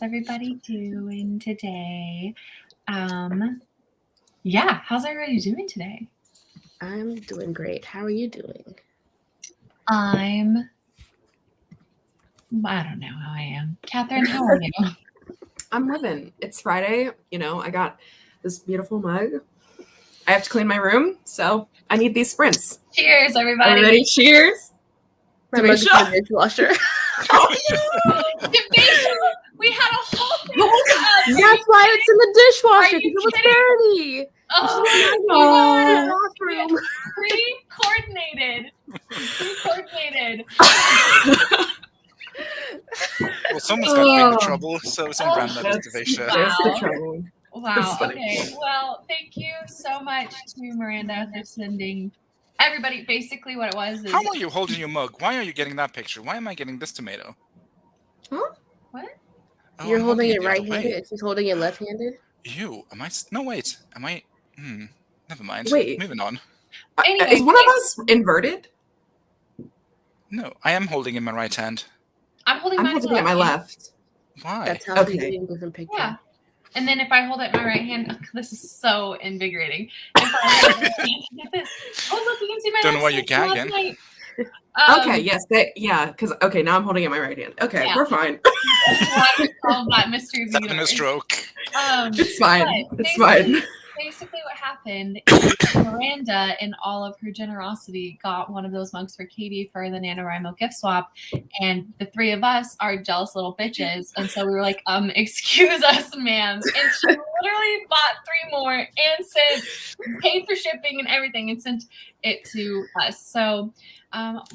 how's everybody doing today? How's everybody doing today? I'm doing great. How are you doing? I don't know how I am. Catherine, how are you? I'm living. It's Friday. I got this beautiful mug. I have to clean my room, so I need these sprints. Cheers, everybody. Are you ready? Cheers. My mug is in the dishwasher. We had a whole thing. That's why it's in the dishwasher, because it was dirty. Pre-coordinated. Well, someone's got to be in trouble, so it's on brand that is Devasia. Wow. Okay. Well, thank you so much to Miranda for sending everybody. Basically, what it was is. How are you holding your mug? Why are you getting that picture? Why am I getting this tomato? Huh? What? Oh, You're I'm holding it the other right-handed, way. and she's holding it left-handed? You? Am I? No, wait. Am I? Never mind. Wait. Moving on. Anyway, is one of us inverted? No, I am holding in my right hand. I'm holding it at my left. Why? That's how she's getting a different picture. Yeah. And then if I hold it in my right hand, this is so invigorating. If I hold it, get this. Oh, look, you can see my. Don't know why you're gagging. Okay, yes, because now I'm holding it in my right hand. Okay, we're fine. Solve that mystery. Having a stroke. It's fine. It's fine. Basically, what happened is Miranda, in all of her generosity, got one of those mugs for Katie for the NaNoWriMo gift swap, and the three of us are jealous little bitches, and so we were like, excuse us, ma'am, and she literally bought 3 more and paid for shipping and everything, and sent it to us. So.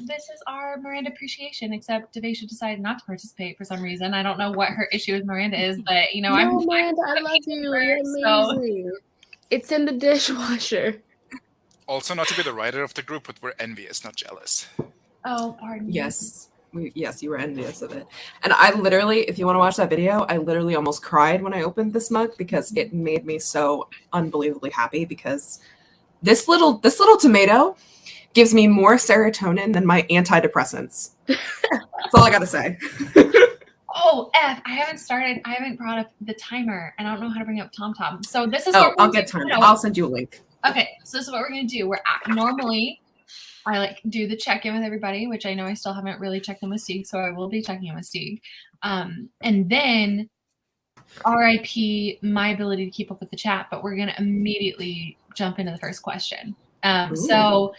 This is our Miranda appreciation, except Devasia decided not to participate for some reason. I don't know what her issue with Miranda is, but Miranda, I love you. You're amazing. It's in the dishwasher. Also, not to be the writer of the group, but we're envious, not jealous. Oh, pardon. Yes. Yes, you were envious of it. And I literally, if you want to watch that video, I literally almost cried when I opened this mug because it made me so unbelievably happy because this little tomato gives me more serotonin than my antidepressants. That's all I gotta say. Oh, I haven't brought up the timer, and I don't know how to bring up TomTom. So this is I'll get timer. I'll send you a link. Okay, so this is what we're gonna do. Normally I do the check-in with everybody, which I know I still haven't really checked in with Stieg, so I will be checking in with Stieg. And then RIP my ability to keep up with the chat, but we're gonna immediately jump into the first question. So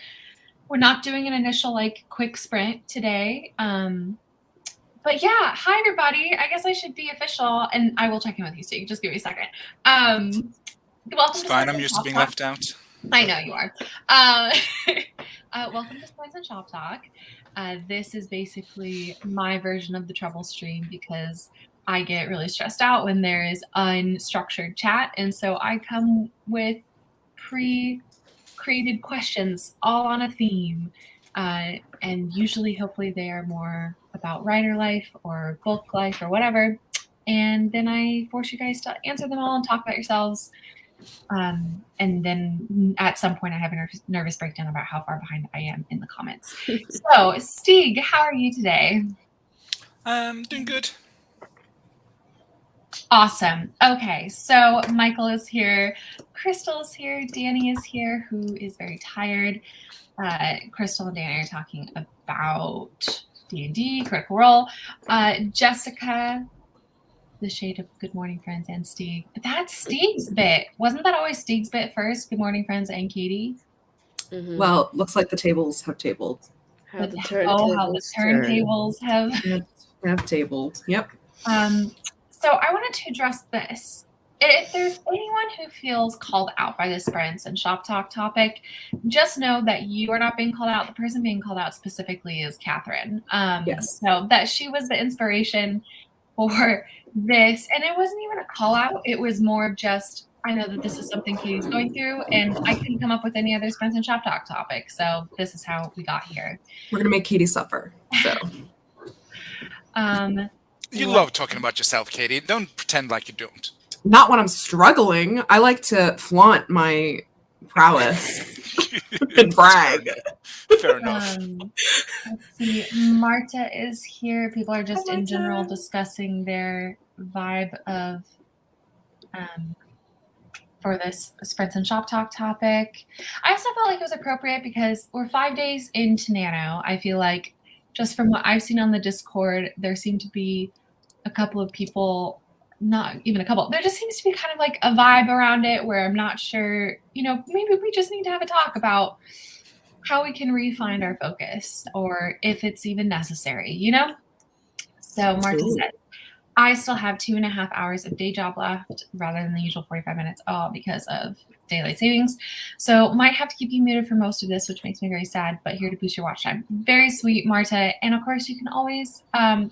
we're not doing an initial quick sprint today. But yeah, hi everybody. I guess I should be official, and I will check in with you, Steve. Just give me a second. Welcome. It's fine. I'm used to being left out. I know you are. Welcome to Spice and Shoptalk. This is basically my version of the Trouble stream because I get really stressed out when there is unstructured chat, and so I come with pre-created questions all on a theme, and usually, hopefully, they are more about writer life or book life or whatever, and then I force you guys to answer them all and talk about yourselves, and then at some point I have a nervous breakdown about how far behind I am in the comments. So Stieg, how are you today? Doing good. Awesome. Okay, so Michael is here, Crystal is here, Danny is here, who is very tired. Crystal and Danny are talking about D&D, Critical Role. Jessica, the shade of Good Morning Friends, and Stieg. That's Stieg's bit. Wasn't that always Stieg's bit first? Good Morning Friends and Katie? Mm-hmm. Well, looks like the tables have tabled. How the turntables have tabled. Yep. So I wanted to address this. If there's anyone who feels called out by this Sprints and Shoptalk topic, just know that you are not being called out. The person being called out specifically is Catherine. Yes. So that she was the inspiration for this. And it wasn't even a call out. It was more of just, I know that this is something Katie's going through, and I couldn't come up with any other Sprints and Shoptalk topic. So this is how we got here. We're going to make Katie suffer. So. You love talking about yourself, Katie. Don't pretend like you don't. Not when I'm struggling. I like to flaunt my prowess and brag. Fair enough. Let's see. Marta is here. People are just in general discussing their vibe of for this Sprints and Shop Talk topic. I also felt like it was appropriate because we're 5 days into Nano. I feel like just from what I've seen on the Discord, there seem to be a couple of people, not even a couple, there just seems to be kind of like a vibe around it where I'm not sure, maybe we just need to have a talk about how we can refine our focus or if it's even necessary, So Marta said, I still have 2.5 hours of day job left rather than the usual 45 minutes, all because of daylight savings. So might have to keep you muted for most of this, which makes me very sad, but here to boost your watch time. Very sweet, Marta. And of course, you can always,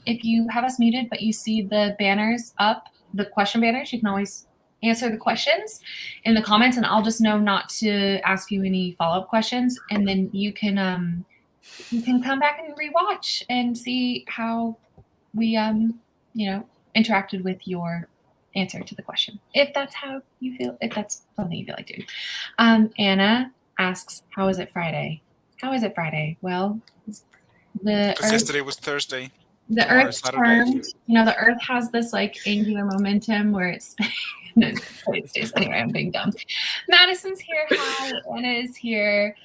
if you have us muted, but you see the banners up, the question banners, you can always answer the questions in the comments, and I'll just know not to ask you any follow-up questions. And then you can come back and rewatch and see how we, interacted with your answer to the question, if that's how you feel, if that's something you feel like doing. Anna asks, how is it Friday? Well, Because yesterday was Thursday. The Earth turned, the Earth has this like angular momentum where it's anyway, I'm being dumb. Madison's here. Hi, Anna is here.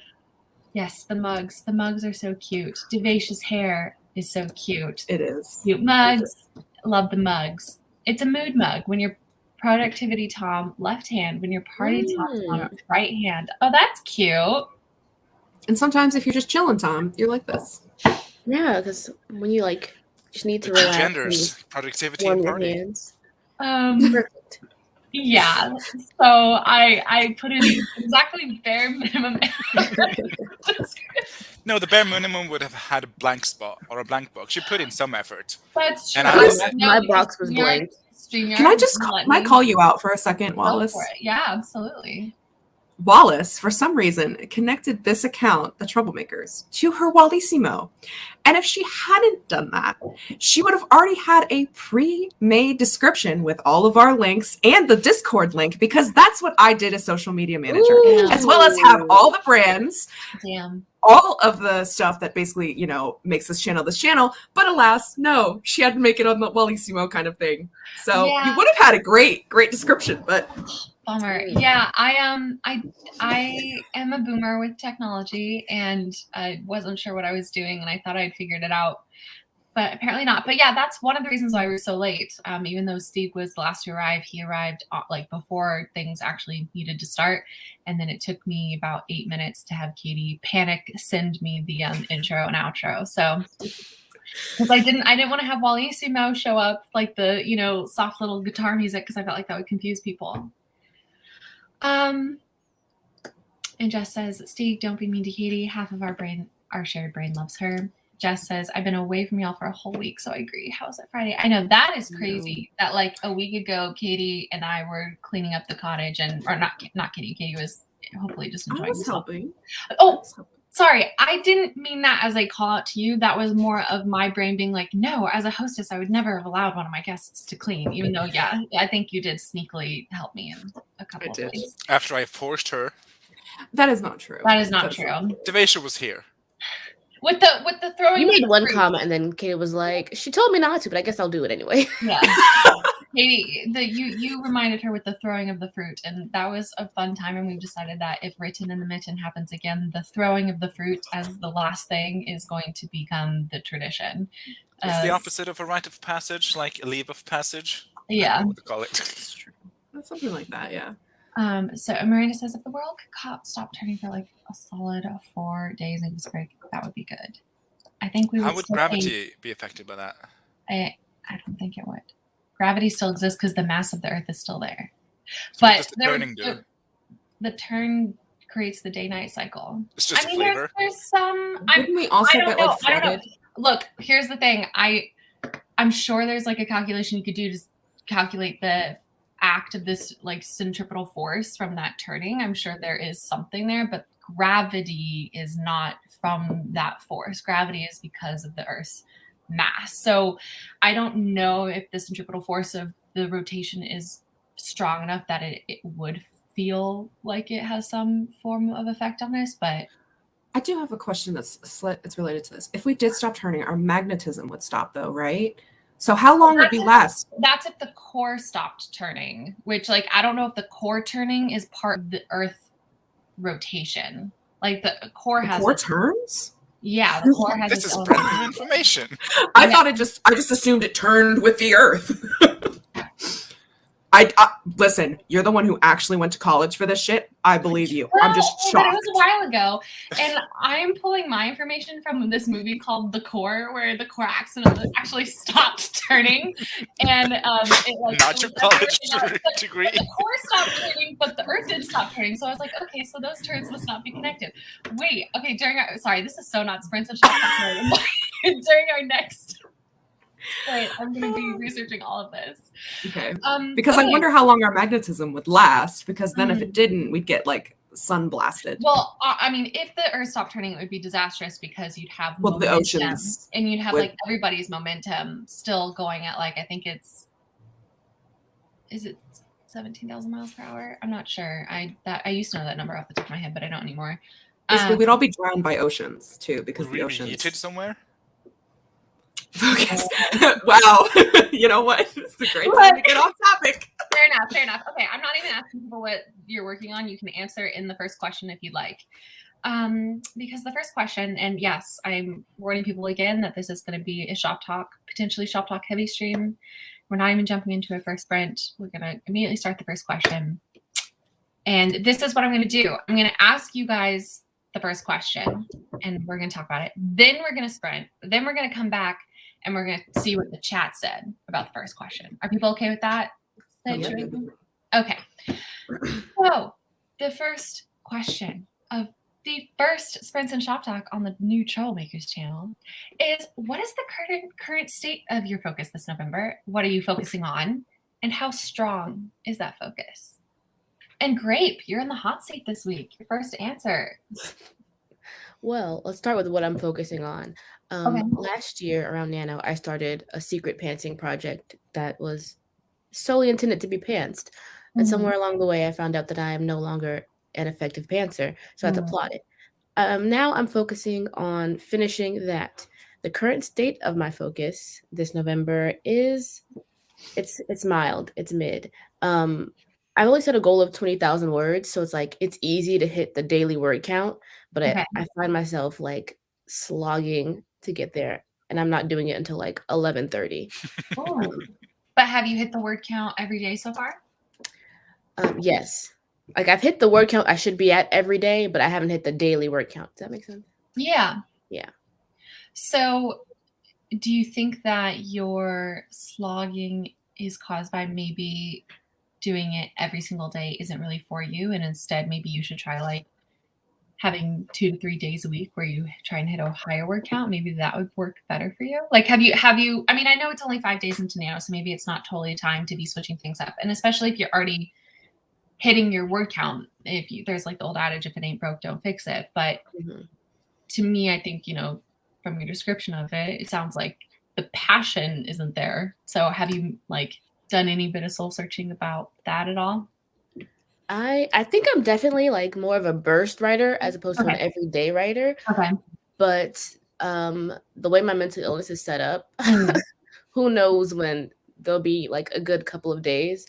Yes, the mugs. The mugs are so cute. Devacious hair is so cute. It is. Cute mugs. Love the mugs. It's a mood mug. When you're productivity Tom, left hand. When you're party Tom, right hand. Oh, that's cute. And sometimes if you're just chilling, Tom, you're like this. Yeah, because when you just need to relax. Genders, productivity and party. Hands. Perfect. Yeah. So I put in exactly bare minimum. No, the bare minimum would have had a blank spot or a blank box. You put in some effort. That's true. And my box was blank. Can I call you out for a second, Wallis? For it. Yeah, absolutely. Wallis, for some reason, connected this account, the Troublemakers, to her Wallissimo. And if she hadn't done that, she would have already had a pre-made description with all of our links and the Discord link, because that's what I did as social media manager, as well as have all the brands, all of the stuff that basically, makes this channel. But alas, no, she had to make it on the Wallissimo kind of thing. So you would have had a great description, but... Bummer. Yeah, I am a boomer with technology, and I wasn't sure what I was doing, and I thought I'd figured it out, but apparently not. But yeah, that's one of the reasons why we were so late. Even though Steve was the last to arrive, he arrived before things actually needed to start, and then it took me about 8 minutes to have Katie panic send me the intro and outro. So. Because I didn't want to have Wallissimo show up like the soft little guitar music, because I felt like that would confuse people. And Jess says, Steve, don't be mean to Katie. Half of our shared brain loves her. Jess says, I've been away from y'all for a whole week, so I agree. How's it Friday? I know that is crazy. That a week ago, Katie and I were cleaning up the cottage, or not Katie. Katie was hopefully just enjoying herself. Oh, sorry. I didn't mean that as a call out to you. That was more of my brain being like, no, as a hostess, I would never have allowed one of my guests to clean, even though, I think you did sneakily help me in a couple of ways. After I forced her. That is not true. That is not true. Devacia was here. With the throwing. You made one comment, and then Katie was like, she told me not to, but I guess I'll do it anyway. Yeah. Katie, you reminded her with the throwing of the fruit, and that was a fun time, and we've decided that if Written in the Mitten happens again, the throwing of the fruit as the last thing is going to become the tradition. It's the opposite of a rite of passage, like a leave of passage. Yeah. I don't know what to call it. That's something like that, yeah. So Miranda says, if the world could stop turning for a solid 4 days and break, that would be good. I think we would. How would gravity be affected by that? I don't think it would. Gravity still exists because the mass of the Earth is still there. So but what does the turning do? The turn creates the day-night cycle. It's just a flavor. There's some. Didn't we also get I don't know. Look, here's the thing. I'm sure there's a calculation you could do to calculate the act of this centripetal force from that turning. I'm sure there is something there, but gravity is not from that force. Gravity is because of the Earth's mass. So I don't know if the centripetal force of the rotation is strong enough that it would feel like it has some form of effect on this, but I do have a question it's related to this. If we did stop turning, our magnetism would stop though, right? So how long would be last? That's if the core stopped turning, which like I don't know if the core turning is part of the Earth rotation. Like the core has core turns? Yeah, the core has This its is own brand new information. I just assumed it turned with the Earth. I listen, you're the one who actually went to college for this shit. I believe you. Well, I'm just but shocked. it was a while ago, and I'm pulling my information from this movie called The Core, where the core actually stopped turning, and it like Not your college degree. The core stopped turning, but the Earth didn't stop turning. So I was like, okay, so those turns must not be connected. Wait, okay, sorry, this is so not sprints and Shoptalk. During our next. Right, I'm going to be researching all of this. Okay. Because I wonder how long our magnetism would last, because then if it didn't, we'd get like sun blasted. Well, I mean, if the Earth stopped turning, it would be disastrous because you'd have momentum, the oceans and you'd have like everybody's momentum still going at like, I think is it 17,000 miles per hour? I'm not sure. I used to know that number off the top of my head, but I don't anymore. We'd all be drowned by oceans too, because the oceans. Yeeted somewhere? Focus. Wow. You know what? It's a great time to get off topic. Fair enough. Okay, I'm not even asking people what you're working on. You can answer in the first question if you'd like. Because the first question, and yes, I'm warning people again that this is going to be a potentially Shoptalk heavy stream. We're not even jumping into a first sprint. We're going to immediately start the first question. And this is what I'm going to do. I'm going to ask you guys the first question, and we're going to talk about it. Then we're going to sprint. Then we're going to come back, and we're going to see what the chat said about the first question. Are people okay with that? Okay. So the first question of the first Sprints and Shop Talk on the new Troublemakers channel is, what is the current state of your focus this November? What are you focusing on? And how strong is that focus? And Grape, you're in the hot seat this week. Your first answer. Well, let's start with what I'm focusing on. Last year around Nano, I started a secret pantsing project that was solely intended to be pantsed. And somewhere along the way, I found out that I am no longer an effective pantser, so I had to plot it. Now I'm focusing on finishing that. The current state of my focus this November is it's mild, it's mid. I've only set a goal of 20,000 words, so it's like it's easy to hit the daily word count, but I find myself like slogging to get there, and I'm not doing it until like 11:30. But have you hit the word count every day so far? Yes. Like I've hit the word count I should be at every day, but I haven't hit the daily word count. Does that make sense? Yeah. Yeah. So do you think that your slogging is caused by maybe doing it every single day isn't really for you, and instead maybe you should try like having 2 to 3 days a week where you try and hit a higher word count? Maybe that would work better for you. Like have you I mean, I know it's only 5 days into Nano, so maybe it's not totally time to be switching things up, and especially if you're already hitting your word count. There's like the old adage, if it ain't broke, don't fix it. But to me, I think, from your description of it, it sounds like the passion isn't there. So have you like done any bit of soul searching about that at all? I think I'm definitely like more of a burst writer as opposed to an everyday writer. Okay. But the way my mental illness is set up, who knows when there'll be like a good couple of days.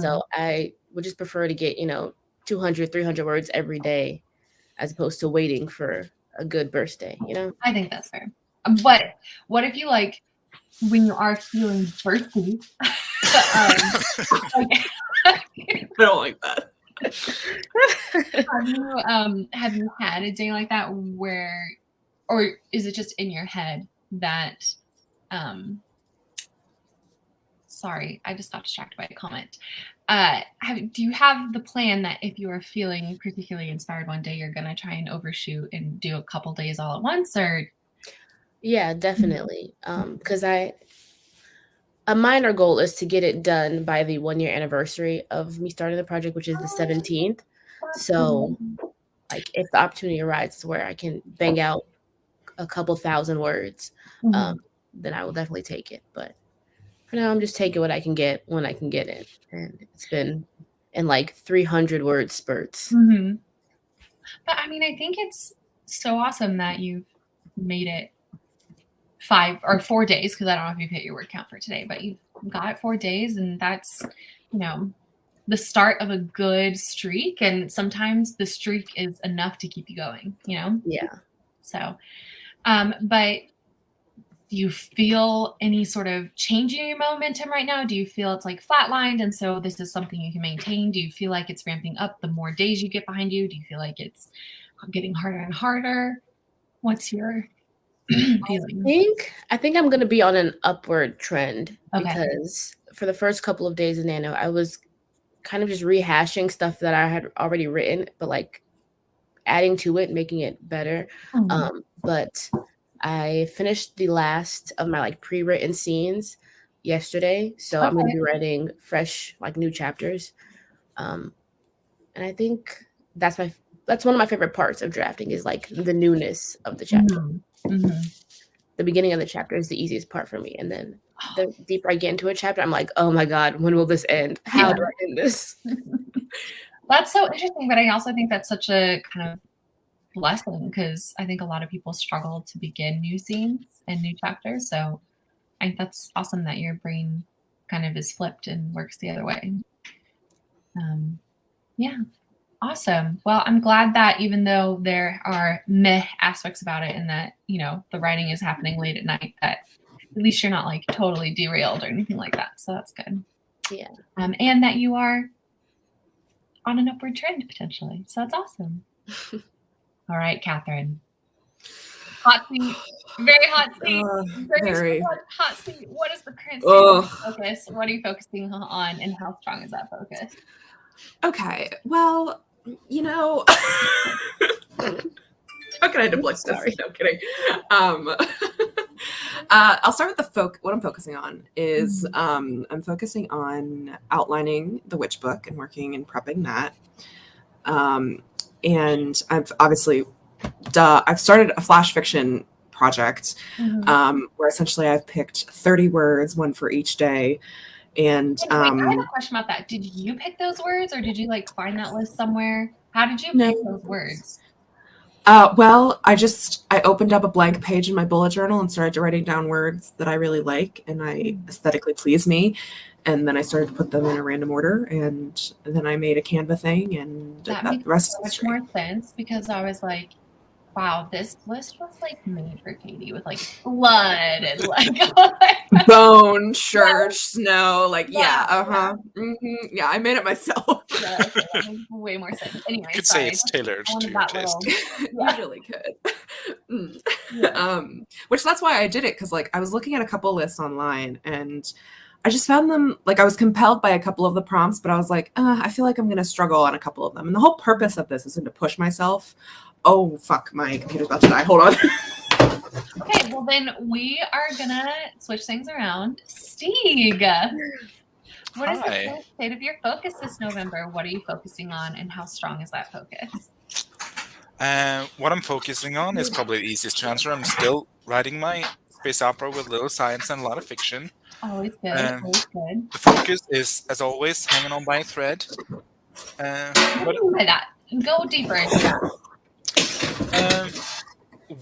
So I would just prefer to get, 200, 300 words every day as opposed to waiting for a good burst day, I think that's fair. But what if you like, when you are feeling bursty, I don't like that. have you had a day like that where, or is it just in your head that, sorry, I just got distracted by a comment. Do you have the plan that if you are feeling particularly inspired one day, you're going to try and overshoot and do a couple days all at once, or? Yeah, definitely. Because a minor goal is to get it done by the 1-year anniversary of me starting the project, which is the 17th. So like if the opportunity arises where I can bang out a couple thousand words, then I will definitely take it. But for now, I'm just taking what I can get when I can get it. And it's been in like 300 word spurts. But I mean, I think it's so awesome that you've made it 5 or 4 days, because I don't know if you've hit your word count for today, but you've got 4 days, and that's, you know, the start of a good streak. And sometimes the streak is enough to keep you going, you know? Yeah. So, but do you feel any sort of change in your momentum right now? Do you feel it's like flatlined and so this is something you can maintain? Do you feel like it's ramping up the more days you get behind you? Do you feel like it's getting harder and harder? What's your feeling? I think I'm gonna be on an upward trend Okay. because for the first couple of days in Nano, I was kind of just rehashing stuff that I had already written, but like adding to it, making it better. Mhm. But I finished the last of my like pre-written scenes yesterday, so I'm gonna Okay. be writing fresh, like new chapters. And I think that's one of my favorite parts of drafting is like the newness of the chapter. Mhm. Mhm. The beginning of the chapter is the easiest part for me, and then the deeper I get into a chapter, I'm like, oh my god, when will this end? How do I end this? That's so interesting, but I also think that's such a kind of blessing because I think a lot of people struggle to begin new scenes and new chapters. So I think that's awesome that your brain kind of is flipped and works the other way. Yeah, awesome. Well, I'm glad that even though there are meh aspects about it and that, you know, the writing is happening late at night, that at least you're not like totally derailed or anything like that. So that's good. Yeah. And that you are on an upward trend potentially. So that's awesome. All right, Catherine. Hot seat. Very hot seat. Very. Hot seat. What is the current state of Ugh. your focus? What are you focusing on and how strong is that focus? Okay. Well, you know, how can I deflect this? Sorry. No, I'm kidding. I'll start with what I'm focusing on is I'm focusing on outlining the witch book and working and prepping that. And I've obviously, I've started a flash fiction project where essentially I've picked 30 words, one for each day. And Wait, I have a question about that. Did you pick those words or did you like find that list somewhere? How did you pick those words? Well, I opened up a blank page in my bullet journal and started writing down words that I really like and I aesthetically please me. And then I started to put them in a random order and then I made a Canva thing and that the makes rest so is much history. more sense because I was like, wow, this list was like made for Katie with like blood and like bone, church, snow, like yeah, yeah, I made it myself. Yeah, okay, that makes way more sense. Anyway, You could sorry. say it's tailored to your taste. You really could. Which that's why I did it because like I was looking at a couple lists online and I just found them like I was compelled by a couple of the prompts, but I was like, I feel like I'm gonna struggle on a couple of them. And the whole purpose of this isn't to push myself. Oh fuck, my computer's about to die. Hold on. Okay, well then we are gonna switch things around. Stieg, what is the Hi. current state of your focus this November? What are you focusing on and how strong is that focus? What I'm focusing on is probably the easiest to answer. I'm still writing my space opera with little science and a lot of fiction. Always good, always good. The focus is, as always, hanging on by a thread. What do you mean by that? Go deeper into that.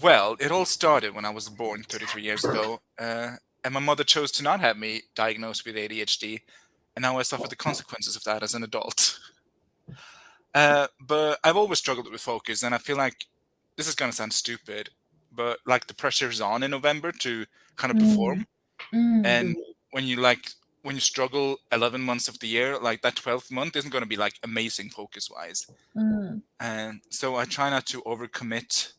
Well, it all started when I was born 33 years ago, and my mother chose to not have me diagnosed with ADHD, and now I suffer the consequences of that as an adult. But I've always struggled with focus, and I feel like this is gonna sound stupid, but like the pressure is on in November to kind of perform, and when you struggle 11 months of the year, like that 12th month isn't going to be like amazing focus wise. And so I try not to overcommit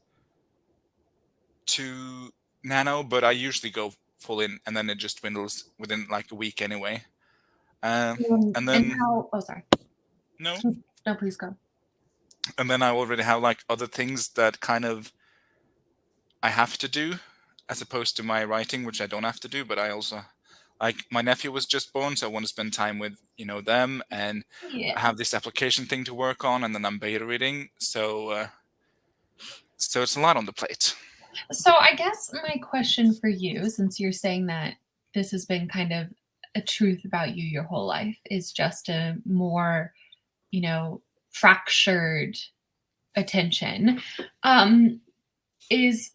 to Nano, but I usually go full in and then it just dwindles within like a week anyway. And then how, oh, sorry. No, please go. And then I already have like other things that kind of I have to do as opposed to my writing, which I don't have to do, but I also like my nephew was just born, so I want to spend time with, them, and I have this application thing to work on, and then I'm beta reading, so it's a lot on the plate. So I guess my question for you, since you're saying that this has been kind of a truth about you your whole life, is just a more, fractured attention.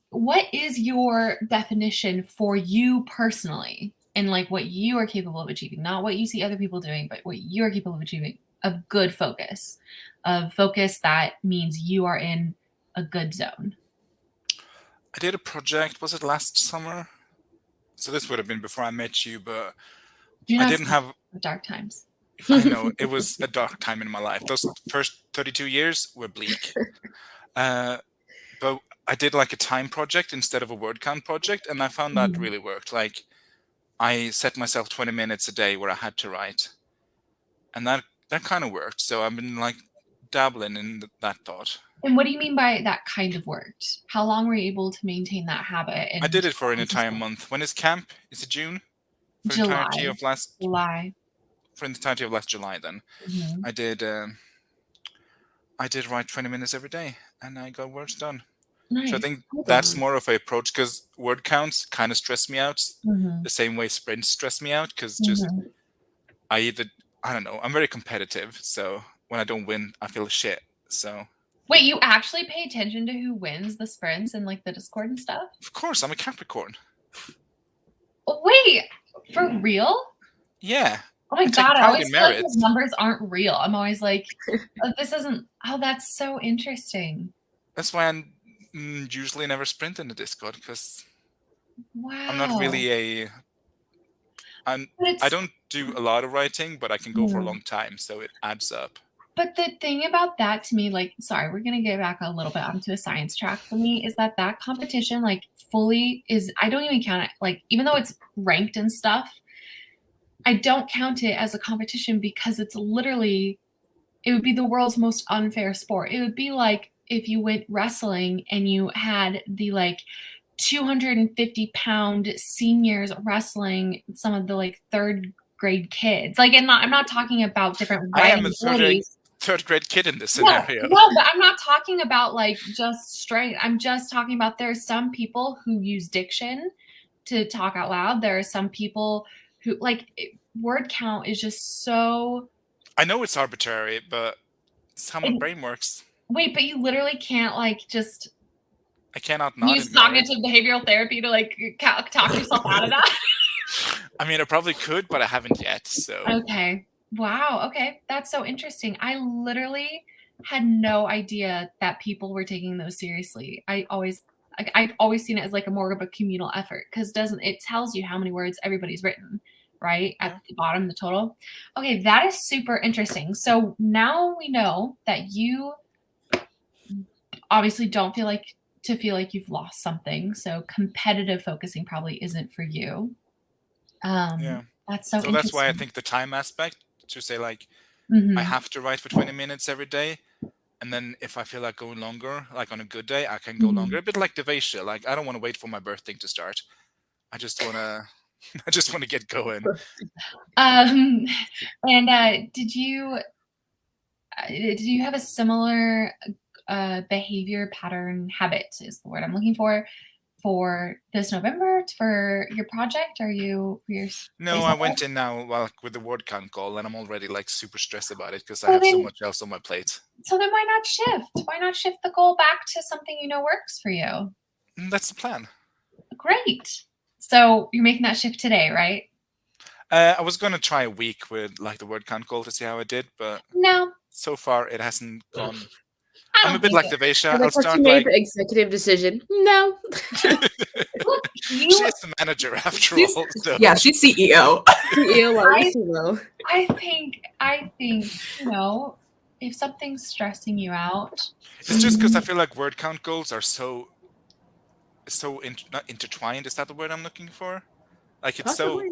what is your definition for you personally, and like what you are capable of achieving, not what you see other people doing, but what you are capable of achieving, of good focus, of focus that means you are in a good zone? I did a project, was it last summer? So this would have been before I met you, but Do I not didn't speak have, of dark times. I know, it was a dark time in my life. Those first 32 years were bleak. But I did like a time project instead of a word count project, and I found that Mhm. really worked. Like, I set myself 20 minutes a day where I had to write, and that kind of worked. So I've been like dabbling in that thought. And what do you mean by that kind of worked? How long were you able to maintain that habit? I And did it for an entire month. When is camp? Is it June? For the entirety July. of last July. for the entirety of last July. Then Mhm. I did write 20 minutes every day, and I got words done. Nice. So I think Hold that's on. more of a approach, because word counts kind of stress me out Mhm. the same way sprints stress me out, because just Mhm. I don't know, I'm very competitive, so when I don't win, I feel shit. So Wait, you actually pay attention to who wins the sprints and like the Discord and stuff? of course I'm a Capricorn. Oh, wait, for real? Yeah, Oh my I take god, I pride always in feel like merit. those numbers aren't real. I'm always like, oh, this isn't. Oh, that's so interesting. That's why I usually never sprint in the Discord, because I'm not Wow. really But I it's don't do a lot of writing, but I can go for a yeah. long time, so it adds up. But the thing about that to me, like, sorry, we're gonna get back a little bit onto a science track for me, is that competition, like, fully is. I don't even count it. Like, even though it's ranked and stuff, I don't count it as a competition because it's literally. It would be the world's most unfair sport. It would be like if you went wrestling and you had the like 250-pound seniors wrestling some of the like third grade kids. Like, and I'm not talking about different I am writing a abilities. third grade kid in this No, scenario. no, but I'm not talking about like just strength. I'm just talking about there's some people who use diction to talk out loud. There are some people who like word count is just so. I know it's arbitrary, but it's how my And, brain works. wait, but you literally can't like just I cannot not use ignore it. cognitive behavioral therapy to like talk yourself out of that. I mean, I probably could, but I haven't yet. So Okay. Wow. Okay. That's so interesting. I literally had no idea that people were taking those seriously. I've always seen it as like a more of a communal effort because doesn't it tells you how many words everybody's written, right? At yeah. the bottom, the total. Okay, that is super interesting. So now we know that you obviously don't feel like you've lost something. So competitive focusing probably isn't for you. Yeah. That's so So that's why I interesting. think the time aspect, to say like I Mhm. have to write for 20 minutes every day, and then if I feel like going longer, like on a good day, I can go longer. A bit like Devasia. Like, I don't want to wait for my birthday to start. I just wanna I just want to get going. And did you have a similar behavior pattern habit is the word I'm looking for this November for your project? Are you for your No, face I on went in now with the word count goal, and I'm already like super stressed about it because I so have so then much else on my plate. why not shift? Why not shift the goal back to something you know works for you? That's the plan. Great. So you're making that shift today, right? I was gonna try a week with like the word count goal to see how I did, but No, so far it hasn't gone. I I'm a don't bit think like it. Devasia. I I'll like how she start made like the executive decision. No. Look, she is the manager after She's- all. So Yeah, she's CEO. CEO while I- you CEO. I think, if something's stressing you out, it's just because I feel like word count goals are not intertwined. Is that the word I'm looking for? Like Possibly.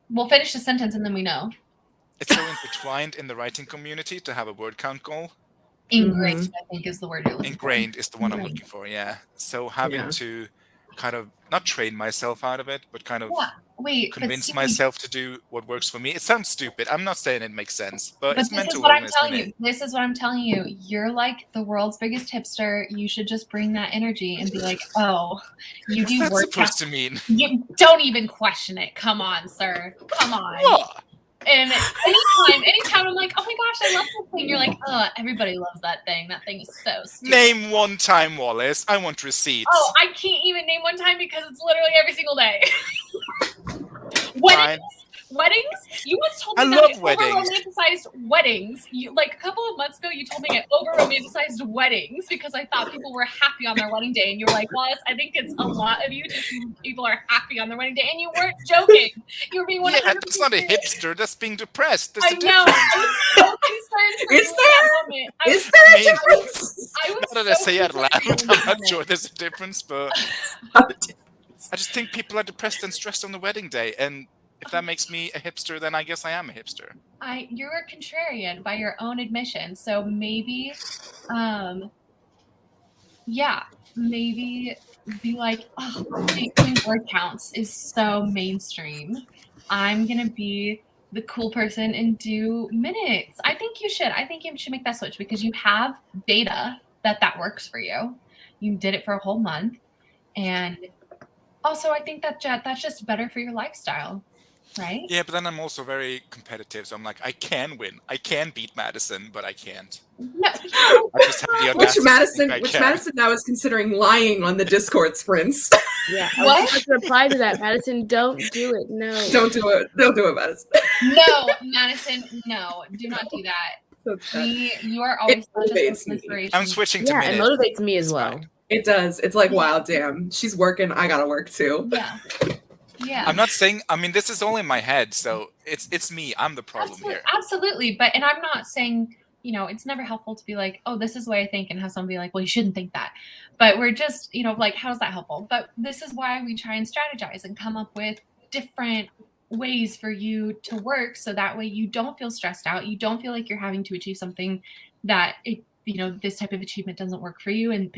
we'll finish the sentence and then we know. it's so intertwined in the writing community to have a word count goal. Ingrained, Mhm. I think, is the word you're looking Ingrained is the one I'm Ingrained. looking for. Yeah. So having Yeah. to kind of not train myself out of it, but kind of for. Yeah. Wait, but convince see, myself to do what works for me. It sounds stupid. I'm not saying it makes sense, but it's this is mental what I'm illness telling in you. it. This is what I'm telling you. You're like the world's biggest hipster. You should just bring that energy and be like, oh, you What's do that work. supposed to mean? You don't even question it. Come on, sir. Come on. What? And anytime I'm like, oh my gosh, I love this thing. You're like, oh, everybody loves that thing. That thing is so stupid. Name one time, Wallis. I want receipts. Oh, I can't even name one time because it's literally every single day. Fine. Weddings? You once told me I that love I weddings. over-romanticized weddings. Like a couple of months ago, you told me I over-romanticized weddings because I thought people were happy on their wedding day. And you were like, Wallace, I think it's a lot of you to assume people are happy on their wedding day. And you weren't joking. You were being 100%. Yeah, that's not a hipster. That's being depressed. There's I a know. difference. I was so concerned for Is you in that moment. Is there a mean- difference? I was Now that I so say it out loud, concerned for you in I'm that not moment. sure there's a difference, but I just think people are depressed and stressed on the wedding day, and if that makes me a hipster, then I guess I am a hipster. You're a contrarian by your own admission. So maybe, maybe be like, oh, doing word counts is so mainstream. I'm gonna be the cool person and do minutes. I think you should. I think you should make that switch because you have data that works for you. You did it for a whole month, and also I think that that's just better for your lifestyle. Right? Yeah, but then I'm also very competitive, so I'm like, I can win. I can beat Madison, but I can't. No, I just have the Which audacity to think I Which can. Madison now is considering lying on the Discord sprints. Yeah. What? I was about to reply to that, Madison. Don't do it. No. Don't do it. Don't do it, Madison. no, Madison, no, do not do that. You are always such a motivates source of me. inspiration. I'm switching to Yeah, it minutes. motivates me as It's well. fine. It does. It's like, wow, damn. She's working. I gotta work too. Yeah. Yeah. I'm not saying. I mean, this is all in my head, so it's me. I'm the problem here. Absolutely. But I'm not saying, it's never helpful to be like, oh, this is the way I think, and have someone be like, well, you shouldn't think that. But we're just, like, how's that helpful? But this is why we try and strategize and come up with different ways for you to work, so that way you don't feel stressed out. You don't feel like you're having to achieve something that this type of achievement doesn't work for you. And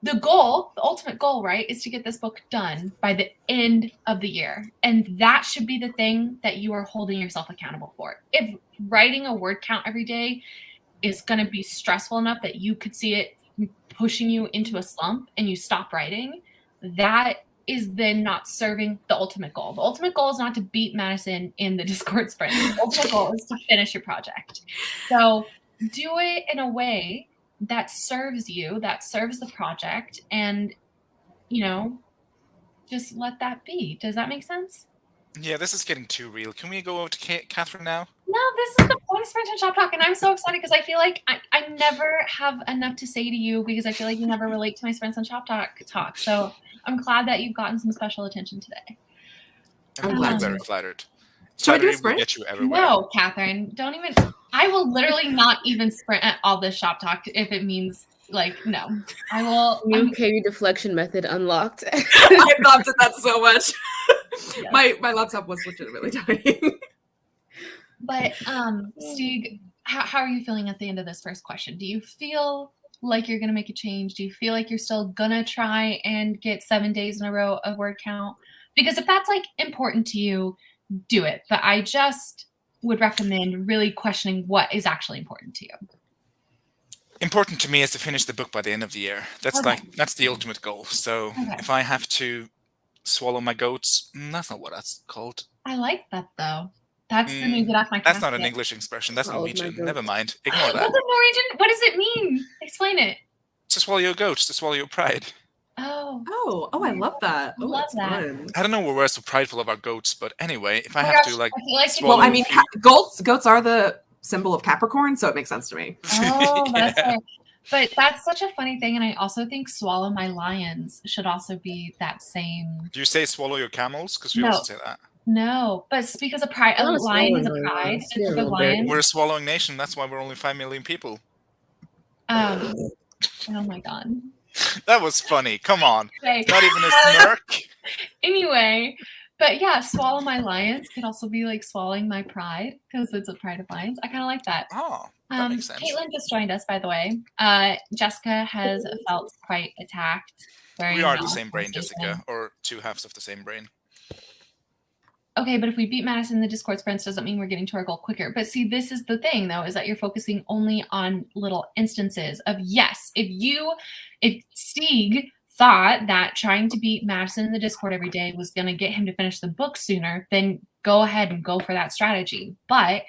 the ultimate goal, right, is to get this book done by the end of the year. And that should be the thing that you are holding yourself accountable for. If writing a word count every day is going to be stressful enough that you could see it pushing you into a slump and you stop writing, that is then not serving the ultimate goal. The ultimate goal is not to beat Madison in the Discord sprint. The ultimate goal is to finish your project. So do it in a way that serves you, that serves the project, and just let that be. Does that make sense? Yeah, this is getting too real. Can we go over to Catherine now? No, this is the point of Sprint and Shoptalk, and I'm so excited because I feel like I never have enough to say to you because I feel like you never relate to my Sprints and Shoptalk talk. So I'm glad that you've gotten some special attention today. I'm very flattered. Should I do a Flattery will sprint? get you everywhere. No, Catherine, don't even. I will literally not even sprint at all this shop talk if it means no. I will. New KU deflection method unlocked. I laughed at that so much. Yeah. My laptop was legitimately dying. But Stieg, how are you feeling at the end of this first question? Do you feel like you're gonna make a change? Do you feel like you're still gonna try and get 7 days in a row of word count? Because if that's important to you, do it. But I just would recommend really questioning what is actually important to you. Important to me is to finish the book by the end of the year. That's Okay. that's the ultimate goal. So if I have to swallow my goats, that's not what that's called. I like that though. That's the new get off my That's not an casket. English expression. That's Swallow my Norwegian. goats. Never mind. Ignore What's that. a Norwegian? What does it mean? Explain it. To swallow your goats, to swallow your pride. Oh. I love that. Oh, Love that's that. fun. I don't know where we're so prideful of our goats, but anyway, if I Oh my have gosh, to like I feel like swallow Well, I mean, a few- goats are the symbol of Capricorn, so it makes sense to me. Oh, that's Yeah. fair. But that's such a funny thing, and I also think swallow my lions should also be that same. Do you say swallow your camels? Because we No. also say that. No, but because of pride, I a was lion is a swallowing my pride. lions. It's They're a a good little dirty. lion. We're a swallowing nation. That's why we're only 5 million people. Oh my god. That was funny. Come on. Okay. Not even a smirk. Anyway, but yeah, swallow my lions could also be like swallowing my pride because it's a pride of lions. I kind of like that. Oh, that makes sense. Caitlin just joined us, by the way. Jessica has felt quite attacked. We are the same brain, Jessica, or two halves of the same brain. Okay, but if we beat Madison in the Discord sprints, doesn't mean we're getting to our goal quicker. But see, this is the thing, though, is that you're focusing only on little instances of yes. If Stieg thought that trying to beat Madison in the Discord every day was going to get him to finish the book sooner, then go ahead and go for that strategy. But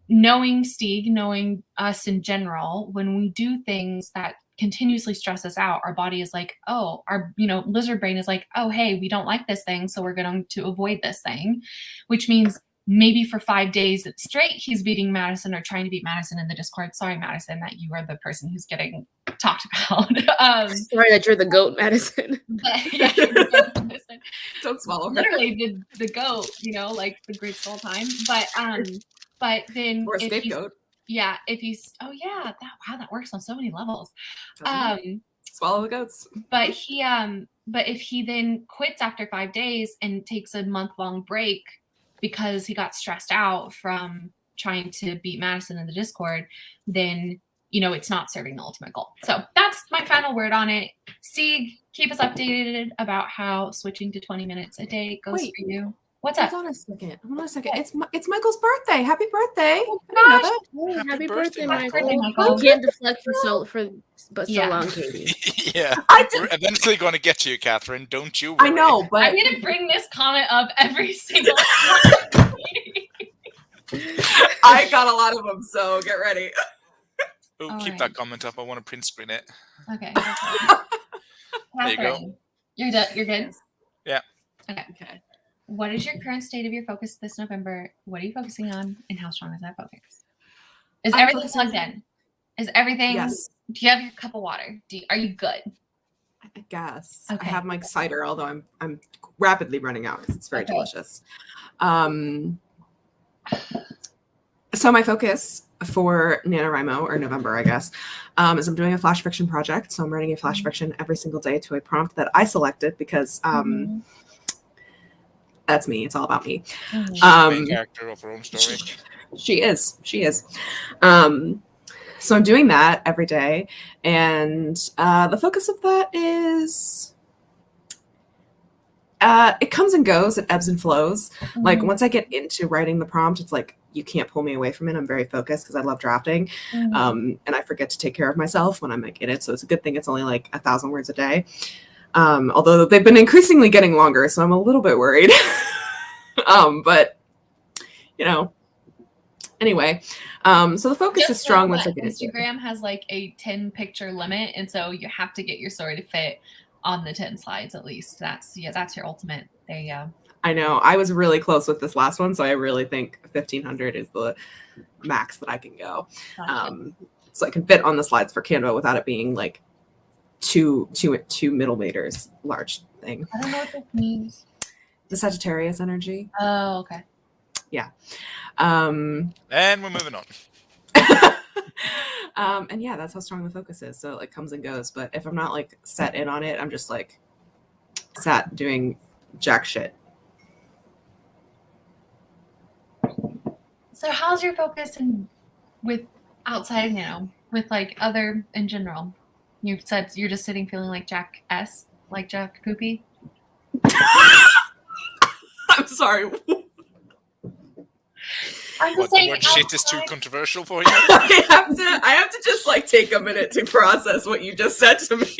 knowing Stieg, knowing us in general, when we do things that continuously stress us out, our body is like, oh, our lizard brain is like, oh, hey, we don't like this thing, so we're going to avoid this thing, which means maybe for 5 days straight he's beating Madison or trying to beat Madison in the Discord. Sorry, Madison, that you are the person who's getting talked about. Sorry that you're the goat, Madison. But, yeah, you're the goat, Madison. Don't swallow her. Literally the goat, like the great all time. But then Or a scapegoat. If he's that works on so many levels. Swallow the goats. But if he then quits after 5 days and takes a month-long break because he got stressed out from trying to beat Madison in the Discord, then it's not serving the ultimate goal. So that's my final word on it. Sieg, keep us updated about how switching to 20 minutes a day goes for you. What's up? Hold on a second. It's Michael's birthday. Happy birthday! Oh, I didn't know that. Happy birthday, Michael. You can't deflect for so long, Katie. Yeah, we're eventually going to get to you, Catherine. Don't you worry. I know, but I'm gonna bring this comment up every single time. I got a lot of them, so get ready. Oh, keep that comment up. I want to print screen it. Okay. There you go. You're good? Yeah. Okay. What is your current state of your focus this November? What are you focusing on, and how strong is that focus? Is everything plugged in? Is everything? Yes. Do you have your cup of water? Are you good? I guess. Okay. I have my cider, although I'm rapidly running out because it's very delicious. So my focus for NaNoWriMo, or November, I guess, is I'm doing a flash fiction project. So I'm writing a flash fiction every single day to a prompt that I selected because that's me. It's all about me. She's the main character of her own story. She is. So I'm doing that every day. And the focus of that is it comes and goes. It ebbs and flows. Like once I get into writing the prompt, it's like you can't pull me away from it. I'm very focused because I love drafting. And I forget to take care of myself when I'm like in it. So it's a good thing it's only like 1,000 words a day. Although they've been increasingly getting longer, so I'm a little bit worried. But anyway, so the focus is strong once I get into it. Instagram has like a 10 picture limit, and so you have to get your story to fit on the 10 slides at least. That's your ultimate. There you go. I know. I was really close with this last one, so I really think 1,500 is the max that I can go. So I can fit on the slides for Canva without it being like two millimeters large thing. I don't know what this means. The Sagittarius energy. Oh, okay. Yeah. And we're moving on. And yeah, that's how strong the focus is. So it like comes and goes. But if I'm not like set in on it, I'm just like sat doing jack shit. So how's your focus with outside, with like other in general? You said you're just sitting feeling like Jack S, like Jack Poopy. I'm sorry. I'm just The saying word shit is too controversial for you? I have to just like take a minute to process what you just said to me.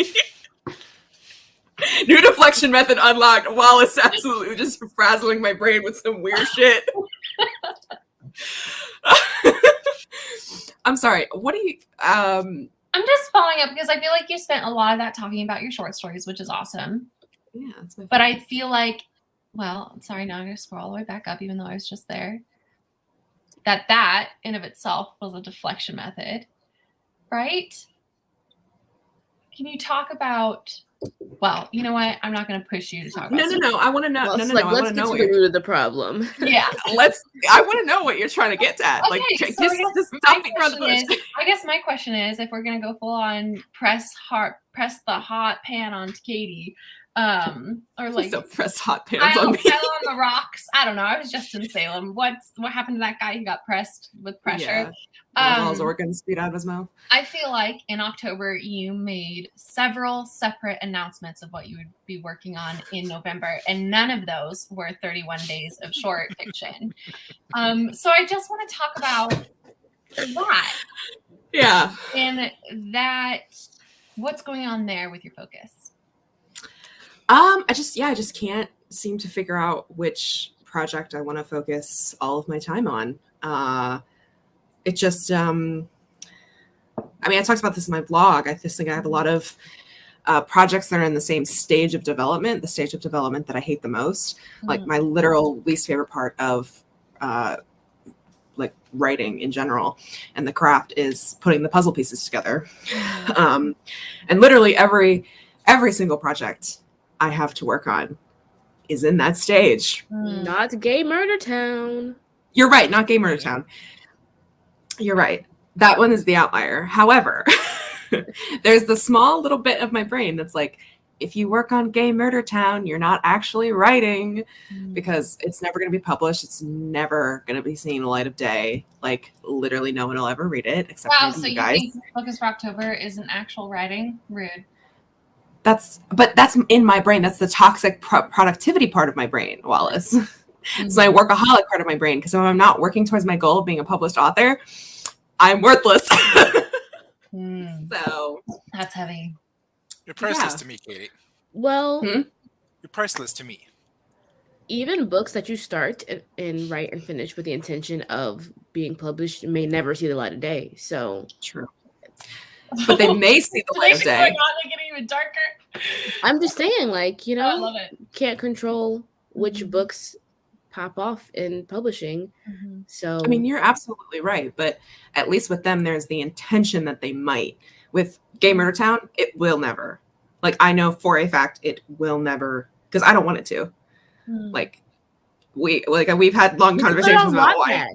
New deflection method unlocked. Wallace absolutely just frazzling my brain with some weird shit. I'm sorry. What do you I'm just following up because I feel like you spent a lot of that talking about your short stories, which is awesome. Yeah, that's my but I feel like, I'm sorry, now I'm going to scroll all the way back up, even though I was just there. That in of itself was a deflection method, right? Can you talk about? Well, you know what? I'm not going to push you to talk about. No. I want to know. Well, no. Let's I want to get know to the root of the problem. Yeah. I want to know what you're trying to get at. Okay, Like, so just my stop me around the question bush. I guess my question is, if we're going to go full on press the hot pan on Katie, or like Don't press hot pans I on don't me. fell on the rocks. I don't know. I was just in Salem. What happened to that guy who got pressed with pressure? All his organs spewed out of his mouth. I feel like in October you made several separate announcements of what you would be working on in November, and none of those were 31 days of short fiction. So I just want to talk about that. Yeah. And that, what's going on there with your focus? I just can't seem to figure out which project I want to focus all of my time on. It just, I mean, I talked about this in my blog. I just think I have a lot of projects that are in the same stage of development, the stage of development that I hate the most. Like my literal least favorite part of like writing in general and the craft is putting the puzzle pieces together. And literally every single project I have to work on is in that stage. Not Gay Murder Town. You're right, not Gay Murder Town. You're right. That one is the outlier. However, there's the small little bit of my brain that's like, if you work on Gay Murder Town, you're not actually writing because it's never going to be published. It's never going to be seen the light of day. Like literally no one will ever read it except for you guys. Think Focus for October isn't actual writing? Rude. That's in my brain. That's the toxic productivity part of my brain, Wallis. It's my workaholic part of my brain. Because if I'm not working towards my goal of being a published author, I'm worthless. So that's heavy. You're priceless to me, Katie. Well, you're priceless to me. Even books that you start and write and finish with the intention of being published may never see the light of day. So true. But they may see the light of day. Going on and getting even darker. I'm just saying, like, you know, I love it. Can't control which books pop off in publishing. So I mean, you're absolutely right. But at least with them, there's the intention that they might. With Gay Murder Town, it will never. Like, I know for a fact it will never, because I don't want it to. Like, we've had long conversations about why.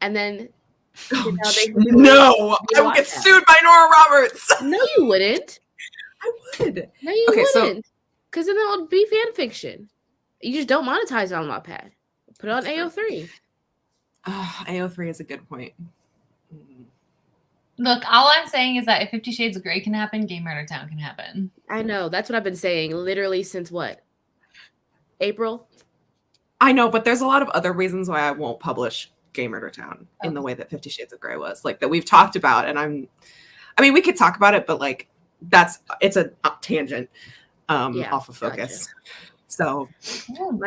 And then no, I would get sued by Nora Roberts. No, you wouldn't. I would. No, you wouldn't. Because then it would be fan fiction. You just don't monetize it on Wattpad. Put it on AO3. AO3 is a good point. Look, all I'm saying is that if 50 Shades of Grey can happen, Gay Murder Town can happen. I know. That's what I've been saying literally since what? April? I know, but there's a lot of other reasons why I won't publish Gay Murder Town in the way that 50 Shades of Grey was. Like, that we've talked about, and I mean, we could talk about it, but like, it's a tangent off of focus. Gotcha. So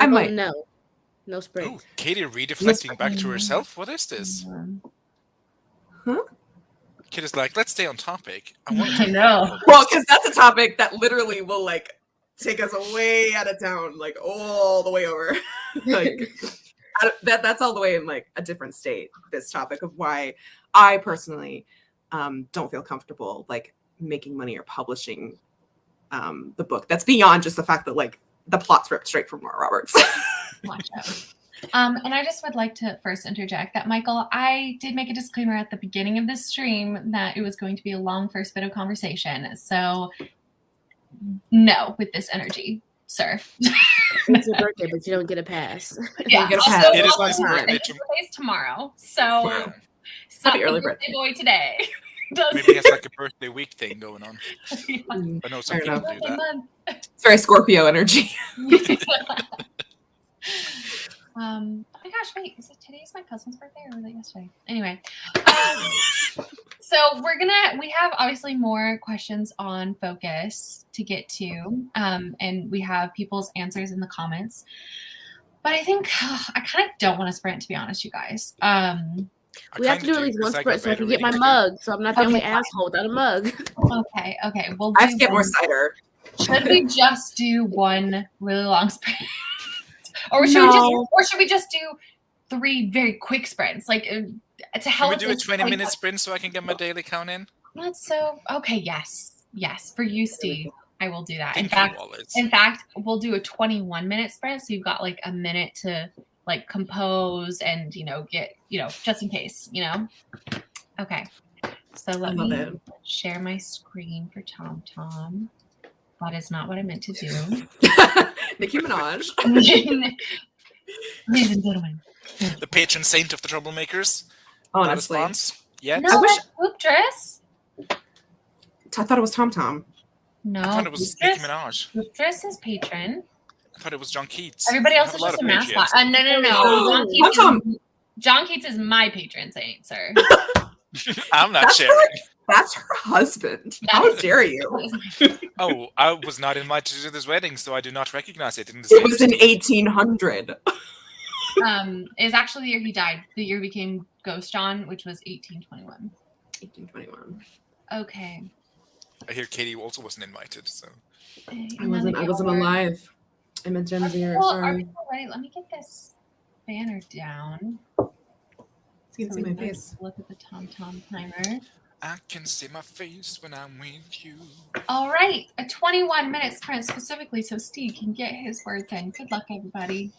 I might. No spray. Ooh, Katie reflecting back to herself. What is this? Huh? Katie's like, let's stay on topic. I know. Well, because that's a topic that literally will like take us way out of town, like all the way over. Like that's all the way in like a different state. This topic of why I personally don't feel comfortable like making money or publishing the book. That's beyond just the fact that like the plot's ripped straight from Nora Roberts. Watch out. And I just would like to first interject that, Michael, I did make a disclaimer at the beginning of this stream that it was going to be a long first bit of conversation. So no, with this energy, sir. It's your birthday, but you don't get a pass. Yeah, you get a pass. It is my birthday. It's tomorrow. So happy early birthday boy today. Maybe it's like a birthday week thing going on. Yeah. I know some people do that. It's very Scorpio energy. Oh my gosh, wait, is it today's my cousin's birthday or was it yesterday? Anyway, so we have obviously more questions on focus to get to, and we have people's answers in the comments, but I think I kind of don't want to sprint, to be honest, you guys. We have to do at least one sprint so I can get my mug, so I'm not the only asshole without a mug. Okay, we'll I have to get more cider. Should we just do one really long sprint? Or should we just do 3 very quick sprints? Like to help. Can we do a 20-minute sprint so I can get my daily count in? That's so okay. Yes, for you, Steve. I will do that. In fact, we'll do a 21-minute sprint, so you've got like a minute to like compose and get just in case. Okay. So let me share my screen for TomTom. That is not what I meant to do. Nicki Minaj. Ladies and gentlemen. The patron saint of the Troublemakers. Honestly. Yeah. No, hoop dress. I thought it was TomTom. No. I thought it was Nicki Minaj. Hoop dress is patron. I thought it was John Keats. Everybody else is just a mascot. No. John Keats is my patron saint, sir. I'm not sharing. That's her husband. That How is- dare you? that is Oh, I was not invited to this wedding, so I do not recognize it. In the It same was in Steve. 1800. is actually the year he died. The year he became Ghost John, which was 1821. 1821. Okay. I hear Katie also wasn't invited, so. I wasn't alive. I'm a Gen Zer, Well, are sorry. we all ready? Let me get this banner down. You can see we my can face. Look at the Tom timer. I can see my face when I'm with you. All right, a 21-minute sprint specifically so Steve can get his words in. Good luck, everybody.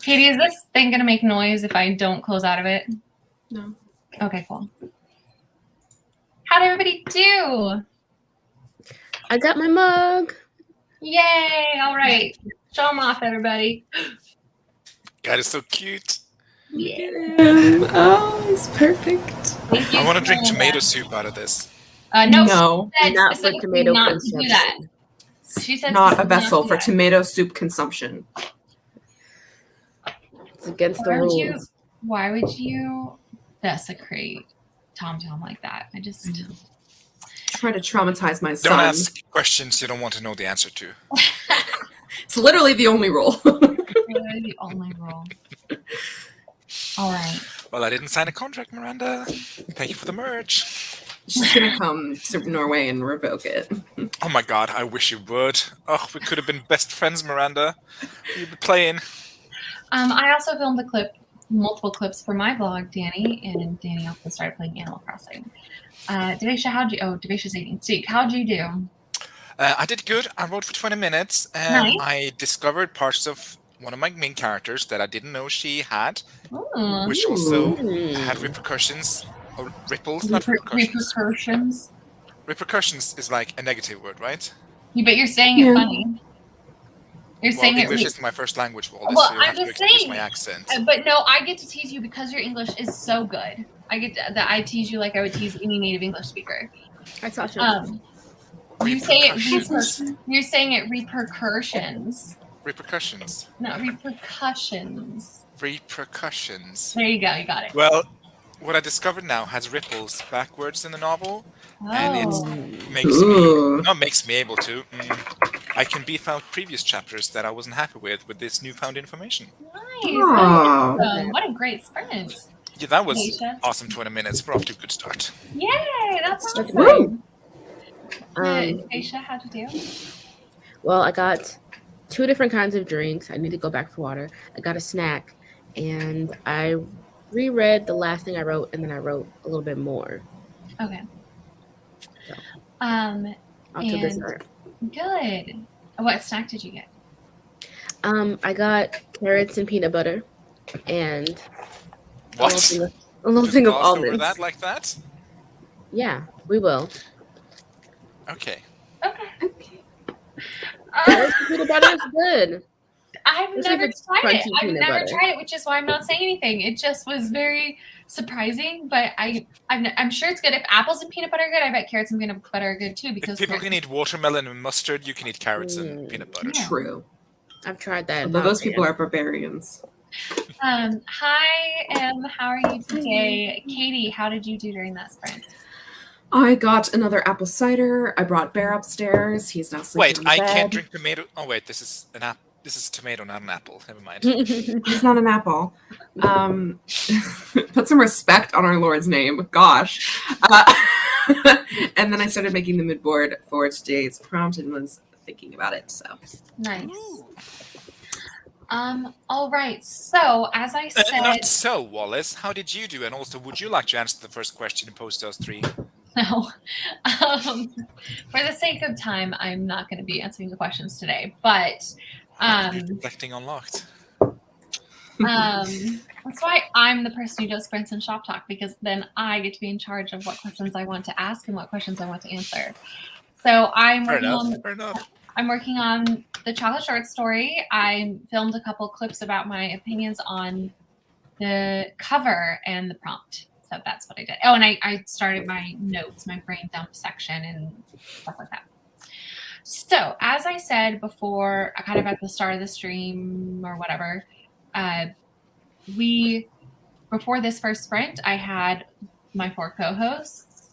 Katie, is this thing gonna make noise if I don't close out of it? No. Okay, cool. How'd everybody do? I got my mug. Yay! All right, show them off, everybody. God, it's so cute. Yeah. Oh, it's perfect. Thank you I want to for drink that. tomato soup out of this. No, No, she said Not for specifically tomato not to do that. consumption. She said not a specifically not vessel to for do that. tomato soup consumption. It's against the Why would rules. you? Why would you desecrate Tom like that? I just. Try to traumatize my Don't son. ask questions you don't want to know the answer to. It's literally the only rule. Really the only rule. All right. Well, I didn't sign a contract, Miranda. Thank you for the merch. She's gonna come to Norway and revoke it. Oh my god, I wish you would. Oh, we could have been best friends, Miranda. We'd be playing. I also filmed multiple clips for my blog, Danny, and Danny also started playing Animal Crossing. Devesha, Devesha's eating steak. How'd you do? I did good. I wrote for 20 minutes. Nice. I discovered parts of one of my main characters that I didn't know she had, Ooh. which also Ooh. had repercussions. Or ripples, not repercussions. Repercussions. Repercussions is like a negative word, right? Yeah, but you're saying it Yeah. funny. You're Well, saying English it. is my first language, Wallis, Well, so you I'm have to just excuse saying. my accent. But no, I get to tease you because your English is so good. I get that I tease you like I would tease any native English speaker. I saw you. You say it. Repercussions. You're saying it repercussions, Repercussions. not repercussions. Repercussions. There you go. You got it. Well, what I discovered now has ripples backwards in the novel, and it makes Ooh. me not makes me able to. I can beef out previous chapters that I wasn't happy with this newfound information. Nice. Aw. Awesome. What a great sprint. Yeah, that was Aisha. awesome. 20 minutes. We're off to a good start. Yay, that's That's awesome. Um, Aisha, how'd you do? Well, I got 2 different kinds of drinks. I need to go back for water. I got a snack, and I reread the last thing I wrote, and then I wrote a little bit more. Okay. So. On to And- dessert. Good. What snack did you get? I got carrots and peanut butter, and What? a little thing of Gloss over almonds. that like that? Yeah, we will. Okay. Okay. Carrots and peanut butter is good. I've Especially never if it's tried it. crunchy I've peanut never butter. tried it, which is why I'm not saying anything. It just was very surprising, but I'm sure it's good. If apples and peanut butter are good, I bet carrots and peanut butter are good too. If Because people can eat watermelon and mustard, you can eat carrots and peanut butter. Yeah. True. I've tried that. Although not those a people fan. are barbarians. Hi, how are you today? Katie, how did you do during that sprint? I got another apple cider. I brought Bear upstairs. He's now sleeping Wait, in the I bed. can't drink tomato. Oh wait, this is an app. This is tomato, not an apple. Never mind. It's not an apple. Put some respect on our Lord's name. Gosh. And then I started making the mood board for today's prompt and was thinking about it. So Nice. All right. So as I said, Not so, Wallace. How did you do? And also, would you like to answer the first question and post those 3? no. For the sake of time, I'm not going to be answering the questions today. But Reflecting unlocked. that's why I'm the person who does sprints and Shoptalk, because then I get to be in charge of what questions I want to ask and what questions I want to answer. So Fair enough. I'm working on the chocolate short story. I filmed a couple clips about my opinions on the cover and the prompt. So that's what I did. Oh, and I started my notes, my brain dump section and stuff like that. So as I said before, kind of at the start of the stream or whatever, before this first sprint, I had my 4 co-hosts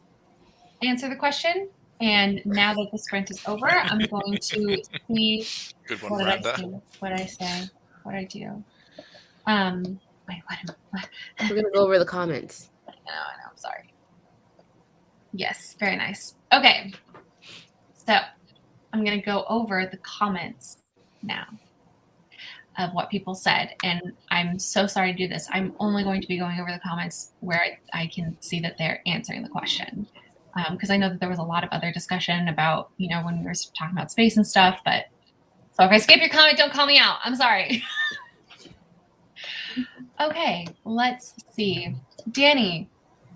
answer the question. And now that the sprint is over, I'm going to see Good one, what did Miranda. I do? What did I say? What did I do? Wait, what? We're gonna go over the comments. I know. I'm sorry. Yes, very nice. Okay, so I'm gonna go over the comments now of what people said, and I'm so sorry to do this. I'm only going to be going over the comments where I can see that they're answering the question. Because I know that there was a lot of other discussion about, when we were talking about space and stuff. But so if I skip your comment, don't call me out. I'm sorry. Okay, let's see. Danny.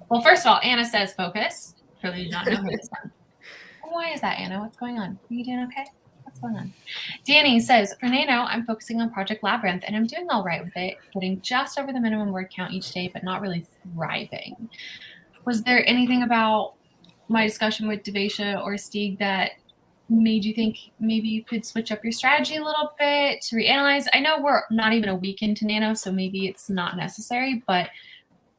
Well, first of all, Anna says focus. Surely you do not know who this one. Why is that, Anna? What's going on? Are you doing okay? What's going on? Danny says, for Nano, I'm focusing on Project Labyrinth, and I'm doing all right with it, getting just over the minimum word count each day, but not really thriving. Was there anything about my discussion with Devasha or Stieg that made you think maybe you could switch up your strategy a little bit to reanalyze? I know we're not even a week into Nano, so maybe it's not necessary, but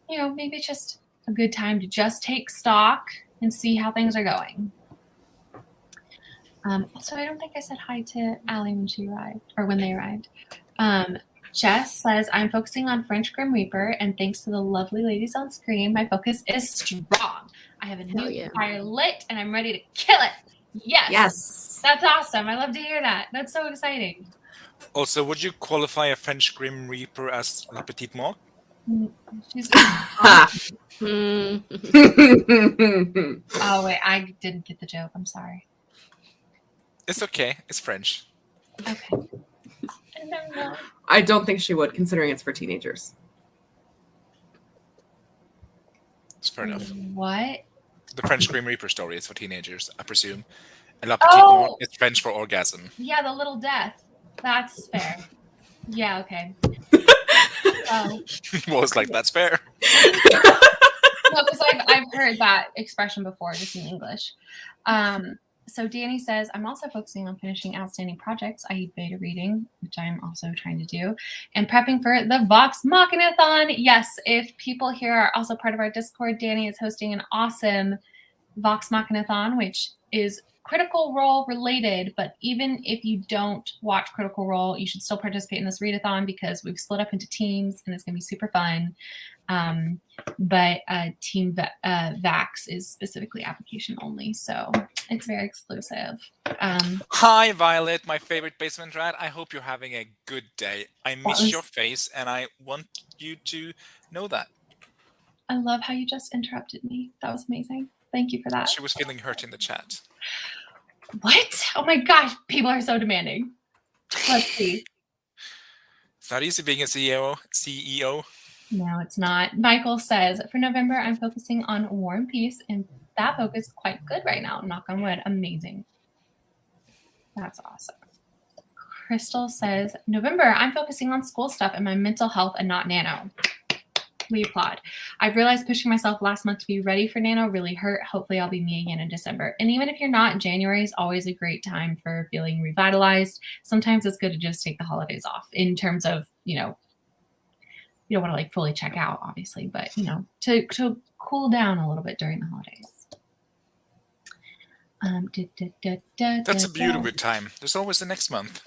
maybe it's just a good time to just take stock and see how things are going. Also, I don't think I said hi to Allie when she arrived, or when they arrived. Jess says, I'm focusing on French Grim Reaper, and thanks to the lovely ladies on screen, my focus is strong. I have a new fire lit, and I'm ready to kill it. Yes. Yes. That's awesome. I love to hear that. That's so exciting. Also, would you qualify a French Grim Reaper as La Petite Mort? She's Ha. Oh, wait. I didn't get the joke. I'm sorry. It's okay. It's French. Okay. I don't know. I don't think she would, considering it's for teenagers. It's fair enough. What? The French Grim Reaper story is for teenagers, I presume. And La Petite Mort is French for orgasm. Yeah, the little death. That's fair. Yeah, okay. Was like, that's fair. No, because I've heard that expression before, just in English. So Danny says, I'm also focusing on finishing outstanding projects, i.e. beta reading, which I'm also trying to do, and prepping for the Vox Machinathon. Yes, if people here are also part of our Discord, Danny is hosting an awesome Vox Machinathon, which is Critical Role related, but even if you don't watch Critical Role, you should still participate in this readathon because we've split up into teams and it's going to be super fun. But Team Vax is specifically application only, so it's very exclusive. Hi, Violet, my favorite basement rat. I hope you're having a good day. I miss your face, and I want you to know that. I love how you just interrupted me. That was amazing. Thank you for that. She was feeling hurt in the chat. What? Oh my gosh, people are so demanding. Let's see. It's not easy being a CEO. No, it's not. Michael says, for November, I'm focusing on War and Peace, and that focus is quite good right now. Knock on wood. Amazing. That's awesome. Crystal says, November, I'm focusing on school stuff and my mental health and not Nano. We applaud. I've realized pushing myself last month to be ready for Nano really hurt. Hopefully I'll be me again in December. And even if you're not, January is always a great time for feeling revitalized. Sometimes it's good to just take the holidays off in terms of, you don't want to like fully check out, obviously, but to cool down a little bit during the holidays. That's a beautiful time. There's always the next month.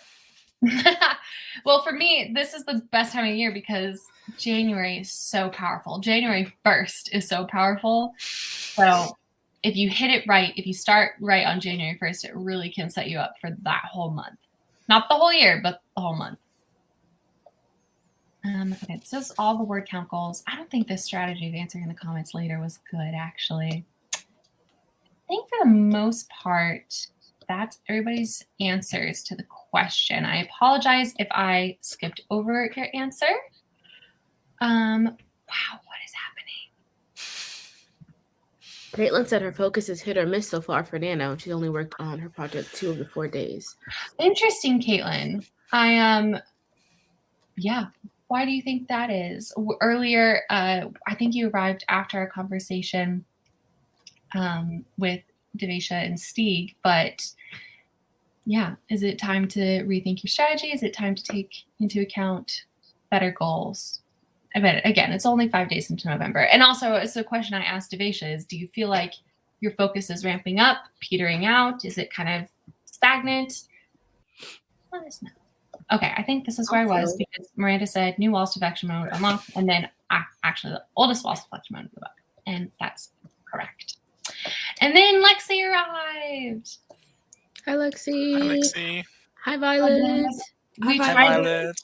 Well, for me, this is the best time of year because January is so powerful. January 1st is so powerful. So if you hit it right, if you start right on January 1st, it really can set you up for that whole month. Not the whole year, but the whole month. Okay, it says all the word count goals. I don't think this strategy of answering in the comments later was good, actually. I think for the most part, that's everybody's answers to the question. I apologize if I skipped over your answer. Wow, what is happening? Caitlin said her focus is hit or miss so far for Nano. She's only worked on her project 2 of the 4 days. Interesting, Caitlin. Yeah. Why do you think that is? Earlier, I think you arrived after a conversation with Devasha and Stieg, but yeah, is it time to rethink your strategy? Is it time to take into account better goals? I bet, again, it's only 5 days into November. And also, it's a question I asked Devasha is, do you feel like your focus is ramping up, petering out? Is it kind of stagnant? Let us know. Okay, I think this is where I was because Miranda said new walls deflection mode unlocked, and then actually the oldest walls deflection mode blew up, and that's correct. And then Lexi arrived. Hi, Lexi. Hi, Lexi. Hi, Violet. We Hi, tried. Violet.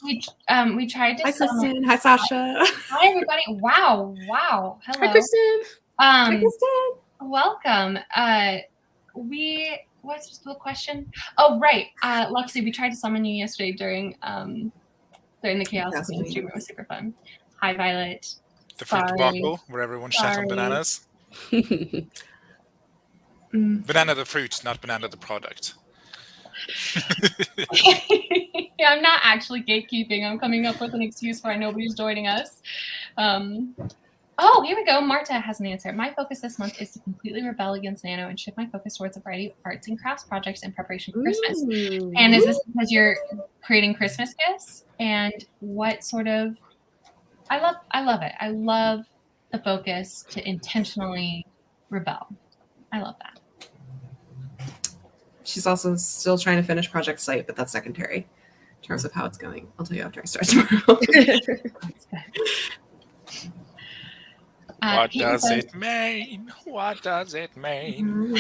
We tried to. Hi, Kristen. Hi, Sasha. Hi, everybody. Wow. Hello. Hi, Kristen. Hi, Kristen. Welcome. What's the question? Oh, right. Lexi, we tried to summon you yesterday during the chaos stream. It was super fun. Hi, Violet. The fruit Sorry. debacle where everyone shat on Sorry. bananas. Banana the fruit, not banana the product. Yeah, I'm not actually gatekeeping. I'm coming up with an excuse why nobody's joining us. Oh, here we go. Marta has an answer. My focus this month is to completely rebel against Nano and shift my focus towards a variety of arts and crafts projects in preparation for Christmas. And is this because you're creating Christmas gifts? And what sort of... I love it. I love the focus to intentionally rebel. I love that. She's also still trying to finish Project Site, but that's secondary in terms of how it's going. I'll tell you after I start tomorrow. That's good. What Caitlin does says- it mean? What does it mean?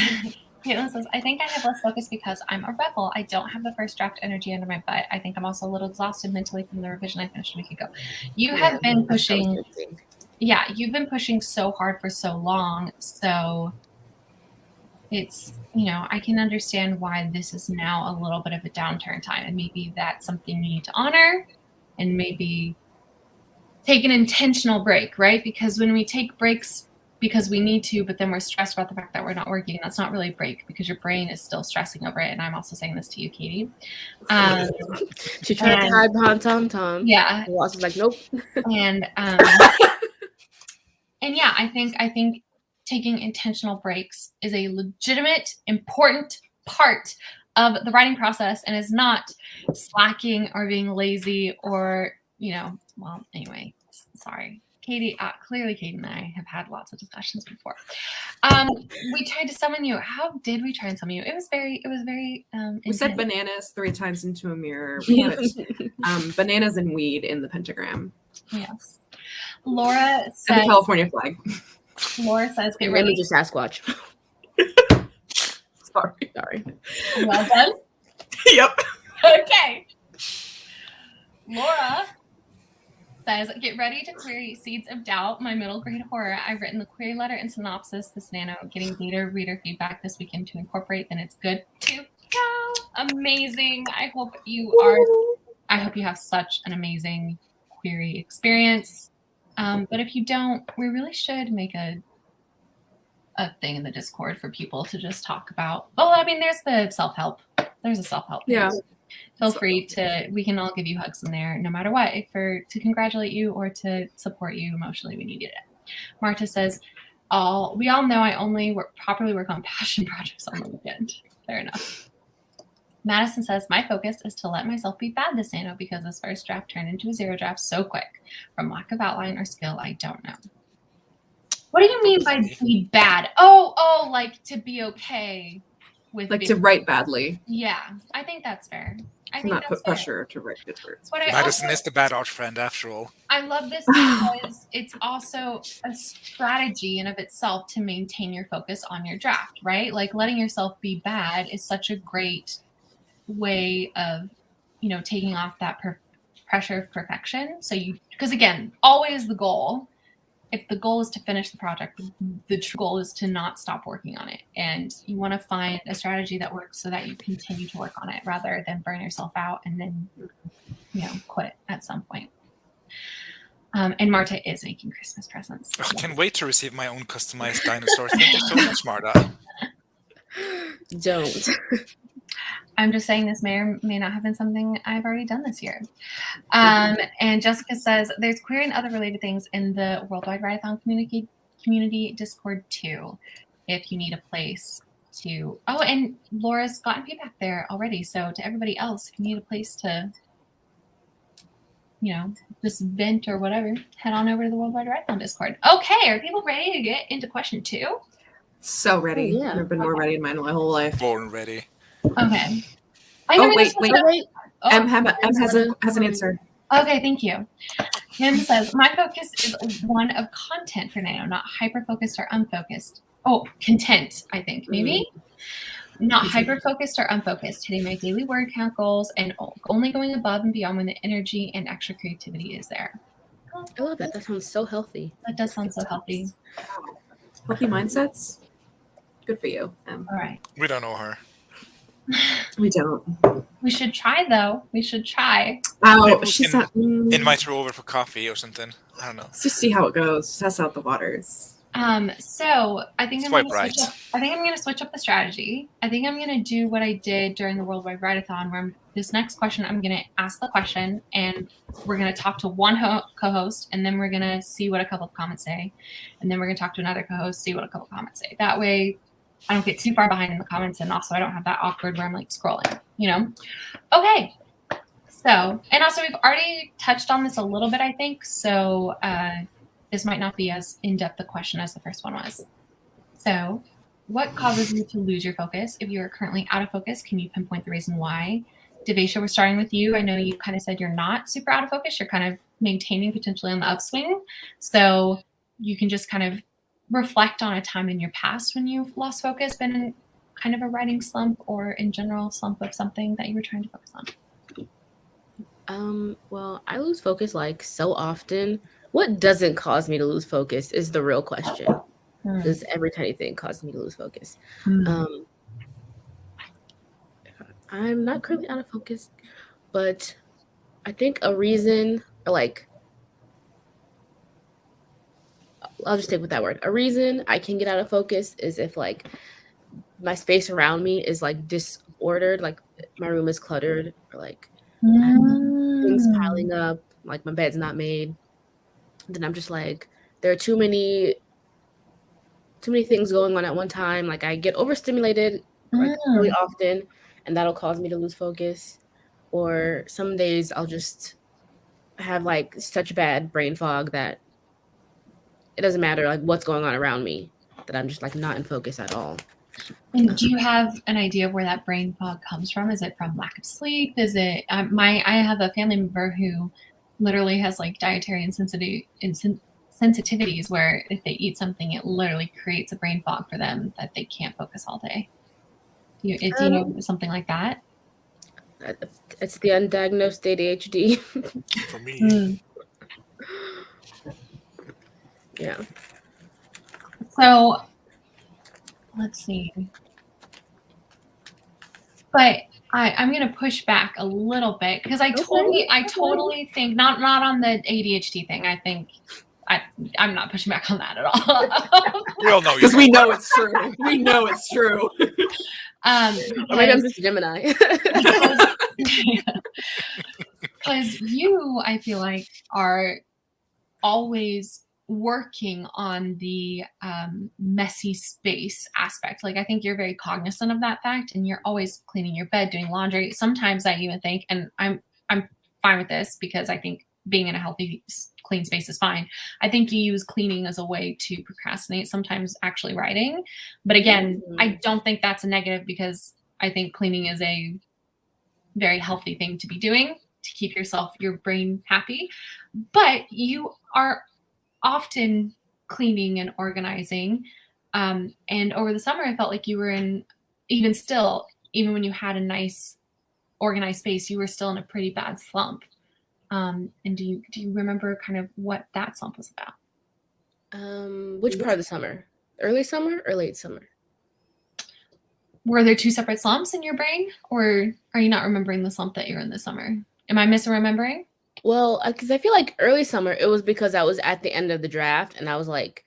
Caitlin says, I think I have less focus because I'm a rebel. I don't have the first draft energy under my butt. I think I'm also a little exhausted mentally from the revision I finished a week ago. You have been pushing. Yeah, you've been pushing so hard for so long. So it's, I can understand why this is now a little bit of a downturn time. And maybe that's something you need to honor and maybe take an intentional break, right? Because when we take breaks because we need to, but then we're stressed about the fact that we're not working, that's not really a break because your brain is still stressing over it. And I'm also saying this to you, Katie. She tried to hide behind Tom. Yeah. Ross is like, nope. And yeah, I think taking intentional breaks is a legitimate, important part of the writing process and is not slacking or being lazy or, well, anyway, sorry. Katie, clearly Katie and I have had lots of discussions before. We tried to summon you. How did we try and summon you? It was very we said bananas 3 times into a mirror. We put bananas and weed in the pentagram. Yes. Laura says, and the California flag. Laura says, get ready. ready. Just Sasquatch. Sorry. Well done. Yep. Okay. Laura says, get ready to query Seeds of Doubt, my middle grade horror. I've written the query letter and synopsis this Nano, getting beta reader feedback this weekend to incorporate, and it's good to go. Amazing. I hope you have such an amazing query experience. But if you don't, we really should make a thing in the Discord for people to just talk about. Well, I mean, there's the self-help. There's a self-help. Yeah. Feel free we can all give you hugs in there no matter what, to congratulate you or to support you emotionally when you need it. Marta says, we all know I only properly work on passion projects on the weekend. Fair enough. Madison says, my focus is to let myself be bad this Nano because this first draft turned into a 0 draft so quick. From lack of outline or skill, I don't know. What do you mean by be bad? Oh, like to be okay with to write badly. Yeah, I think that's fair. I think not that's put pressure to write good words. Madison is the bad art friend after all. I love this because it's also a strategy in of itself to maintain your focus on your draft, right? Like letting yourself be bad is such a great way of, taking off that pressure of perfection. So because again, always the goal. If the goal is to finish the project, the true goal is to not stop working on it. And you want to find a strategy that works so that you continue to work on it rather than burn yourself out and then, quit at some point. And Marta is making Christmas presents. I can't wait to receive my own customized dinosaur. Thank you so much, Marta. Don't. I'm just saying this may or may not have been something I've already done this year. And Jessica says, there's queer and other related things in the Worldwide Write-A-thon community Discord too, if you need a place to... Oh, and Laura's gotten feedback there already. So to everybody else, if you need a place to, just vent or whatever, head on over to the Worldwide Write-A-thon Discord. Okay, are people ready to get into question 2? So ready. Oh, yeah. I've been more ready in my whole life. Born ready. Okay. Wait. Oh, Em has an answer. Okay, thank you. Kim says, my focus is one of content for Nano, not hyper-focused or unfocused. Oh, content, I think, maybe? Not hyper-focused or unfocused, hitting my daily word count goals and only going above and beyond when the energy and extra creativity is there. I love that. That sounds so healthy. That does sound so healthy. Healthy mindsets? Good for you, Em. All right. We don't know her. We don't. We should try, though. We should try. Oh, she's not. Invite her over for coffee or something. I don't know. Let's just see how it goes. Test out the waters. So I think I'm Swipe gonna right. switch up. I think I'm gonna switch up the strategy. I think I'm gonna do what I did during the Worldwide Write-a-thon, where this next question, I'm gonna ask the question, and we're gonna talk to one co-host, and then we're gonna see what a couple of comments say, and then we're gonna talk to another co-host, see what a couple of comments say. That way, I don't get too far behind in the comments, and also I don't have that awkward where I'm like scrolling. You know? Okay. So, and also we've already touched on this a little bit, I think. So. This might not be as in-depth a question as the first one was. So, what causes you to lose your focus? If you are currently out of focus, can you pinpoint the reason why? Devesha, we're starting with you. I know you kind of said you're not super out of focus. You're kind of maintaining, potentially on the upswing. So you can just kind of reflect on a time in your past when you've lost focus, been in kind of a writing slump or in general slump of something that you were trying to focus on. Well, I lose focus like so often. What doesn't cause me to lose focus is the real question. Because every tiny thing causes me to lose focus. I'm not currently out of focus, but I think a reason, like, I'll just stick with that word. A reason I can get out of focus is if, like, my space around me is, like, disordered, like, my room is cluttered, or, like, things piling up, like, my bed's not made. Then I'm just like, there are too many things going on at one time. Like, I get overstimulated like really often, and that'll cause me to lose focus. Or some days I'll just have like such bad brain fog that it doesn't matter like what's going on around me, that I'm just like not in focus at all. And do you have an idea of where that brain fog comes from? Is it from lack of sleep? Is it I have a family member who literally has like dietary sensitivities where if they eat something, it literally creates a brain fog for them that they can't focus all day. Do you know something like that? It's the undiagnosed ADHD. For me. Yeah. So let's see. But I'm gonna push back a little bit because I totally think not on the ADHD thing. I think I'm not pushing back on that at all. We all know because we know it's true. We know it's true. Maybe I'm just Gemini. Because you, I feel like, are always working on the messy space aspect. Like, I think you're very cognizant of that fact, and you're always cleaning your bed, doing laundry. Sometimes I even think, and I'm fine with this because I think being in a healthy, clean space is fine. I think you use cleaning as a way to procrastinate, sometimes actually writing. But again, I don't think that's a negative because I think cleaning is a very healthy thing to be doing to keep your brain happy. But you are often cleaning and organizing. And over the summer, I felt like you were even when you had a nice organized space, you were still in a pretty bad slump. And do you remember kind of what that slump was about? Which part of the summer? Early summer or late summer? Were there two separate slumps in your brain, or are you not remembering the slump that you're in this summer? Am I misremembering? Well, because I feel like early summer, it was because I was at the end of the draft and I was like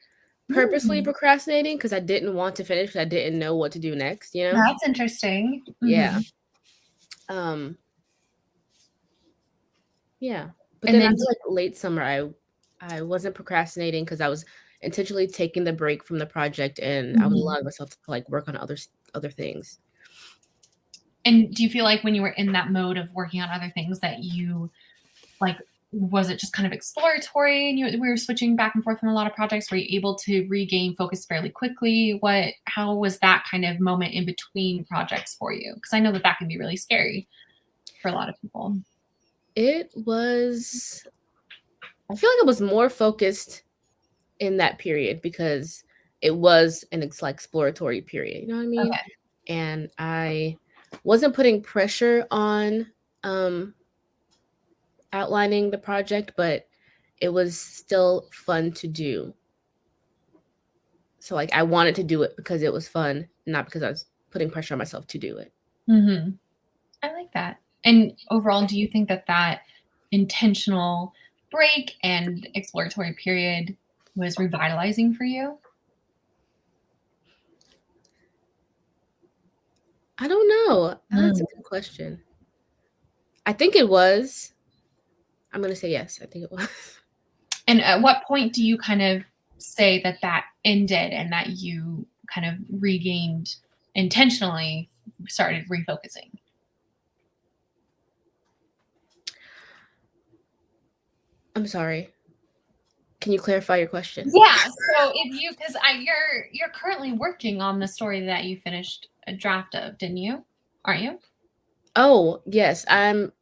purposely procrastinating because I didn't want to finish because I didn't know what to do next, you know? That's interesting. Yeah. Yeah. But then I feel like late summer, I wasn't procrastinating because I was intentionally taking the break from the project and I was allowing myself to like work on other things. And do you feel like when you were in that mode of working on other things that you like, was it just kind of exploratory and we were switching back and forth on a lot of projects? Were you able to regain focus fairly quickly? How was that kind of moment in between projects for you? Because I know that can be really scary for a lot of people. I feel like I was more focused in that period because it was an exploratory period, you know what I mean? Okay. And I wasn't putting pressure on outlining the project, but it was still fun to do. So like I wanted to do it because it was fun, not because I was putting pressure on myself to do it. I like that. And overall, do you think that intentional break and exploratory period was revitalizing for you? I don't know. That's a good question. I think it was. I'm going to say yes. I think it was. And at what point do you kind of say that that ended and that you kind of regained intentionally, started refocusing? I'm sorry. Can you clarify your question? Yeah. So if you, because you're currently working on the story that you finished a draft of, didn't you? Aren't you? Oh, yes.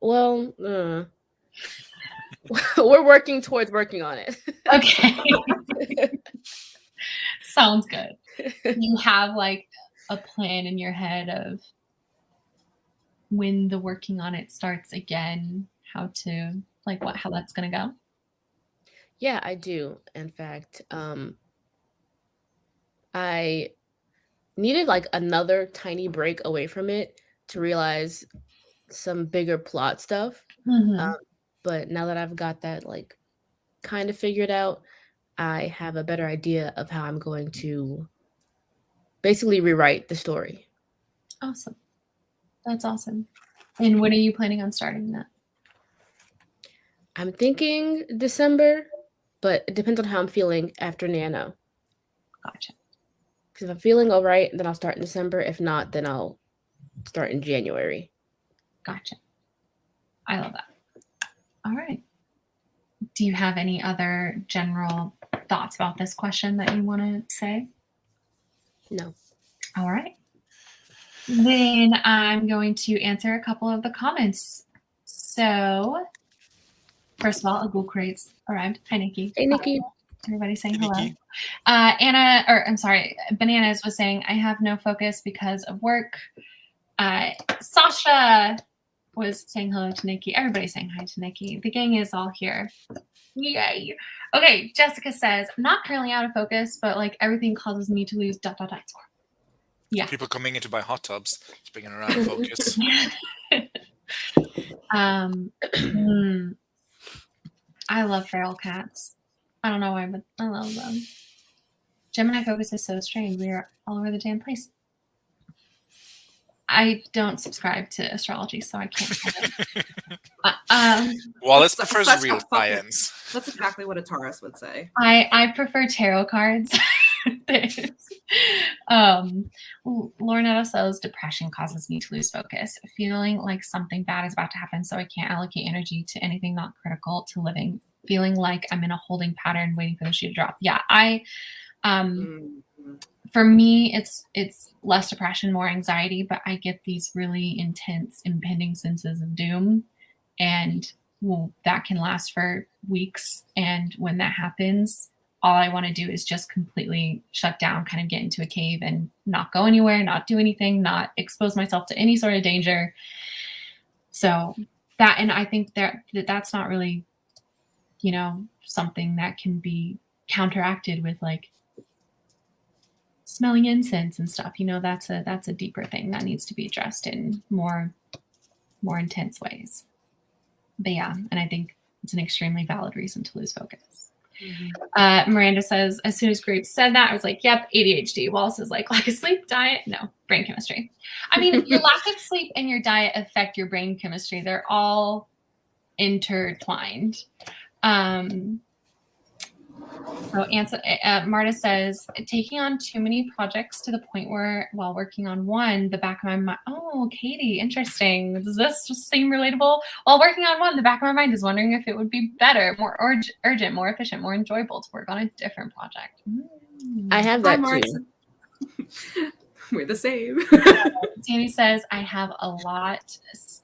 Well, we're working towards working on it. Okay. Sounds good. You have like a plan in your head of when the working on it starts again, how that's going to go? Yeah, I do. In fact, I needed like another tiny break away from it to realize some bigger plot stuff. But now that I've got that like kind of figured out, I have a better idea of how I'm going to basically rewrite the story. Awesome. That's awesome. And when are you planning on starting that? I'm thinking December, but it depends on how I'm feeling after Nano. Gotcha. Because if I'm feeling all right, then I'll start in December. If not, then I'll start in January. Gotcha. I love that. All right. Do you have any other general thoughts about this question that you want to say? No. All right. Then I'm going to answer a couple of the comments. So, first of all, a Google Crates arrived. Hi, Nikki. Hey, Nikki. Everybody saying Hey, hello. Nikki. Bananas was saying, I have no focus because of work. Sasha was saying hello to Nikki. Everybody's saying hi to Nikki. The gang is all here. Yay. Okay, Jessica says, I'm not currently out of focus, but like everything causes me to lose ... Yeah. People coming in to buy hot tubs, just bringing around focus. I love feral cats. I don't know why, but I love them. Gemini focus is so strange. We are all over the damn place. I don't subscribe to astrology, so I can't. Wallis prefers real science. That's exactly what a Taurus would say. I prefer tarot cards. Lornetta says depression causes me to lose focus, feeling like something bad is about to happen, so I can't allocate energy to anything not critical to living, feeling like I'm in a holding pattern waiting for the shoe to drop. Yeah, for me it's less depression, more anxiety, but I get these really intense impending senses of doom, and that can last for weeks, and when that happens, all I want to do is just completely shut down, kind of get into a cave and not go anywhere, not do anything, not expose myself to any sort of danger. So that, and I think that's not really, something that can be counteracted with like smelling incense and stuff. That's a deeper thing that needs to be addressed in more intense ways. But yeah, and I think it's an extremely valid reason to lose focus. Miranda says, as soon as Grape said that, I was like, yep, ADHD. Wallace is like, lack of sleep, diet, no, brain chemistry. I mean, your lack of sleep and your diet affect your brain chemistry. They're all intertwined. So Marta says, taking on too many projects to the point where while working on one, the back of my mind, oh, Katie, interesting. Does this just seem relatable? While working on one, the back of my mind is wondering if it would be better, more urgent, more efficient, more enjoyable to work on a different project. I have that too. We're the same. Sandy says, I have a lot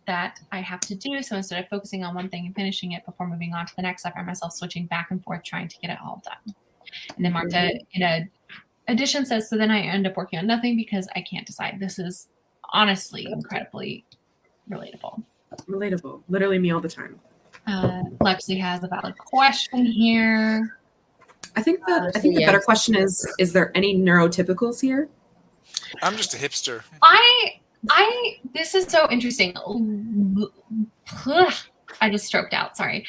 that I have to do. So instead of focusing on one thing and finishing it before moving on to the next, I find myself switching back and forth trying to get it all done. And then Marta, in addition, says, so then I end up working on nothing because I can't decide. This is honestly incredibly relatable. Relatable. Literally me all the time. Lexi has a valid question here. I think the better question is there any neurotypicals here? I'm just a hipster. This is so interesting. I just stroked out. Sorry.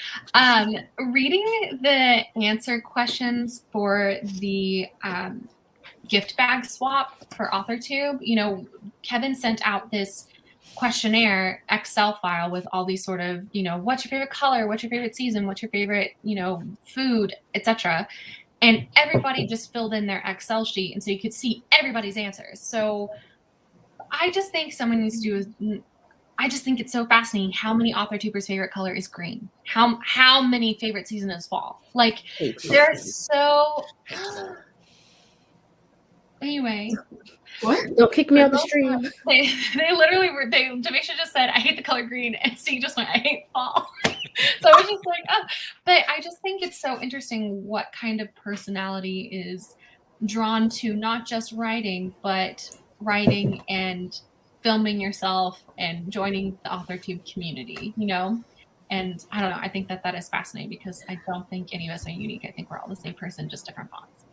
Reading the answer questions for the gift bag swap for AuthorTube, Kevin sent out this questionnaire Excel file with all these sort of, what's your favorite color? What's your favorite season? What's your favorite, food, etc. And everybody just filled in their Excel sheet. And so you could see everybody's answers. So I just think someone needs to do I just think it's so fascinating how many AuthorTubers' favorite color is green. How many favorite season is fall. Like they're so. Anyway. What? Don't kick me out the stream. They literally were. Demisha just said, "I hate the color green," and Steve just went, "I hate fall." So I was just like, oh. But I just think it's so interesting what kind of personality is drawn to not just writing, but writing and filming yourself and joining the AuthorTube community, And I don't know. I think that is fascinating because I don't think any of us are unique. I think we're all the same person, just different fonts.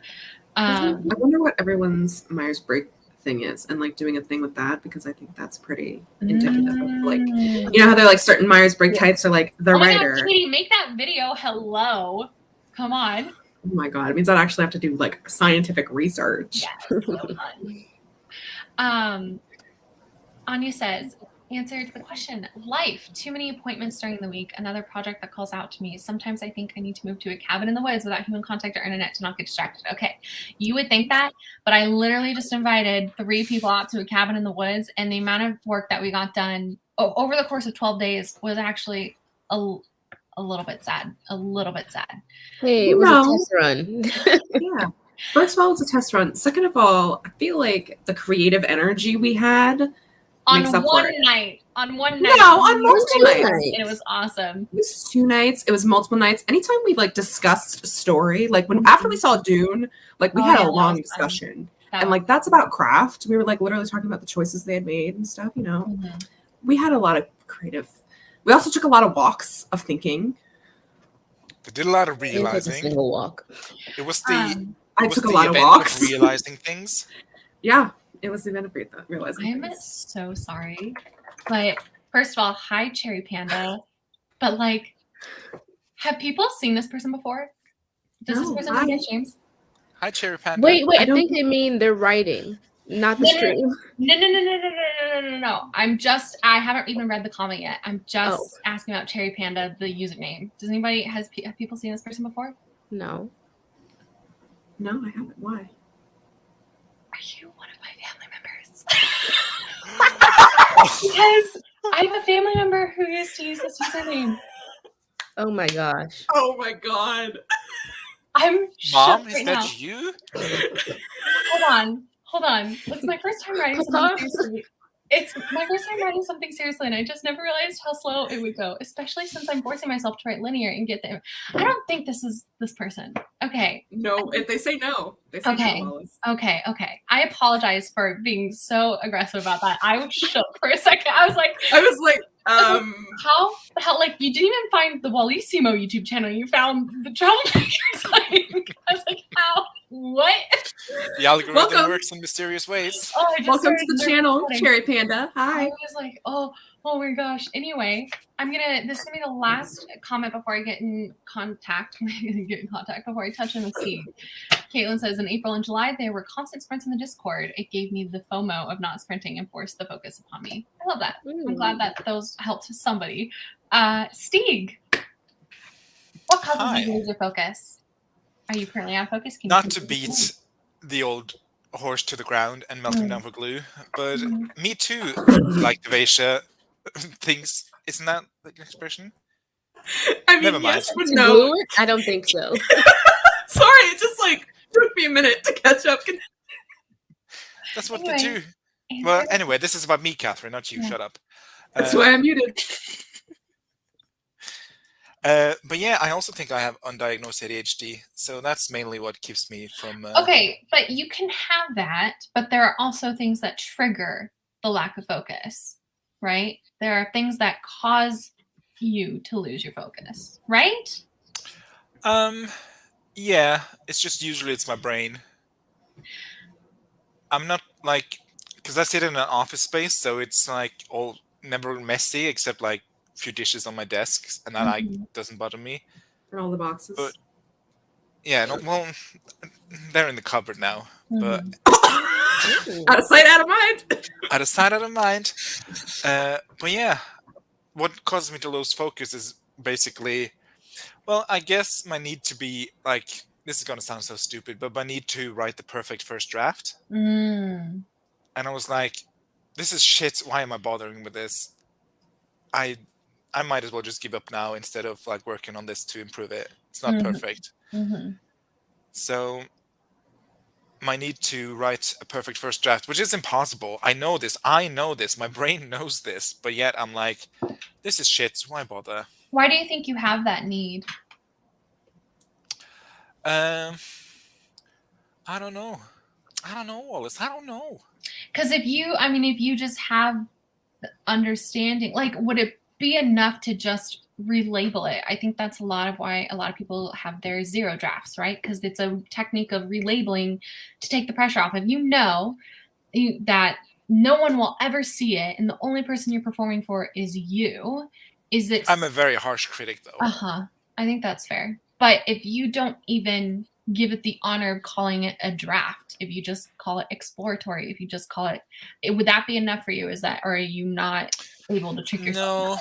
I wonder what everyone's Myers-Briggs thing is, and like doing a thing with that, because I think that's pretty indicative of like, how they're like certain Myers-Briggs types are like the writer. God, Katie, make that video. Hello, come on. Oh my god, it means I'd actually have to do like scientific research. Yes, so fun. Anya says, answer to the question, life, too many appointments during the week, another project that calls out to me. Sometimes I think I need to move to a cabin in the woods without human contact or internet to not get distracted. Okay, you would think that, but I literally just invited 3 people out to a cabin in the woods, and the amount of work that we got done over the course of 12 days was actually a little bit sad. A little bit sad. Hey, it was a test run. Yeah. First of all, it's a test run. Second of all, I feel like the creative energy we had on one night. No, on multiple nights. And it was awesome. It was 2 nights. It was multiple nights. Anytime we like discussed story, like after we saw Dune, like we had a long discussion. And like that's about craft. We were like literally talking about the choices they had made and stuff, We had a lot of creative. We also took a lot of walks of thinking. We did a lot of realizing. A single walk. It was the I took a lot of walks. Of realizing things. Yeah. It was the event of realizing. I'm so sorry. But first of all, hi, Cherry Panda. But like, have people seen this person before? Does this person know James? Hi, Cherry Panda. Wait. I think they mean they're writing, not the stream. No. I haven't even read the comment yet. I'm just asking about Cherry Panda, the username. Does anybody, have people seen this person before? No. No, I haven't. Why? Are you one of my family members? Because I have a family member who used to use this username. Oh my gosh. Oh my god. I'm Mom, is that now. You? Hold on. It's my first time writing something seriously. It's my first time writing something seriously, and I just never realized how slow it would go, especially since I'm forcing myself to write linear and get there. I don't think this is this person. Okay. No, if they say no, they say no. Okay. I apologize for being so aggressive about that. I was shook for a second. I was like, how the hell? Like, you didn't even find the Wallissimo YouTube channel. You found the Troublemakers. I was like, how? What? The algorithm works in mysterious ways. Welcome to the channel, Cherry Panda. Hi. I was like, oh my gosh. Anyway, this is gonna be the last comment before I get in contact. Before I touch on the seed. Caitlin says, in April and July, there were constant sprints in the Discord. It gave me the FOMO of not sprinting and forced the focus upon me. I love that. I'm glad that those helped somebody. Stieg, what causes you to lose your focus? Are you currently out of focus? Not to beat the old horse to the ground and melt him down for glue, but me too, like Devasia thinks. Isn't that the expression? I mean, never mind. Yes, but no. I don't think so. Sorry, it just took me a minute to catch up. That's what they do. Well, anyway, this is about me, Catherine, not you. Shut up. That's why I'm muted. But yeah, I also think I have undiagnosed ADHD, so that's mainly what keeps me from. Okay, but you can have that, but there are also things that trigger the lack of focus, right? There are things that cause you to lose your focus, right? Yeah, it's just usually it's my brain. I'm not because I sit in an office space, so it's all never messy except few dishes on my desk, and that like doesn't bother me. And all the boxes. But yeah, no, well, they're in the cupboard now. But out of sight, out of mind. Out of sight, out of mind. But yeah, what causes me to lose focus is basically, well, I guess my need to be like, this is gonna sound so stupid, but my need to write the perfect first draft. And I was like, this is shit. Why am I bothering with this? I might as well just give up now instead of like working on this to improve it. It's not perfect. So my need to write a perfect first draft, which is impossible. I know this. My brain knows this, but yet I'm like, this is shit. Why bother? Why do you think you have that need? I don't know, Wallis. I don't know. Because if you just have the understanding, like, would it be enough to just relabel it? I think that's a lot of why a lot of people have their 0 drafts, right? Because it's a technique of relabeling to take the pressure off. If you know that no one will ever see it and the only person you're performing for is you, is it? I'm a very harsh critic, though. I think that's fair. But if you don't even give it the honor of calling it a draft, if you just call it exploratory, if you just call it, would that be enough for you? Or are you not able to trick yourself?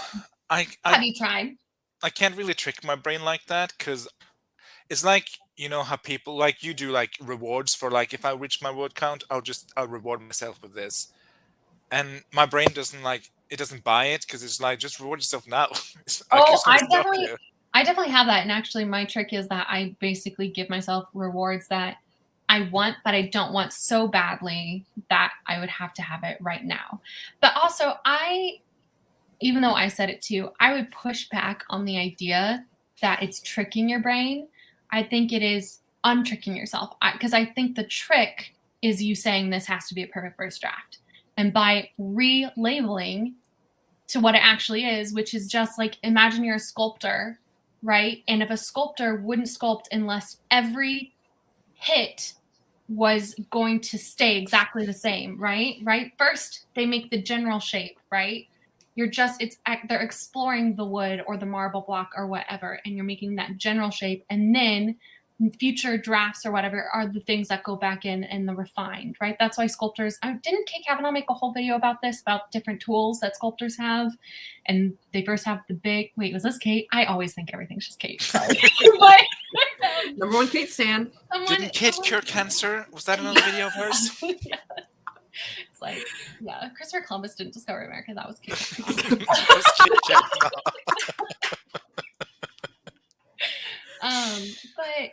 No, have you tried? I can't really trick my brain like that, because it's like, you know how people like you do like rewards for like, if I reach my word count, I'll reward myself with this, and my brain doesn't buy it, because it's like, just reward yourself now. I definitely have that. And actually my trick is that I basically give myself rewards that I want, but I don't want so badly that I would have to have it right now. But also even though I said it too, I would push back on the idea that it's tricking your brain. I think it is untricking yourself, because I think the trick is you saying this has to be a perfect first draft. And by relabeling to what it actually is, which is just like, imagine you're a sculptor, right? And if a sculptor wouldn't sculpt unless every hit was going to stay exactly the same, right? First, they make the general shape, right? They're exploring the wood or the marble block or whatever, and you're making that general shape. And then future drafts or whatever are the things that go back in the refined, right? That's why sculptors, didn't Kate Kavanaugh make a whole video about this, about different tools that sculptors have? And they first have the big, wait, was this Kate? I always think everything's just Kate. Sorry. But, number one Kate stan. Didn't Kate cure cancer? Was that another video of hers? Yeah. It's like, yeah, Christopher Columbus didn't discover America. That was Kate. But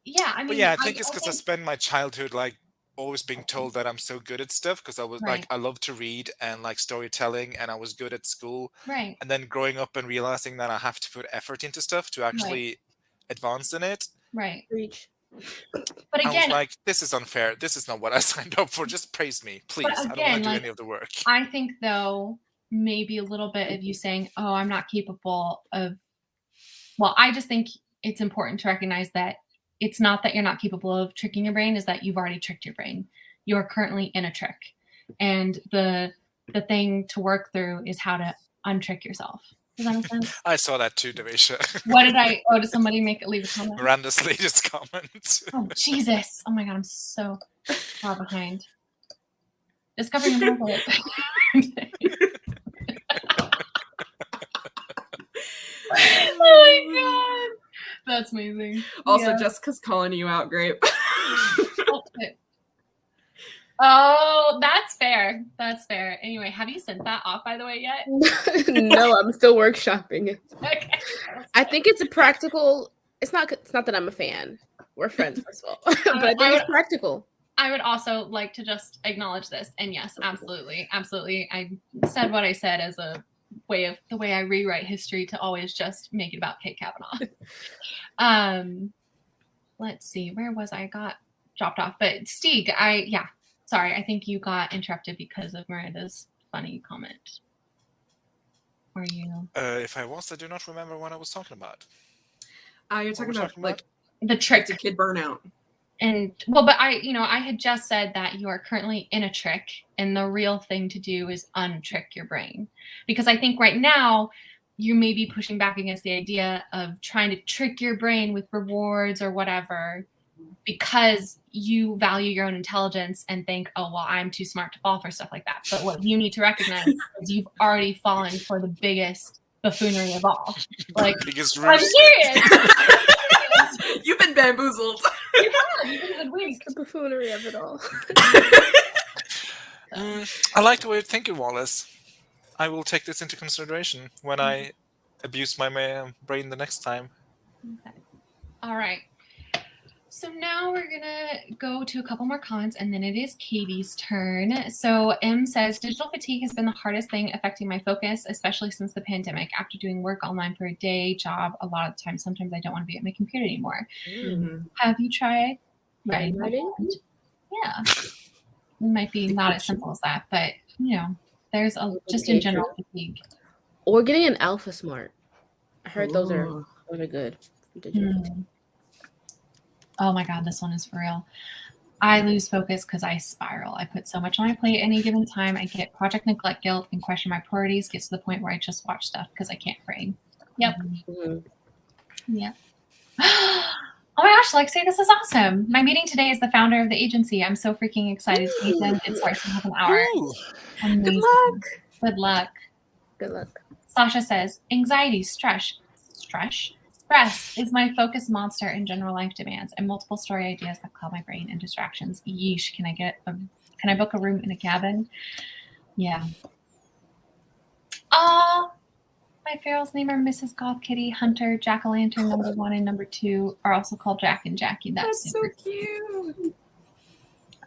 yeah, I mean, I think it's because I spent my childhood like always being told that I'm so good at stuff, because I was like, I love to read and like storytelling, and I was good at school. Right. And then growing up and realizing that I have to put effort into stuff to actually advance in it. Right. Reach. But again, I was like, this is unfair. This is not what I signed up for. Just praise me, please. I don't want to do any of the work. I think, though, maybe a little bit of you saying, oh, I'm not capable of, well, I just think it's important to recognize that it's not that you're not capable of tricking your brain, is that you've already tricked your brain. You're currently in a trick. And the thing to work through is how to untrick yourself. Does that make sense? I saw that too, Devisha. Did somebody leave a comment? Miranda's latest comment. Oh, Jesus. Oh my God, I'm so far behind. Discovering a market. Oh my God. That's amazing. Also, Jessica's calling you out, Grape. Oh, that's fair. That's fair. Anyway, have you sent that off, by the way, yet? No, I'm still workshopping it. Okay. I think it's a practical. It's not that I'm a fan. We're friends, first of all. But I think it's practical. I would also like to just acknowledge this. And yes, absolutely. Absolutely. I said what I said as the way I rewrite history to always just make it about Kate Kavanaugh. Let's see. Where was I? Got dropped off. But Stieg, sorry, I think you got interrupted because of Miranda's funny comment. Were you? If I was, I do not remember what I was talking about. You're talking about like the trick to kid burnout. And well, but I had just said that you are currently in a trick, and the real thing to do is untrick your brain, because I think right now you may be pushing back against the idea of trying to trick your brain with rewards or whatever because you value your own intelligence and think, oh, well, I'm too smart to fall for stuff like that. But what you need to recognize is you've already fallen for the biggest buffoonery of all. Like, biggest I'm ruse. serious. You've been bamboozled. You have. You've been hoodwinked. The buffoonery of it all. I like the way you're thinking, Wallace. I will take this into consideration when I abuse my brain the next time. Okay. All right. So now we're going to go to a couple more comments, and then it is Katie's turn. So M says, digital fatigue has been the hardest thing affecting my focus, especially since the pandemic. After doing work online for a day job, a lot of the time, sometimes I don't want to be at my computer anymore. Mhm. Have you tried writing? Writing? Yeah. It might be not as simple as that, but, you know, there's just in general fatigue. Or getting an Alpha Smart. I heard those are Ooh. good. Digital. Oh my God, this one is for real. I lose focus because I spiral. I put so much on my plate at any given time. I get project neglect guilt and question my priorities. Gets to the point where I just watch stuff because I can't brain. Yep. Mm-hmm. Yep. Oh my gosh, Lexi, this is awesome. My meeting today is the founder of the agency. I'm so freaking excited to meet them. It starts in half an hour. Ooh. Amazing. Good luck. Good luck. Good luck. Sasha says, anxiety, stress is my focus monster and general life demands and multiple story ideas that cloud my brain and distractions. Yeesh, can I book a room in a cabin? Yeah. Oh, my ferals name are Mrs. Goth Kitty, Hunter, Jack-o'-lantern number 1 and number 2 are also called Jack and Jackie. That's so cute.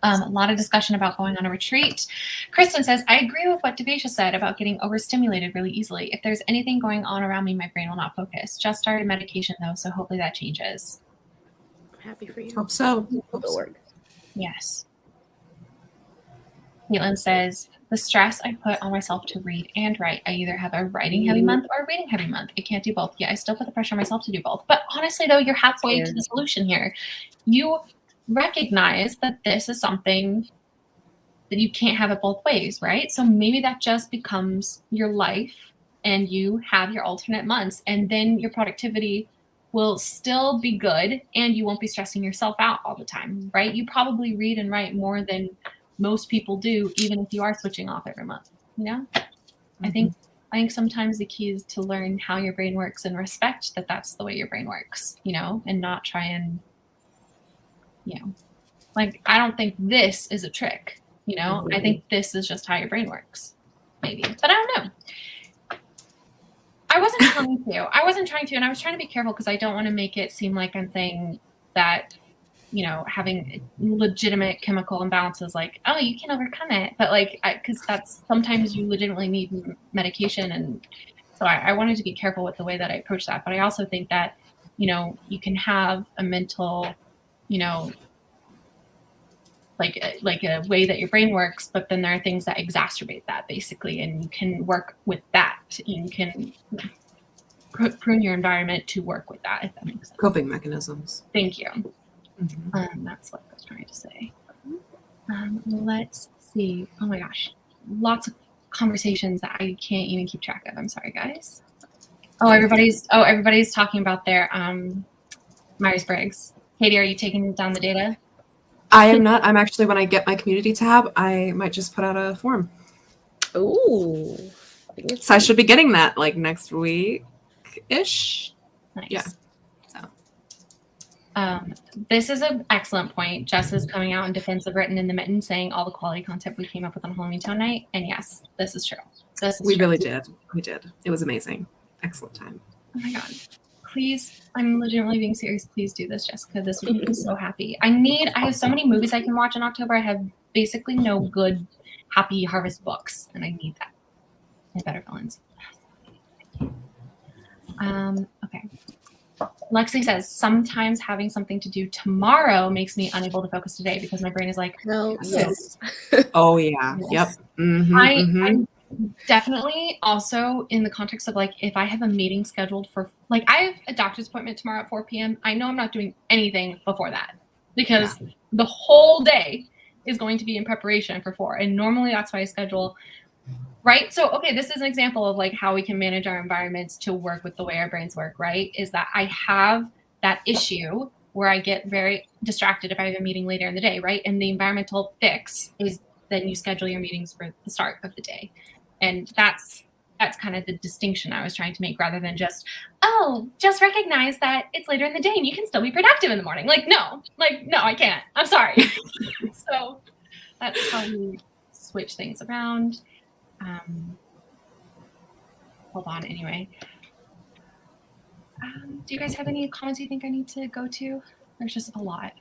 A lot of discussion about going on a retreat. Kristen says, I agree with what Devasia said about getting overstimulated really easily. If there's anything going on around me, my brain will not focus. Just started medication, though, so hopefully that changes. I'm happy for you. Hope so. Hope it works. Yes. Caitlin says, the stress I put on myself to read and write. I either have a writing heavy month or a reading heavy month. I can't do both. Yeah, I still put the pressure on myself to do both. But honestly, though, you're halfway to the solution here. You recognize that this is something that you can't have it both ways, right? So maybe that just becomes your life and you have your alternate months, and then your productivity will still be good and you won't be stressing yourself out all the time, right? You probably read and write more than most people do, even if you are switching off every month, you know? I think sometimes the key is to learn how your brain works and respect that that's the way your brain works, you know, and not try and, you know, like, I don't think this is a trick, you know? I think this is just how your brain works, maybe. But I don't know. I wasn't trying to, and I was trying to be careful because I don't want to make it seem like I'm saying that, you know, having legitimate chemical imbalances, like, oh, you can overcome it. But like, because that's sometimes you legitimately need medication. And so I wanted to be careful with the way that I approach that. But I also think that, you know, you can have a mental, you know, like a way that your brain works, but then there are things that exacerbate that basically. And you can work with that. You can prune your environment to work with that, if that makes sense. Coping mechanisms. Thank you. That's what I was trying to say. Let's see. Oh my gosh. Lots of conversations that I can't even keep track of. I'm sorry, guys. Everybody's talking about their Myers-Briggs. Katie, are you taking down the data? I am not. I'm actually, when I get my community tab, I might just put out a form. Ooh. So I should be getting that like next week-ish. Nice. Yeah. This is an excellent point. Jess is coming out in defense of Written in the Mitten, saying all the quality content we came up with on Halloween Town Night. And yes, this is true. We really did. We did. It was amazing. Excellent time. Oh my God. Please, I'm legitimately being serious. Please do this, Jessica. This would make me so happy. I have so many movies I can watch in October. I have basically no good Happy Harvest books, and I need that. And better villains. Okay. Lexi says, sometimes having something to do tomorrow makes me unable to focus today because my brain is like, no, yes. Oh, yeah. Yes. Yep. I'm definitely also in the context of like, if I have a meeting scheduled for, like, I have a doctor's appointment tomorrow at 4 p.m. I know I'm not doing anything before that because the whole day is going to be in preparation for 4. And normally that's why I schedule right? So, okay, this is an example of like how we can manage our environments to work with the way our brains work, right? Is that I have that issue where I get very distracted if I have a meeting later in the day, right? And the environmental fix is then you schedule your meetings for the start of the day. And that's kind of the distinction I was trying to make, rather than just, oh, just recognize that it's later in the day and you can still be productive in the morning. Like, no, I can't. I'm sorry. So that's how we switch things around. Hold on, anyway. Do you guys have any comments you think I need to go to? There's just a lot.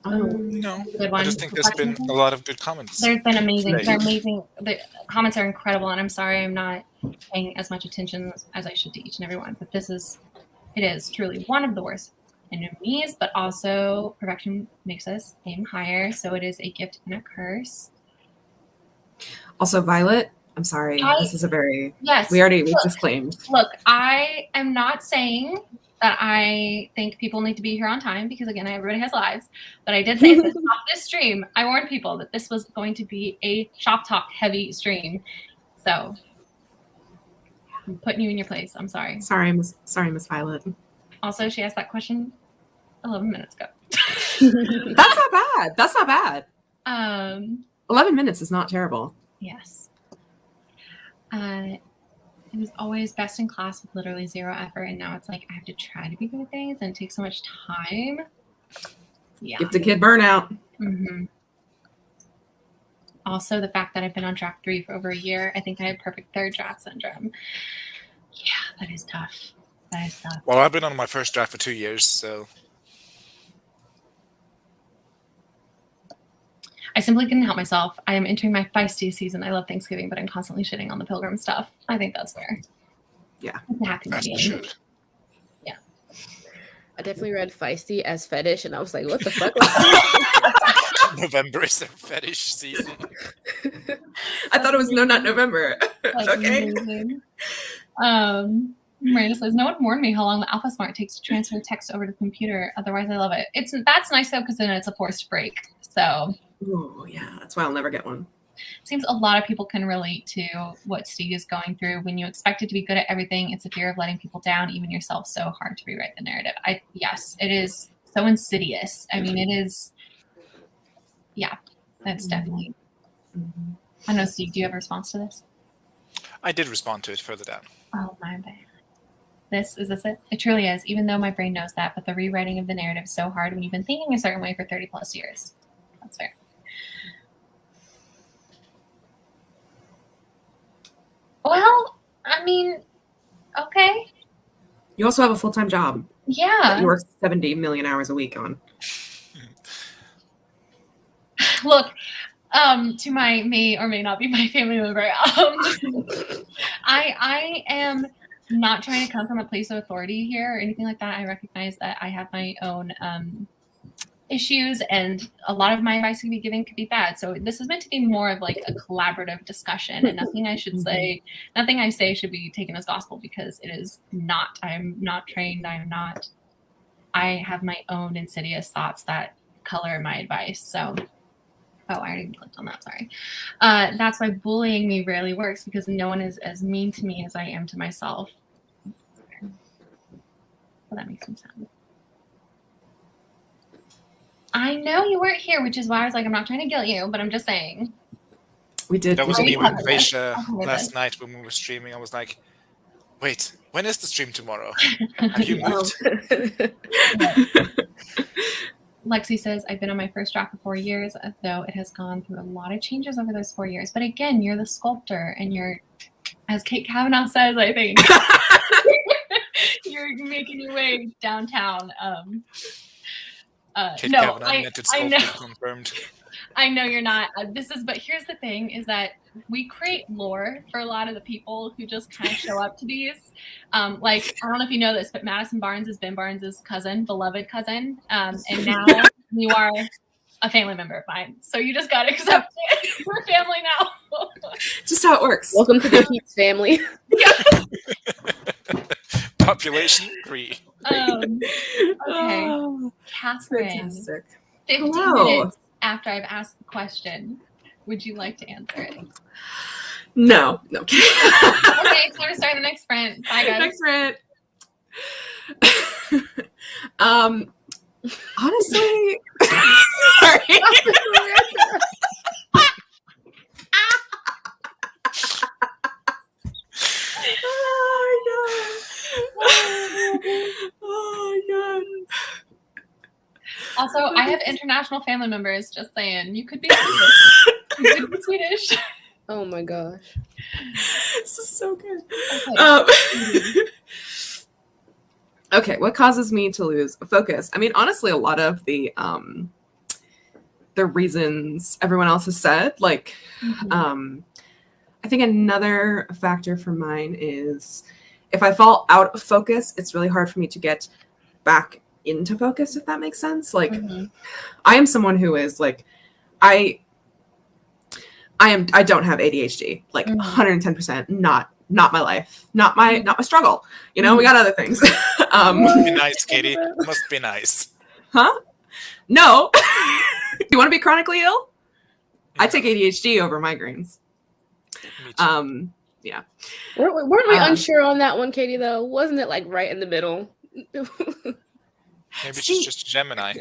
No, Good I just think there's been a lot of good comments. There's been amazing. today. They're amazing. The comments are incredible, and I'm sorry I'm not paying as much attention as I should to each and every one. But it is truly one of the worst enemies, but also perfection makes us aim higher. So it is a gift and a curse. Also, Violet, I'm sorry. This is a very yes. We disclaimed. Look, I am not saying that I think people need to be here on time, because again, everybody has lives. But I did say at the top of this stream, I warned people that this was going to be a shop talk heavy stream. So I'm putting you in your place. I'm sorry. Sorry, Miss Violet. Also, she asked that question 11 minutes ago. That's not bad. That's not bad. 11 minutes is not terrible. Yes. It was always best in class with literally zero effort, and now it's like I have to try to be good at things, and it takes so much time. Yeah. Give the kid burnout. Mm-hmm. Also, the fact that I've been on draft 3 for over a year, I think I have perfect third draft syndrome. Yeah, that is tough. That is tough. Well, I've been on my first draft for 2 years, so. I simply couldn't help myself. I am entering my feisty season. I love Thanksgiving, but I'm constantly shitting on the Pilgrim stuff. I think that's fair. Yeah. It's a happy As you medium. should. Yeah. I definitely read feisty as fetish, and I was like, what the fuck? November is their fetish season. I thought it was not November. Like, okay. amazing. Miranda says, no one warned me how long the AlphaSmart takes to transfer text over to the computer. Otherwise, I love it. That's nice, though, because then it's a forced break. So Oh, yeah. That's why I'll never get one. it seems a lot of people can relate to what Steve is going through. When you expect it to be good at everything, it's a fear of letting people down, even yourself. So hard to rewrite the narrative. Yes, it is so insidious. I mean, it is. Yeah, that's definitely. Mm-hmm. I don't know, Steve, do you have a response to this? I did respond to it further down. Oh, my bad. Is this it? It truly is, even though my brain knows that. But the rewriting of the narrative is so hard when you've been thinking a certain way for 30 plus years. That's fair. Well, I mean, okay. You also have a full-time job. Yeah. That you work 70 million hours a week on. Look, to my may or may not be my family member, I am not trying to come from a place of authority here or anything like that. I recognize that I have my own issues, and a lot of my advice could be bad. So this is meant to be more of like a collaborative discussion, and nothing I say should be taken as gospel, because it is not. I'm not trained. I have my own insidious thoughts that color my advice. So, I already clicked on that. Sorry. That's why bullying me rarely works, because no one is as mean to me as I am to myself. Well, that makes some sense. I know you weren't here, which is why I was like, I'm not trying to guilt you, but I'm just saying. We did. That was me with Vaisha Okay, last night when we were streaming. I was like, wait, when is the stream tomorrow? Have you moved? Lexi says, I've been on my first draft for 4 years, though it has gone through a lot of changes over those 4 years. But again, you're the sculptor, and you're, as Kate Kavanaugh says, I think, you're making your way downtown. Kate No, Kavanaugh I know. confirmed. I know you're not. But here's the thing: is that we create lore for a lot of the people who just kind of show up to these. Like, I don't know if you know this, but Madison Barnes is Ben Barnes's cousin, beloved cousin, and now you are a family member of mine. So you just got to accept it. We're family now. Just how it works. Welcome to the Keats family. Population 3. Okay, Catherine. Fantastic. 15 Hello. minutes after I've asked the question, Would you like to answer it? No. Okay. Okay, time to start the next sprint. Bye, guys. Next sprint. Honestly, sorry. Oh my god. Also, I have international family members. Just saying, you could be Swedish. You could be Swedish. Oh my gosh. This is so good. Okay. Okay, what causes me to lose focus? I mean, honestly, a lot of the reasons everyone else has said. Like, I think another factor for mine is if I fall out of focus, it's really hard for me to get back into focus, if that makes sense. Like, I am someone who is like, I don't have ADHD, like 110%, not my life, not my struggle. You know, we got other things. Must be nice, Katie. Must be nice. Huh? No. You want to be chronically ill? I take ADHD over migraines. Me too. Yeah. Weren't we unsure on that one, Katie, though? Wasn't it like right in the middle? Maybe she's just a Gemini.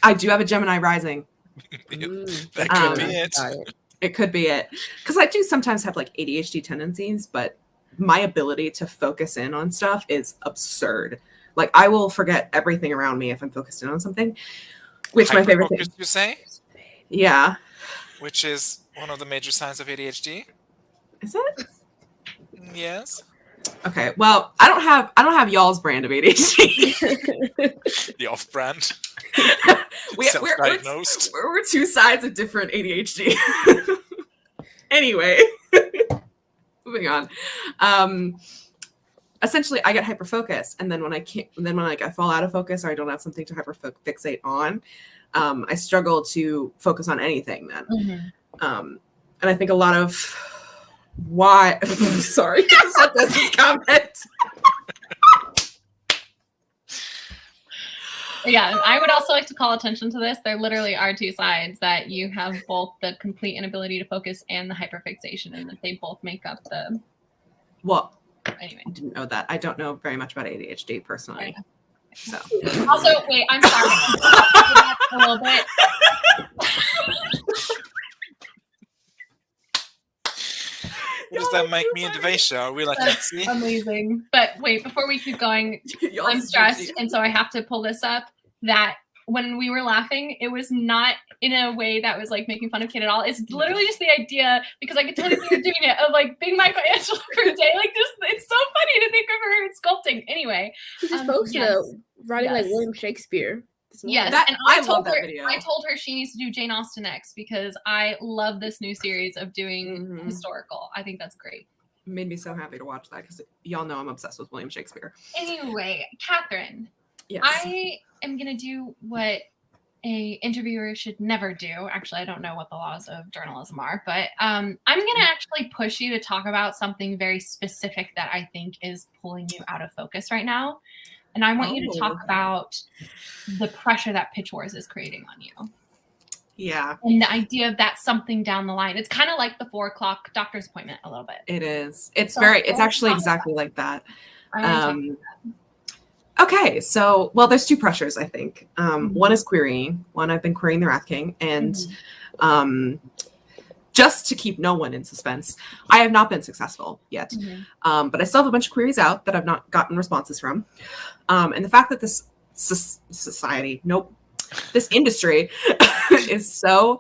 I do have a Gemini rising. That could be it. It could be it. Because I do sometimes have like ADHD tendencies, but my ability to focus in on stuff is absurd. Like, I will forget everything around me if I'm focused in on something. Which my favorite thing. Hyperfocus, you say? Yeah. Which is one of the major signs of ADHD. Is it? Yes. Okay. Well, I don't have y'all's brand of ADHD. The off-brand. Self-diagnosed. We're two sides of different ADHD. Anyway, moving on. Essentially, I get hyper-focused, and then when I fall out of focus or I don't have something to hyper-fixate on, I struggle to focus on anything then. And I think a lot of why. Sorry, that's his comment. Yeah, I would also like to call attention to this. There literally are two sides, that you have both the complete inability to focus and the hyperfixation, and that they both make up the. Well, anyway, I didn't know that. I don't know very much about ADHD personally. So. Also, wait, I'm sorry. A little bit. What does that make me and Devasia? Are we like That's Etsy? amazing. But wait, before we keep going, I'm stressed, and so I have to pull this up. That when we were laughing, it was not in a way that was like making fun of Kate at all. It's literally just the idea, because I could tell you were doing it, of like being Michael Angelo for a day. Like, just it's so funny to think of her sculpting. Anyway, she just posted writing like William Shakespeare. Yes, and I love told that her. video. I told her she needs to do Jane Austen next, because I love this new series of doing historical. I think that's great. Made me so happy to watch that, because y'all know I'm obsessed with William Shakespeare. Anyway, Catherine, yes. I am gonna do what a interviewer should never do. Actually, I don't know what the laws of journalism are, but I'm gonna actually push you to talk about something very specific that I think is pulling you out of focus right now. And I want you to talk about the pressure that Pitch Wars is creating on you. Yeah. And the idea of that something down the line. It's kind of like the 4:00 doctor's appointment a little bit. It is. It's actually exactly like that. Okay. So, well, there's two pressures, I think. One is querying. One, I've been querying the Wrath King. And just to keep no one in suspense, I have not been successful yet. But I still have a bunch of queries out that I've not gotten responses from. And the fact that this this industry is so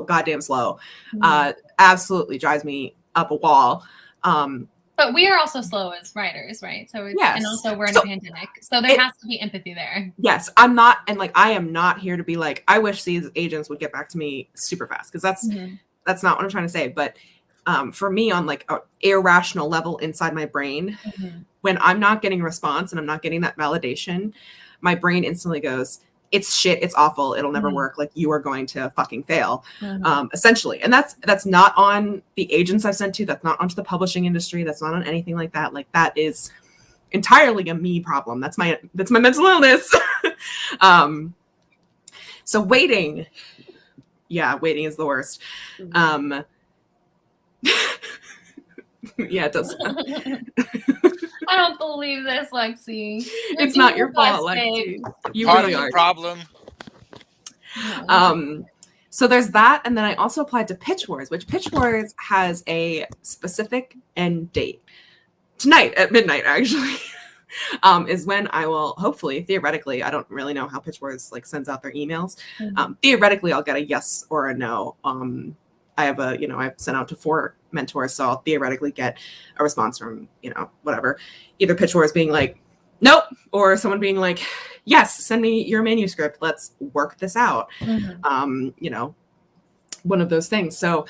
goddamn slow, absolutely drives me up a wall. But we are also slow as writers, right? So and also we're in a pandemic, so there has to be empathy there. Yes, I'm not, and like I am not here to be like, I wish these agents would get back to me super fast, because that's not what I'm trying to say. But for me, on like an irrational level inside my brain, when I'm not getting a response and I'm not getting that validation, my brain instantly goes, it's shit, it's awful, it'll never work, like you are going to fucking fail, essentially. And that's not on the agents I've sent to, that's not onto the publishing industry, that's not on anything like that. Like, that is entirely a me problem. That's my mental illness. So waiting yeah, waiting is the worst. Yeah, it does. I don't believe this, Lexi. You're It's not doing your fault, best, babe. Lexi. You Part really of the are. problem. So there's that, and then I also applied to Pitch Wars, which Pitch Wars has a specific end date. Tonight at midnight, actually, is when I will hopefully, theoretically, I don't really know how Pitch Wars like sends out their emails. Theoretically, I'll get a yes or a no. I have I've sent out to 4 mentors, so I'll theoretically get a response from, whatever. Either Pitch Wars being like, nope, or someone being like, yes, send me your manuscript. Let's work this out. One of those things. So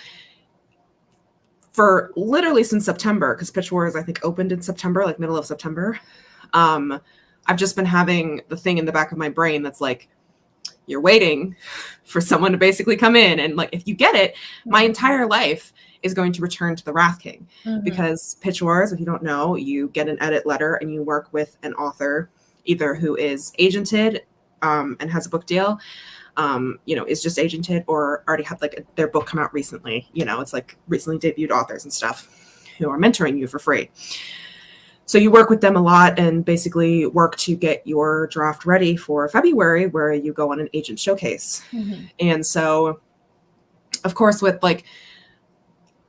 for literally since September, because Pitch Wars, I think, opened in September, like middle of September, I've just been having the thing in the back of my brain that's like, you're waiting for someone to basically come in. And like, if you get it, my entire life is going to return to the Wrath King. Because Pitch Wars, if you don't know, you get an edit letter and you work with an author, either who is agented and has a book deal, is just agented, or already had like their book come out recently. It's like recently debuted authors and stuff who are mentoring you for free. So you work with them a lot and basically work to get your draft ready for February, where you go on an agent showcase. And so, of course, with like,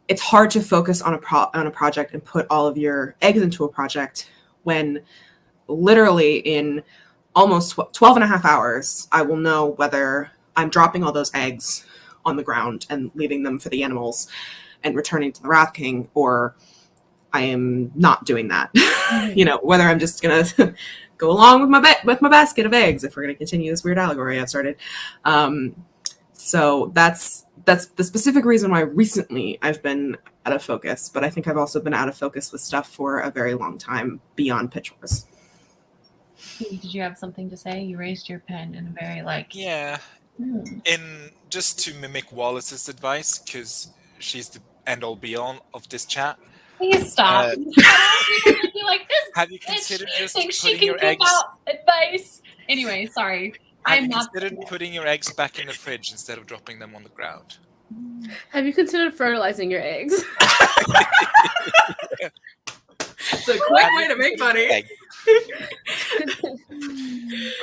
it's hard to focus on a project and put all of your eggs into a project when literally in almost 12 and a half hours, I will know whether I'm dropping all those eggs on the ground and leaving them for the animals and returning to the Wrath King, or I am not doing that. Whether I'm just going to go along with my basket of eggs, if we're going to continue this weird allegory I've started. So that's the specific reason why recently I've been out of focus, but I think I've also been out of focus with stuff for a very long time beyond Pitch Wars. Did you have something to say? You raised your pen in a very Yeah. In just to mimic Wallis's advice, because she's the end all be all of this chat. Please stop. I don't want people to be like, this have you considered just thinks she putting can your give eggs? out advice. Anyway, sorry. Have you considered putting your eggs back in the fridge instead of dropping them on the ground? Have you considered fertilizing your eggs? It's a quick way to make money. But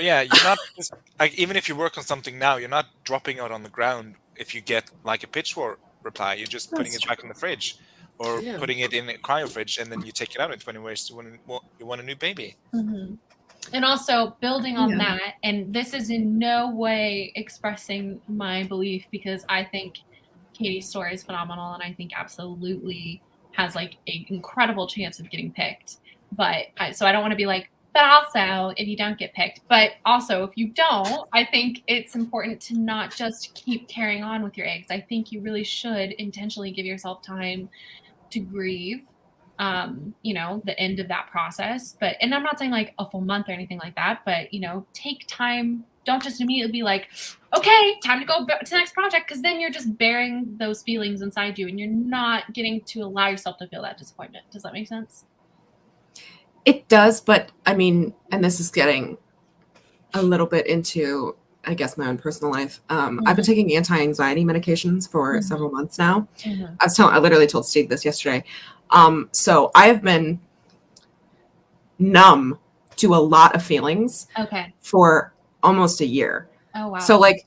yeah, you're not just, like, even if you work on something now, you're not dropping it on the ground. If you get like a Pitch War reply, you're just putting it back in the fridge, or putting it in a cryo fridge, and then you take it out in 20 ways when you want a new baby. And also building on that, and this is in no way expressing my belief, because I think Katie's story is phenomenal, and I think absolutely has like an incredible chance of getting picked. But so I don't want to be like, but also if you don't get picked, but also if you don't, I think it's important to not just keep carrying on with your eggs. I think you really should intentionally give yourself time to grieve, the end of that process. And I'm not saying like a full month or anything like that, but take time. Don't just immediately be like, okay, time to go to the next project, because then you're just bearing those feelings inside you and you're not getting to allow yourself to feel that disappointment. Does that make sense? It does, but I mean, and this is getting a little bit into, I guess, my own personal life. I've been taking anti-anxiety medications for several months now. I literally told Steve this yesterday. So I have been numb to a lot of feelings for almost a year. Oh, wow. So like,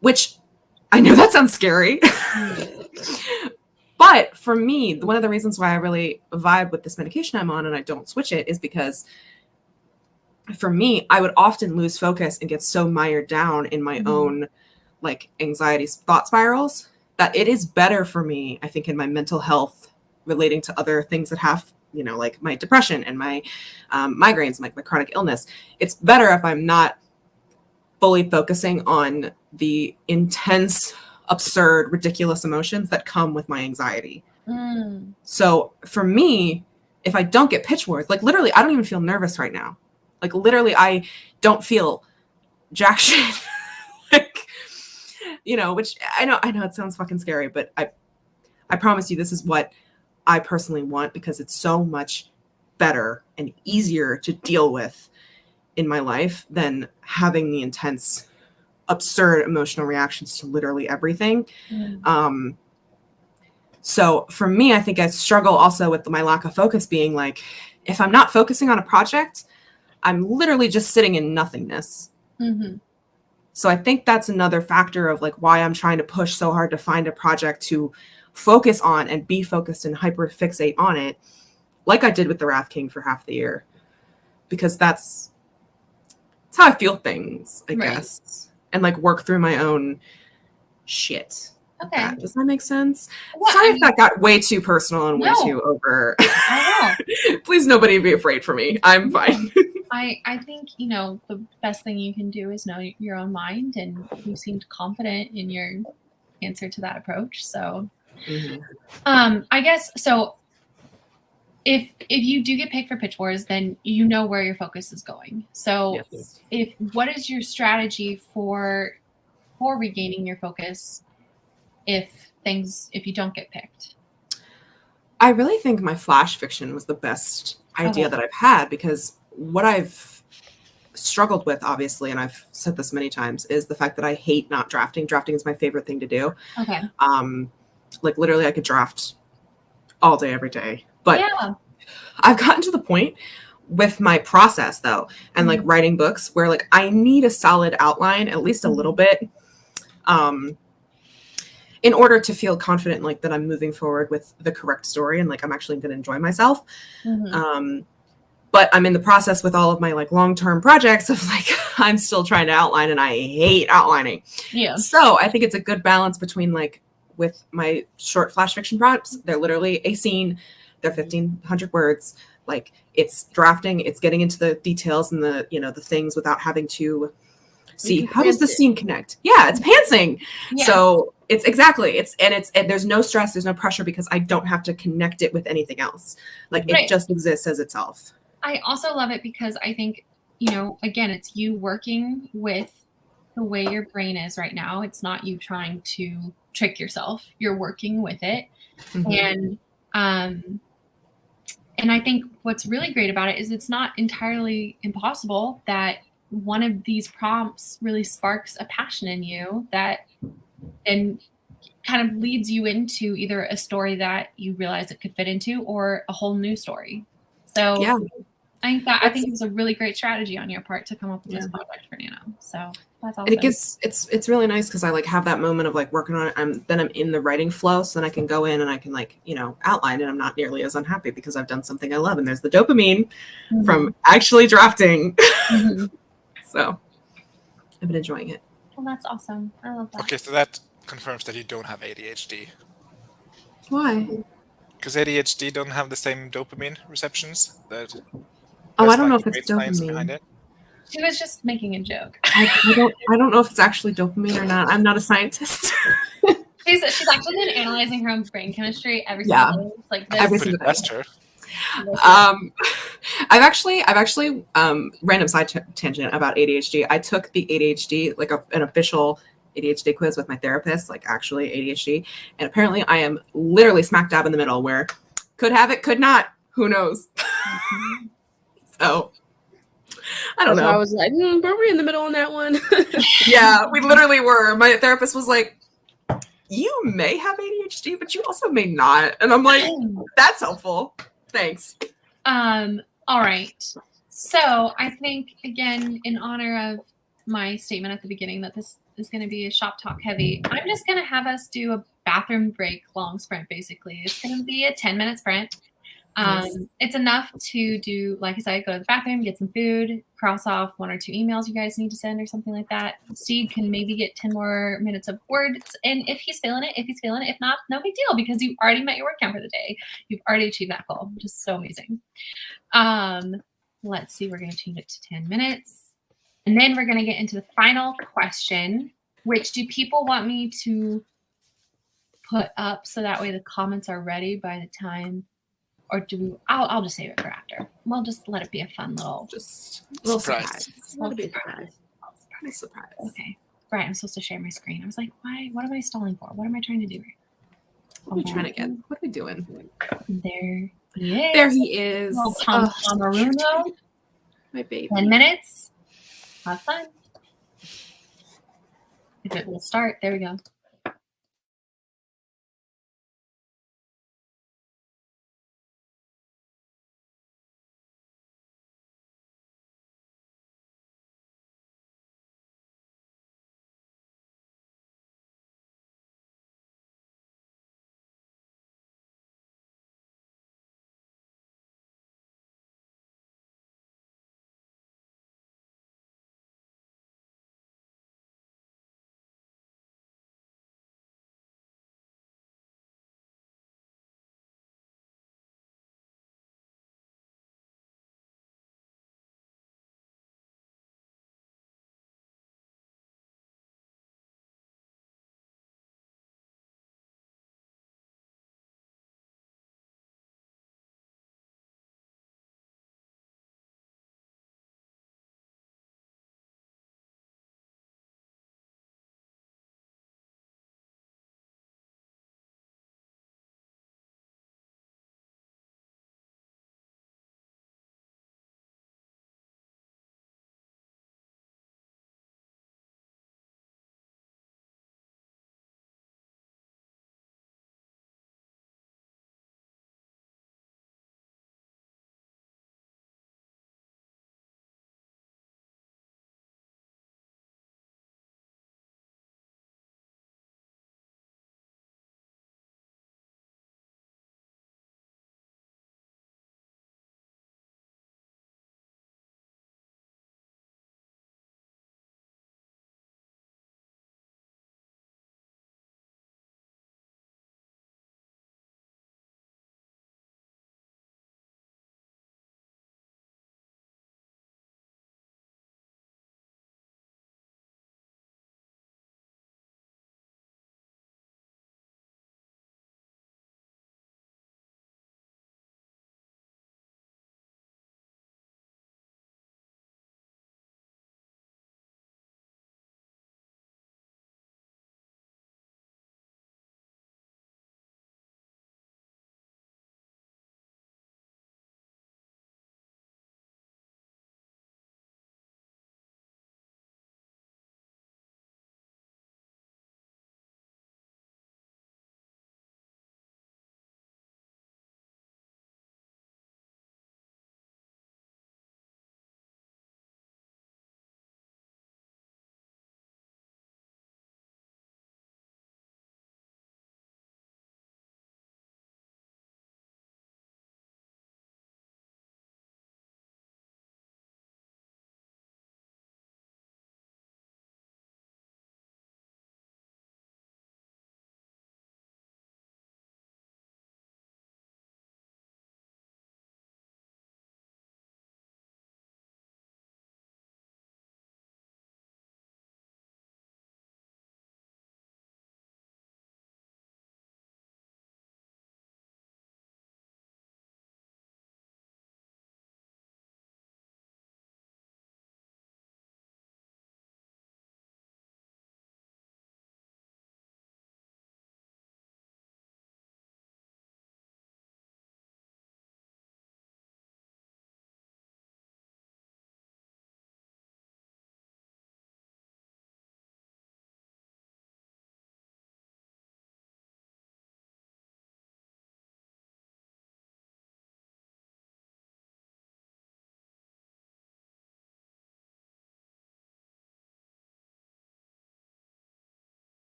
which I know that sounds scary, but for me, one of the reasons why I really vibe with this medication I'm on and I don't switch it is because for me, I would often lose focus and get so mired down in my own like anxiety thought spirals that it is better for me, I think, in my mental health relating to other things that have, like my depression and my migraines, like my chronic illness. It's better if I'm not fully focusing on the intense, absurd, ridiculous emotions that come with my anxiety. So for me, if I don't get Pitch Wars, like literally, I don't even feel nervous right now. Like literally, I don't feel jack shit. Which I know it sounds fucking scary, but I promise you, this is what I personally want, because it's so much better and easier to deal with in my life than having the intense absurd emotional reactions to literally everything. Mm. So for me, I think I struggle also with my lack of focus being like, if I'm not focusing on a project, I'm literally just sitting in nothingness. Mm-hmm. So I think that's another factor of like why I'm trying to push so hard to find a project to focus on and be focused and hyper fixate on it, like I did with the Wrath King for half the year, because that's how I feel things, I guess, and like work through my own shit. Okay. Does that make sense? Well, Sorry if that got way too personal and way No. too over. I know. Please, nobody be afraid for me. I'm fine. I think, you know, the best thing you can do is know your own mind, and you seemed confident in your answer to that approach. So, I guess, so if you do get picked for Pitch Wars, then you know where your focus is going. So what is your strategy for regaining your focus if you don't get picked? I really think my flash fiction was the best idea that I've had, because what I've struggled with, obviously, and I've said this many times, is the fact that I hate not drafting. Drafting is my favorite thing to do. Okay. Like literally I could draft all day, every day. But I've gotten to the point with my process though, and like writing books where like I need a solid outline, at least a little bit, in order to feel confident like that I'm moving forward with the correct story and like I'm actually going to enjoy myself. But I'm in the process with all of my like long-term projects of like I'm still trying to outline, and I hate outlining. Yeah. So I think it's a good balance between like with my short flash fiction prompts, they're literally a scene, they're 1,500 words. Like it's drafting, it's getting into the details and the, you know, the things without having to see how does the scene connect. Yeah, it's pantsing. Yeah. So it's and there's no stress, there's no pressure, because I don't have to connect it with anything else. Like it just exists as itself. I also love it because I think, you know, again, it's you working with the way your brain is right now. It's not you trying to trick yourself. You're working with it. And I think what's really great about it is it's not entirely impossible that one of these prompts really sparks a passion in you that then kind of leads you into either a story that you realize it could fit into or a whole new story. So yeah. I think it was a really great strategy on your part to come up with this project for Nano. So that's awesome. It's really nice because I like have that moment of like working on it. Then I'm in the writing flow, so then I can go in and I can like, you know, outline, and I'm not nearly as unhappy because I've done something I love, and there's the dopamine from actually drafting. So I've been enjoying it. Well, that's awesome. I love that. Okay, so that confirms that you don't have ADHD. Why? Because ADHD don't have the same dopamine receptions that. Oh, I don't know if it's dopamine. She was just making a joke. I don't know if it's actually dopamine or not. I'm not a scientist. She's actually been analyzing her own brain chemistry every single day. It's like this. Every single day. I've actually random side tangent about ADHD. I took the ADHD, like an official ADHD quiz with my therapist, like actually ADHD. And apparently I am literally smack dab in the middle where could have it, could not. Who knows? So I don't know. I was like, were we in the middle on that one? Yeah, we literally were. My therapist was like, you may have ADHD, but you also may not. And I'm like, that's helpful. Thanks. All right. So I think, again, in honor of my statement at the beginning that this is going to be a shop talk heavy, I'm just going to have us do a bathroom break long sprint, basically. It's going to be a 10-minute sprint. It's enough to do, like I said, go to the bathroom, get some food, cross off 1 or 2 emails you guys need to send or something like that. Steve can maybe get 10 more minutes of words. And if he's feeling it, if not, no big deal, because you already met your word count for the day. You've already achieved that goal, which is so amazing. Let's see, we're going to change it to 10 minutes. And then we're going to get into the final question, which do people want me to put up so that way the comments are ready by the time? Or do we? I'll just save it for after. We'll just let it be a fun little surprise. It'll be a surprise. Surprise. Okay. Right. I'm supposed to share my screen. I was like, why? What am I stalling for? What am I trying to do? What are we trying to get? What are we doing? There he is. There he is. Little Tom Maruno. My baby. 10 minutes. Have fun. If it will start, there we go.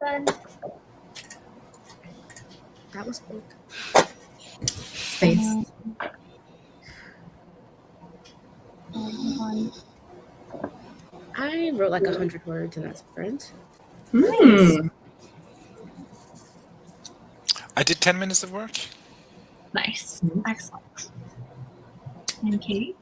Done. That was quick. Face. I wrote like 100 words in that sprint. Hmm. I did 10 minutes of work. Nice. Excellent. And Katie?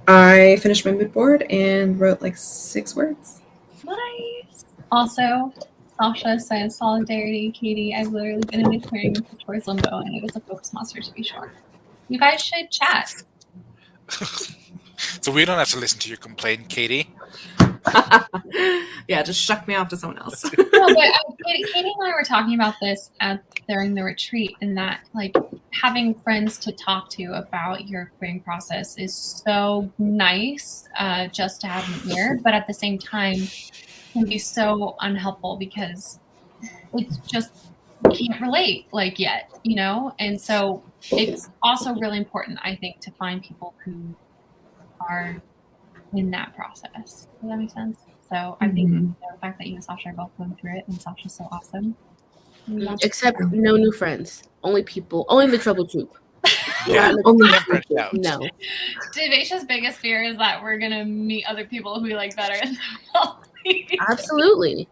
I finished my mood board and wrote like 6 words. Nice. Also, Sasha says solidarity. Katie, I've literally been in a clearing towards limbo, and it is a focus monster to be sure. You guys should chat. So we don't have to listen to your complaint, Katie. Yeah, just shuck me off to someone else. No, but Katie and I were talking about this during the retreat, and that like having friends to talk to about your querying process is so nice, just to have an ear, but at the same time can be so unhelpful because it's just you can't relate like yet, you know? And so it's also really important, I think, to find people who are in that process. Does that make sense? So I think the fact that you and Sasha are both going through it, and Sasha's so awesome. Except no new friends. Only the trouble troop. Yeah, only only No. Devacia's biggest fear is that we're gonna meet other people who we like better. Absolutely.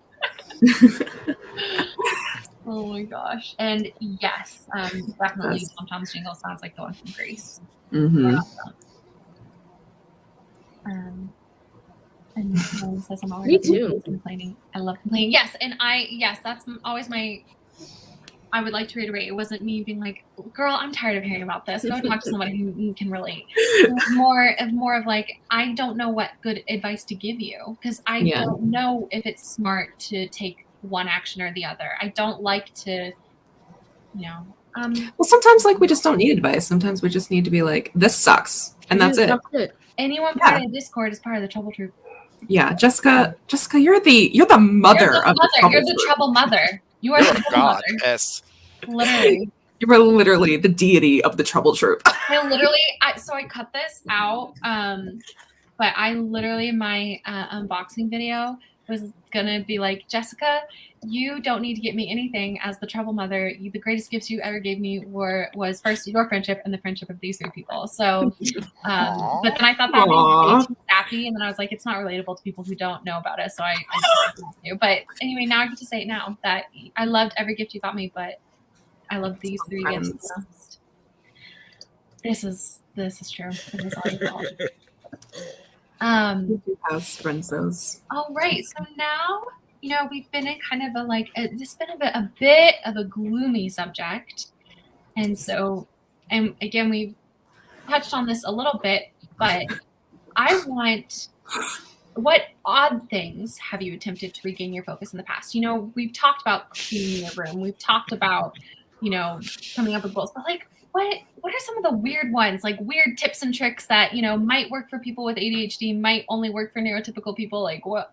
Oh my gosh. And yes, definitely sometimes Jingle sounds like the one from Greece. Mm-hmm. And says I'm already Me too. complaining. I love complaining. Yes, and that's always my. I would like to reiterate, it wasn't me being like, girl, I'm tired of hearing about this. Go talk to somebody who can relate. More of like, I don't know what good advice to give you because I don't know if it's smart to take one action or the other. I don't like to, well, sometimes like we just don't need advice. Sometimes we just need to be like, this sucks, and that's it. Anyone part of the Discord is part of the Trouble Troop. Yeah, Jessica, you're the mother of the Trouble You're the Trouble Mother. You are the Trouble Mother. Yes. Literally. You are literally the deity of the Trouble Troop. So I cut this out, but I literally in my unboxing video was gonna be like, Jessica, you don't need to get me anything as the Trouble Mother. The greatest gifts you ever gave me was first your friendship and the friendship of these 3 people. So, but then I thought that would be too sappy, and then I was like, it's not relatable to people who don't know about us. So I didn't. But anyway, now I get to say it now that I loved every gift you got me, but I love these 3 gifts the most. This is true. This is all you call. Has friends. All right. So now, we've been in kind of it's been a bit of a gloomy subject. And so, and again, we've touched on this a little bit, but what odd things have you attempted to regain your focus in the past? We've talked about cleaning your room. We've talked about, coming up with goals, but what are some of the weird ones, like weird tips and tricks that, might work for people with ADHD, might only work for neurotypical people? Like what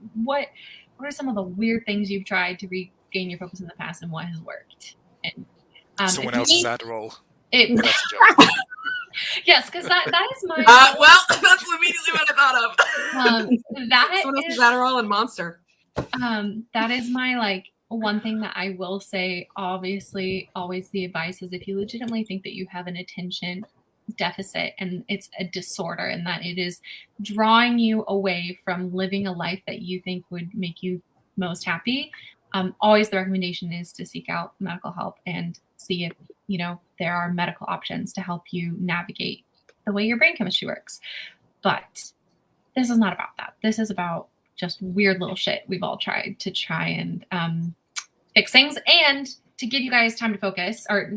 are some of the weird things you've tried to regain your focus in the past and what has worked? And someone else's Adderall. Yes, because that is my. Well, that's immediately what I thought of. Someone else's Adderall and Monster. That is my one thing that I will say. Obviously, always the advice is if you legitimately think that you have an attention deficit and it's a disorder and that it is drawing you away from living a life that you think would make you most happy, always the recommendation is to seek out medical help and see if there are medical options to help you navigate the way your brain chemistry works. But this is not about that. This is about just weird little shit we've all tried to try and fix things. And to give you guys time to focus or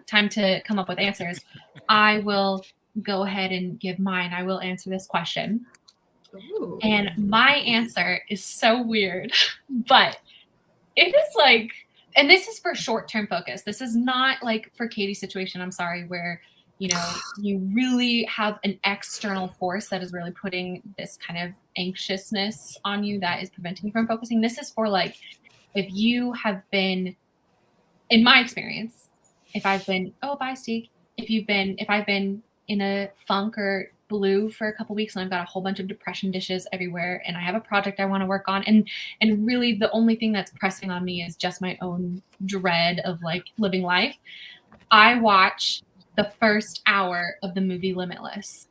time to come up with answers, I will go ahead and give mine. I will answer this question. Ooh. And my answer is so weird, but it is and this is for short-term focus. This is not for Katie's situation, I'm sorry, where, you really have an external force that is really putting this kind of anxiousness on you that is preventing you from focusing. This is for if you have been, in my experience, if I've been, oh, bye, Steve. If I've been in a funk or blue for a couple weeks, and I've got a whole bunch of depression dishes everywhere, and I have a project I want to work on, and really the only thing that's pressing on me is just my own dread of like living life. I watch the first hour of the movie Limitless.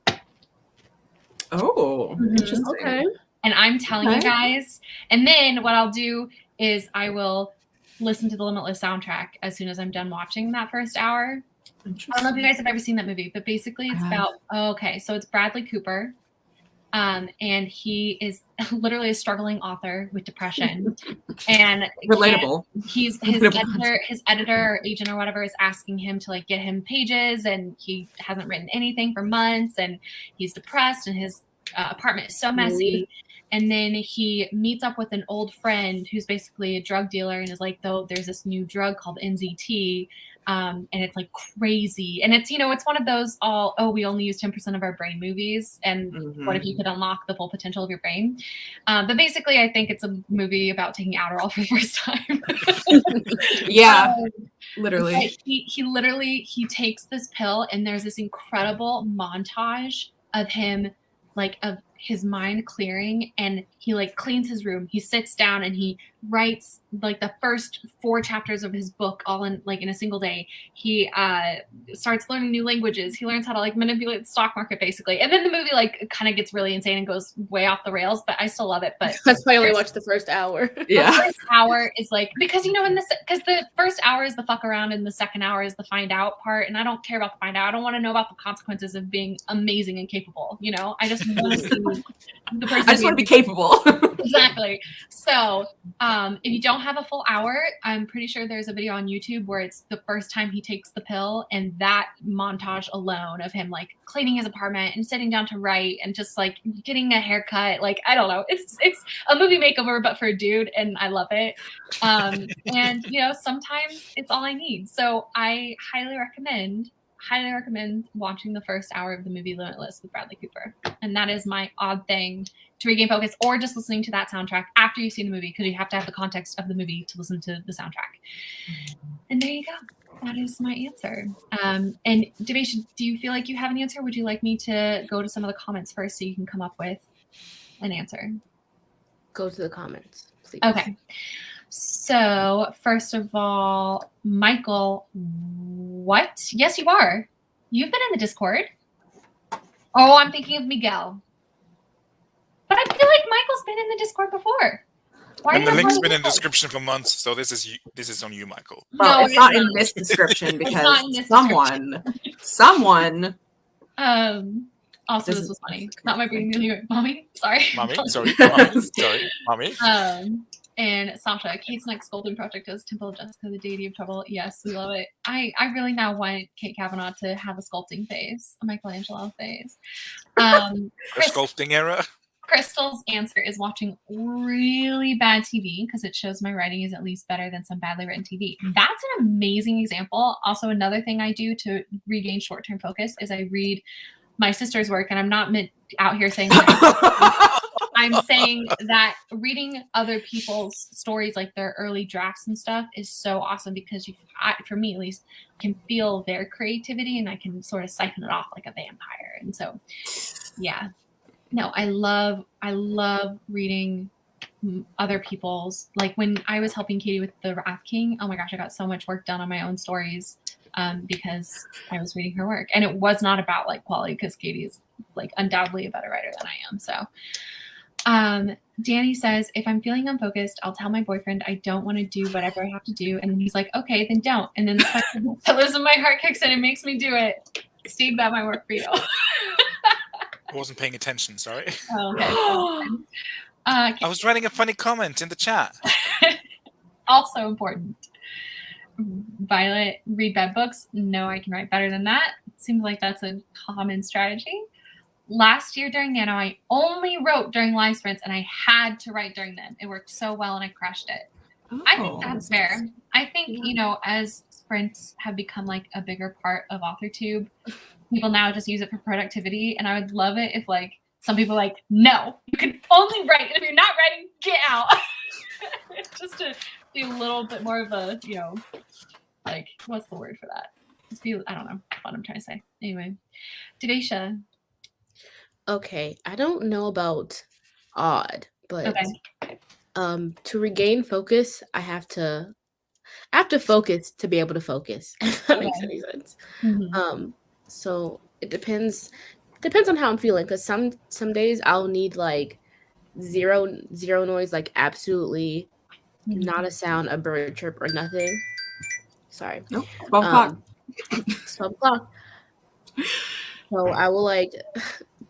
Oh, interesting. Okay. And I'm telling you guys, and then what I'll do is I will listen to the Limitless soundtrack as soon as I'm done watching that first hour. I don't know if you guys have ever seen that movie, but basically it's about, so it's Bradley Cooper. And he is literally a struggling author with depression. And relatable. His editor or agent or whatever is asking him to like get him pages, and he hasn't written anything for months, and he's depressed, and his apartment is so messy. And then he meets up with an old friend who's basically a drug dealer, and is like, there's this new drug called NZT. And it's like crazy. And it's, it's one of those we only use 10% of our brain movies. And what if you could unlock the full potential of your brain? But basically, I think it's a movie about taking Adderall for the first time. Yeah, literally. He takes this pill, and there's this incredible montage of him, like, of his mind clearing, and he like cleans his room. He sits down and he writes like the first 4 chapters of his book all in a single day. He starts learning new languages. He learns how to like manipulate the stock market basically. And then the movie like kind of gets really insane and goes way off the rails, but I still love it. But that's why I only watched the first hour. Yeah. The first hour is like, because because the first hour is the fuck around and the second hour is the find out part. And I don't care about the find out. I don't want to know about the consequences of being amazing and capable. I just want to see the person. I just want to be capable. Exactly. So if you don't have a full hour, I'm pretty sure there's a video on YouTube where it's the first time he takes the pill, and that montage alone of him like cleaning his apartment and sitting down to write and just like getting a haircut, like I don't know, it's a movie makeover but for a dude, and I love it. And sometimes it's all I need. So I highly recommend watching the first hour of the movie Limitless with Bradley Cooper. And that is my odd thing to regain focus, or just listening to that soundtrack after you've seen the movie, because you have to have the context of the movie to listen to the soundtrack. And there you go. That is my answer. And Devesh, do you feel like you have an answer? Would you like me to go to some of the comments first so you can come up with an answer? Go to the comments, please. Okay. So first of all, Michael, what? Yes, you are. You've been in the Discord. Oh, I'm thinking of Miguel. But I feel like Michael's been in the Discord before. And the link's been in the description for months, so this is on you, Michael. Well, it's not in this description because someone. Also, this was funny. Not my brain, mommy. Sorry. Mommy. Mommy. And Sasha, Kate's next golden project is Temple of Jessica, the deity of trouble. Yes, we love it. I really now want Kate Kavanaugh to have a sculpting phase, a Michelangelo phase. A sculpting era. Crystal's answer is watching really bad TV because it shows my writing is at least better than some badly written TV. That's an amazing example. Also, another thing I do to regain short-term focus is I read my sister's work, and I'm not out here saying that. I'm saying that reading other people's stories, like their early drafts and stuff, is so awesome because for me at least, can feel their creativity and I can sort of siphon it off like a vampire. And so, yeah. No, I love reading other people's, like when I was helping Katie with the Wrath King, oh my gosh, I got so much work done on my own stories because I was reading her work. And it was not about like quality, because Katie's like undoubtedly a better writer than I am. So Danny says, if I'm feeling unfocused, I'll tell my boyfriend I don't want to do whatever I have to do. And he's like, okay, then don't. And then the pillows in my heart kicks in and makes me do it. Steve, that might work for you. I wasn't paying attention, sorry. Oh, okay. I was writing a funny comment in the chat. Also important. Violet, read bad books. No, I can write better than that. Seems like that's a common strategy. Last year during Nano, I only wrote during live sprints, and I had to write during them. It worked so well, and I crushed it. Oh, I think that's fair. I think, as sprints have become like a bigger part of AuthorTube, people now just use it for productivity. And I would love it if like some people are like, no, you can only write. And if you're not writing, get out. Just to be a little bit more of a, like, what's the word for that? Just be, I don't know what I'm trying to say. Anyway, Devesha. Okay, I don't know about odd, but Okay. to regain focus, I have to focus to be able to focus. If that makes Okay. any sense. Mhm. So it depends on how I'm feeling, because some days I'll need like zero noise, like absolutely not a sound, a bird chirp or nothing. Sorry. Nope. 12 o'clock. It's 12 o'clock. So I will like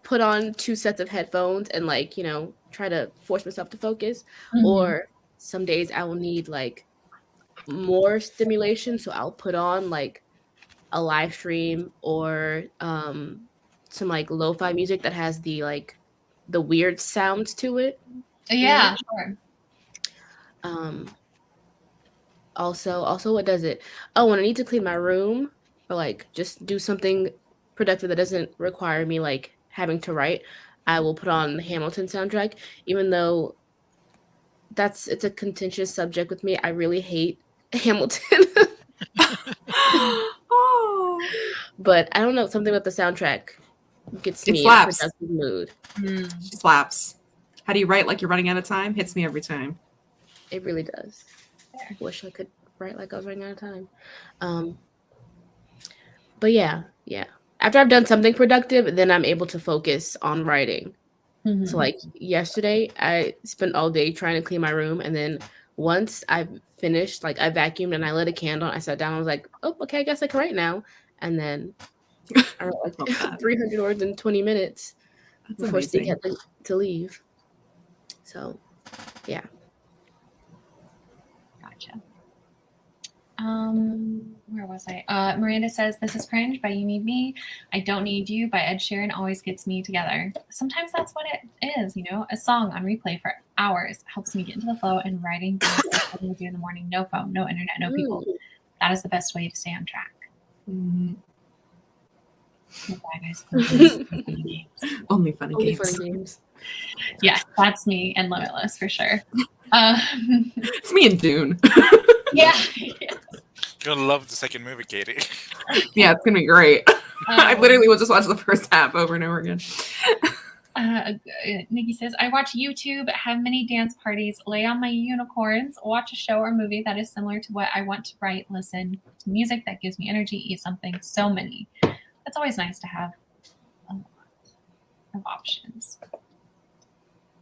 put on 2 sets of headphones and like, try to force myself to focus. Mhm. Or some days I will need like more stimulation. So I'll put on like a live stream or some like lo-fi music that has the weird sounds to it. Yeah, sure. Also what does it? Oh, when I need to clean my room or like just do something productive that doesn't require me like having to write, I will put on the Hamilton soundtrack, even though it's a contentious subject with me. I really hate Hamilton. Oh, But I don't know, something about the soundtrack gets it me in a slaps. productive mood. She slaps. How do you write like you're running out of time? Hits me every time. It really does. I wish I could write like I was running out of time. But yeah. After I've done something productive, then I'm able to focus on writing. Mhm. So like yesterday, I spent all day trying to clean my room, and then once I finished, like I vacuumed and I lit a candle, I sat down, I was like, oh, okay, I guess I can write now. And then I wrote like Love that. 300 words in 20 minutes That's before Steve amazing. had to leave. So yeah. Gotcha. Where was I? Miranda says, "This is cringe by You Need Me. I Don't Need You by Ed Sheeran always gets me together." Sometimes that's what it is, a song on replay for hours helps me get into the flow and writing something to do in the morning. No phone, no internet, no people. That is the best way to stay on track. Mhm. Goodbye, guys. Only fun and Only games. fun and games. Yes, that's me and Limitless for sure. It's me and Dune. Yeah. You're gonna love the second movie, Katie. Yeah, it's gonna be great. I literally will just watch the first half over and over again. Nikki says, I watch YouTube, have many dance parties, lay on my unicorns, watch a show or movie that is similar to what I want to write, listen to music that gives me energy, eat something. So many. It's always nice to have a lot of options.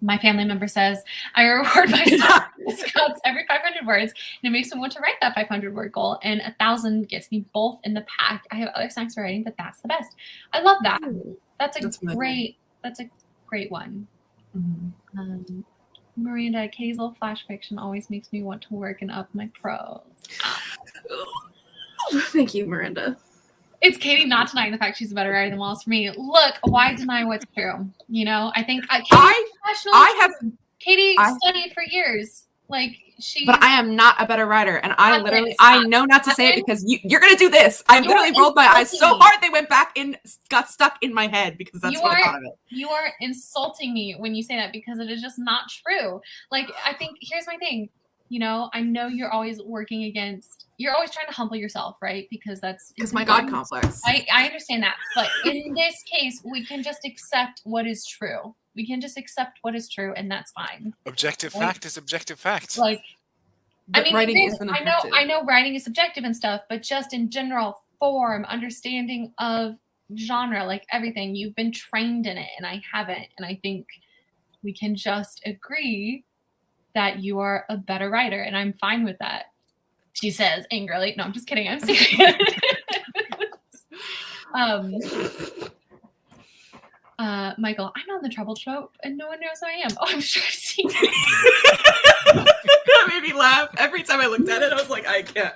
My family member says, I reward myself discounts every 500 words, and it makes me want to write that 500-word goal, and 1,000 gets me both in the pack. I have other snacks for writing, but that's the best. I love that. That's really a great one. Mm-hmm. Miranda, Katie's little flash fiction always makes me want to work and up my prose. Thank you, Miranda. It's Katie not denying the fact she's a better writer than Wallace for me. Look, why deny what's true? I think Katie studied for years. But I am not a better writer, and I know not to say it because you're gonna do this. I literally rolled my eyes so hard they went back and got stuck in my head because that's what I thought of it. You are insulting me when you say that because it is just not true. I think here's my thing. I know you're always you're always trying to humble yourself, right? Because it's my God complex. I understand that. But in this case, we can just accept what is true. We can just accept what is true, and that's fine. Objective fact is objective fact. Writing isn't objective. I know writing is subjective and stuff, but just in general form, understanding of genre, everything, you've been trained in it, and I haven't. And I think we can just agree that you are a better writer, and I'm fine with that. She says angrily. No, I'm just kidding. I'm serious. Michael, I'm on the trouble trope, and no one knows who I am. Oh, I'm sure I've seen it. That made me laugh. Every time I looked at it, I was like, I can't.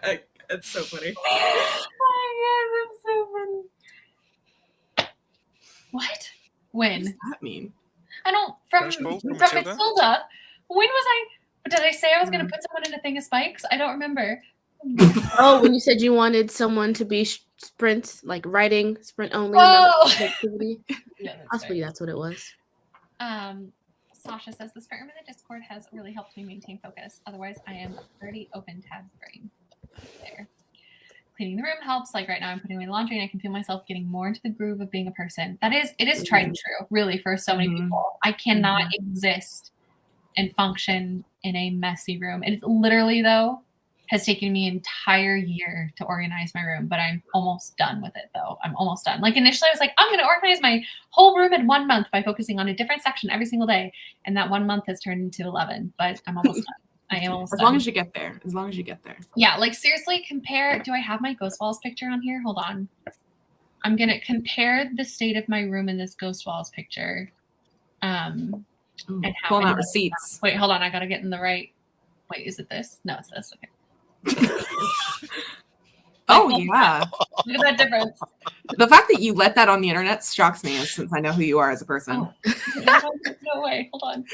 It's so funny. Oh my God, that's so funny. What? When? What does that mean? I don't. From Matilda? Matilda. When was I? Did I say I was going to put someone in a thing of spikes? I don't remember. Oh, when you said you wanted someone to be sprint, like writing sprint only. Oh, yeah, possibly that's what it was. Sasha says the spirit in the Discord has really helped me maintain focus. Otherwise, I am a pretty open tab brain. There. cleaning the room helps. Like right now I'm putting away laundry and I can feel myself getting more into the groove of being a person. It is tried and true, really, for so many people. I cannot exist and function in a messy room. It literally, though, has taken me an entire year to organize my room, but I'm almost done with it, though. I'm almost done. Like initially I was like, I'm going to organize my whole room in 1 month by focusing on a different section every single day. And that 1 month has turned into 11, but I'm almost done. I am almost done. As long as you get there. As long as you get there. Yeah, like seriously, do I have my Ghost Walls picture on here? Hold on. I'm going to compare the state of my room in this Ghost Walls picture. And how pulling out receipts. Wait, hold on. I got to get in the right. Wait, is it this? No, it's this. Okay. Oh, yeah. Look at that difference. The fact that you let that on the internet shocks me, since I know who you are as a person. Oh, no way. Hold on.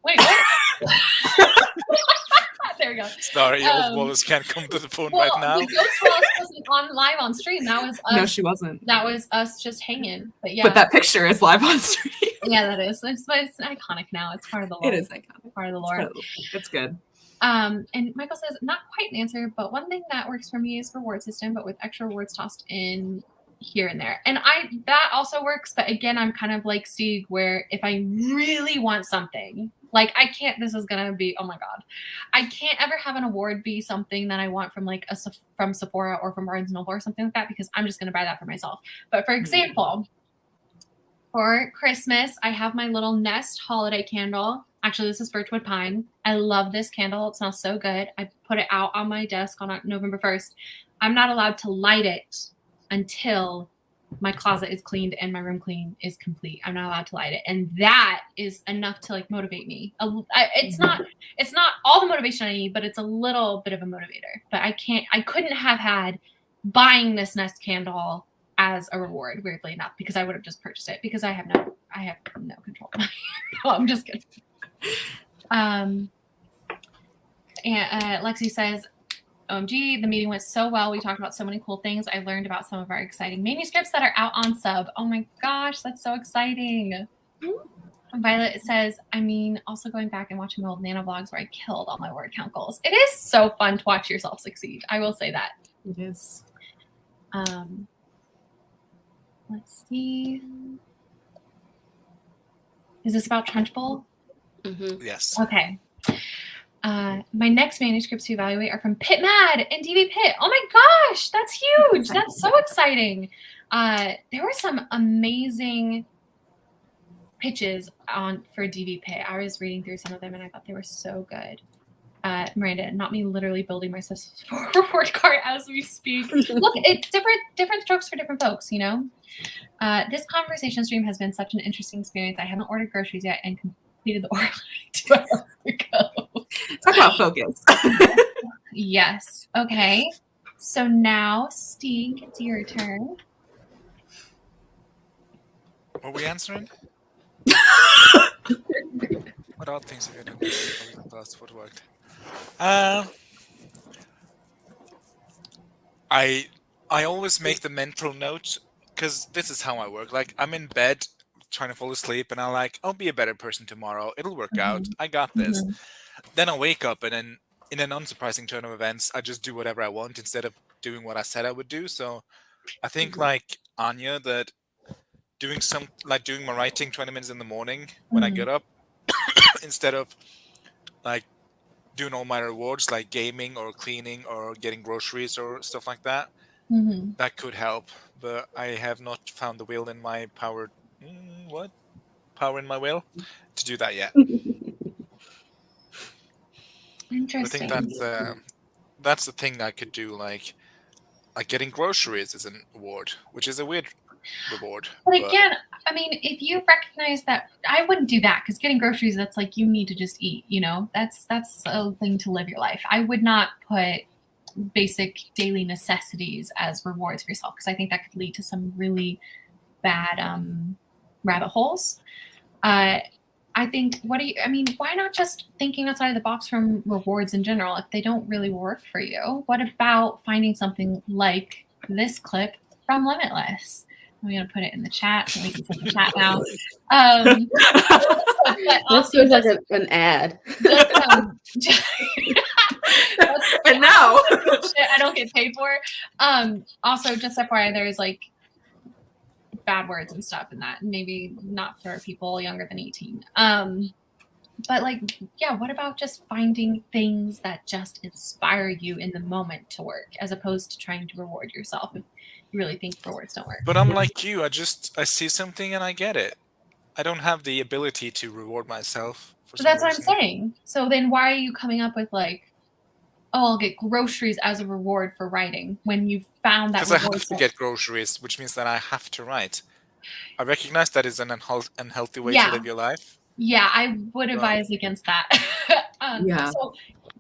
Wait, what? There we go. Sorry, old Wallace can't come to the phone right now. The Ghost Wallace wasn't live on stream. That was us. No, she wasn't. That was us just hanging. But yeah. But that picture is live on stream. Yeah, that is. It's iconic now. It's part of the lore. It is iconic. Part of the lore. It's good. And Michael says, not quite an answer, but one thing that works for me is reward system, but with extra rewards tossed in here and there. And that also works, but again, I'm kind of like Stieg, where if I really want something, like this is gonna be, oh my god, I can't ever have an award be something that I want from like from Sephora or from Barnes & Noble or something like that, because I'm just gonna buy that for myself. But for example, for Christmas, I have my little Nest holiday candle. Actually, this is Birchwood Pine. I love this candle. It smells so good. I put it out on my desk on November 1st. I'm not allowed to light it until my closet is cleaned and my room clean is complete. I'm not allowed to light it. And that is enough to like motivate me. It's not all the motivation I need, but it's a little bit of a motivator. But I couldn't have had buying this Nest candle as a reward, weirdly enough, because I would have just purchased it because I have no control. No, I'm just kidding. And Lexi says, OMG, the meeting went so well. We talked about so many cool things. I learned about some of our exciting manuscripts that are out on sub. Oh my gosh, that's so exciting. Violet says, also going back and watching the old Nano vlogs where I killed all my word count goals. It is so fun to watch yourself succeed. I will say that. It is. Let's see. Is this about Trunchbull? Mm-hmm. Yes. Okay. My next manuscripts to evaluate are from Pit Mad and DV Pit. Oh my gosh, that's huge. That's so exciting. There were some amazing pitches for DV Pit. I was reading through some of them and I thought they were so good. Miranda, not me literally building my report card as we speak. Look, it's different strokes for different folks, you know? This conversation stream has been such an interesting experience. I haven't ordered groceries yet and completed the order 2 hours ago. Talk about focus. Yes. Okay. So now, Stieg, it's your turn. What are we answering? What odd things have you done? That's what worked. I always make the mental note, because this is how I work. Like, I'm in bed trying to fall asleep and I'll be a better person tomorrow. It'll work out. I got this. Then I wake up and then in an unsurprising turn of events, I just do whatever I want instead of doing what I said I would do. So I think like Anya, that doing my writing 20 minutes in the morning when I get up instead of like doing all my rewards like gaming or cleaning or getting groceries or stuff like that. That could help, but I have not found the will in my power. Power in my will to do that yet. Interesting. I think that's the thing I could do. Like getting groceries is an award, which is a weird reward. But again, if you recognize that, I wouldn't do that because getting groceries, that's like you need to just eat. You know, that's a thing to live your life. I would not put basic daily necessities as rewards for yourself because I think that could lead to some really bad rabbit holes. I think, why not just thinking outside of the box from rewards in general if they don't really work for you? What about finding something like this clip from Limitless? I'm going to put it in the chat so we can see the chat now. This feels like an ad. That's And now shit I don't get paid for. Also, just FYI, there's like bad words and stuff in that. Maybe not for people younger than 18. But like, yeah, what about just finding things that just inspire you in the moment to work, as opposed to trying to reward yourself if you really think rewards don't work? But I'm like you. I see something and I get it. I don't have the ability to reward myself for So some that's what I'm reason. saying. So then why are you coming up with like, oh, I'll get groceries as a reward for writing when you've found that Because I reward? have to get groceries, which means that I have to write. I recognize that is an unhealthy way Yeah. to live your life. Yeah, I would advise against that. Yeah. So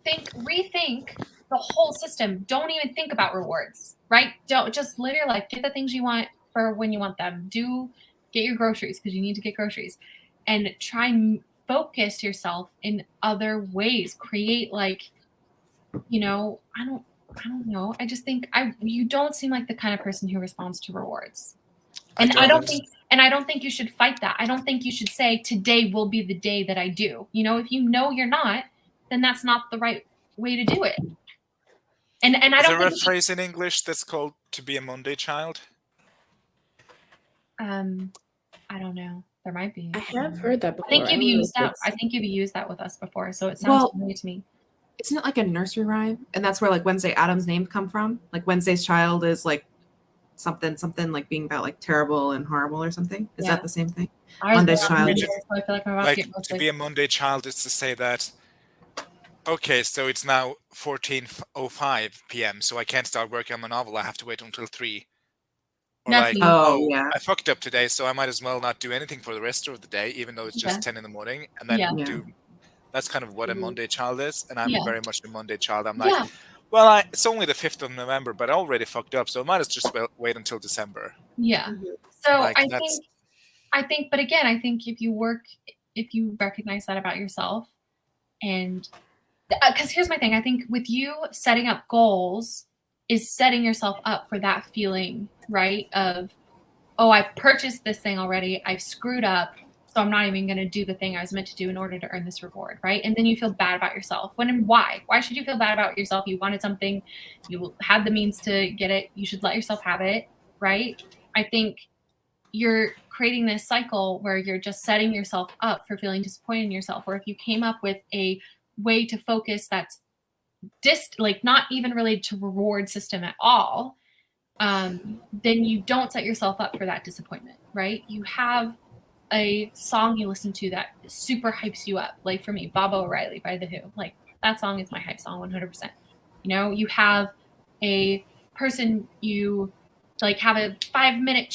rethink the whole system. Don't even think about rewards, right? Don't just live your life. Get the things you want for when you want them. Get your groceries because you need to get groceries, and try and focus yourself in other ways. Create like, I don't know. I just think you don't seem like the kind of person who responds to rewards. And I don't think you should fight that. I don't think you should say today will be the day that I do. If you know you're not, then that's not the right way to do it. And I Is don't there a think phrase in English that's called "to be a Monday child"? I don't know. There might be. I have heard that before. I think you've don't know used if that. it's- I think you've used that with us before, so it sounds familiar to me. Isn't it like a nursery rhyme? And that's where like Wednesday Addams' name come from? Like Wednesday's child is like something like being about like terrible and horrible or something. Is Yeah. that the same thing? I was Monday's born on child. Monday, so I feel like I'm about to get Like to be a Monday child is to say that. Okay, so it's now 14:05 p.m. So I can't start working on my novel. I have to wait until 3. Or That's like, me. Oh, yeah. I fucked up today, so I might as well not do anything for the rest of the day, even though it's just 10 in the morning, and then Yeah. Yeah. That's kind of what a Monday child is, and I'm Yeah. very much a Monday child. I'm Yeah. like, well, it's only the 5th of November, but I already fucked up, so I might as just wait until December. Yeah. So Like, I think, but again, I think if you recognize that about yourself, and because here's my thing, I think with you setting up goals is setting yourself up for that feeling, right? Of, oh, I purchased this thing already. I've screwed up. So I'm not even going to do the thing I was meant to do in order to earn this reward, right? And then you feel bad about yourself. Why? Why should you feel bad about yourself? You wanted something. You had the means to get it. You should let yourself have it, right? I think you're creating this cycle where you're just setting yourself up for feeling disappointed in yourself. Or if you came up with a way to focus that's not even related to reward system at all, then you don't set yourself up for that disappointment, right? You have a song you listen to that super hypes you up. Like for me, Baba O'Reilly by The Who. Like that song is my hype song 100%. You have a person you like have a 5-minute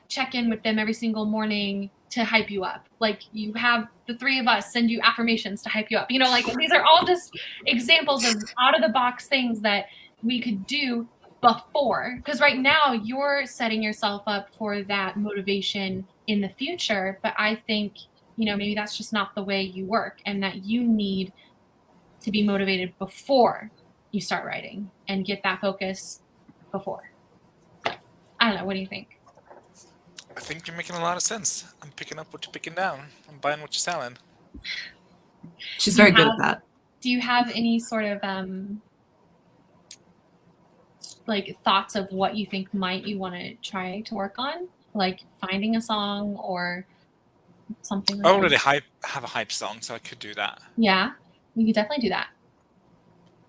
check-in with them every single morning to hype you up. Like you have the 3 of us send you affirmations to hype you up. Like these are all just examples of out of the box things that we could do before, because right now you're setting yourself up for that motivation in the future. But I think maybe that's just not the way you work, and that you need to be motivated before you start writing and get that focus before. I don't know, what do you think? I think you're making a lot of sense. I'm picking up what you're picking down. I'm buying what you're selling. She's very good at that. Do you have any sort of like thoughts of what you think you want to try to work on, like finding a song or something like I already have a hype song, so I could do that. Yeah, you could definitely do that.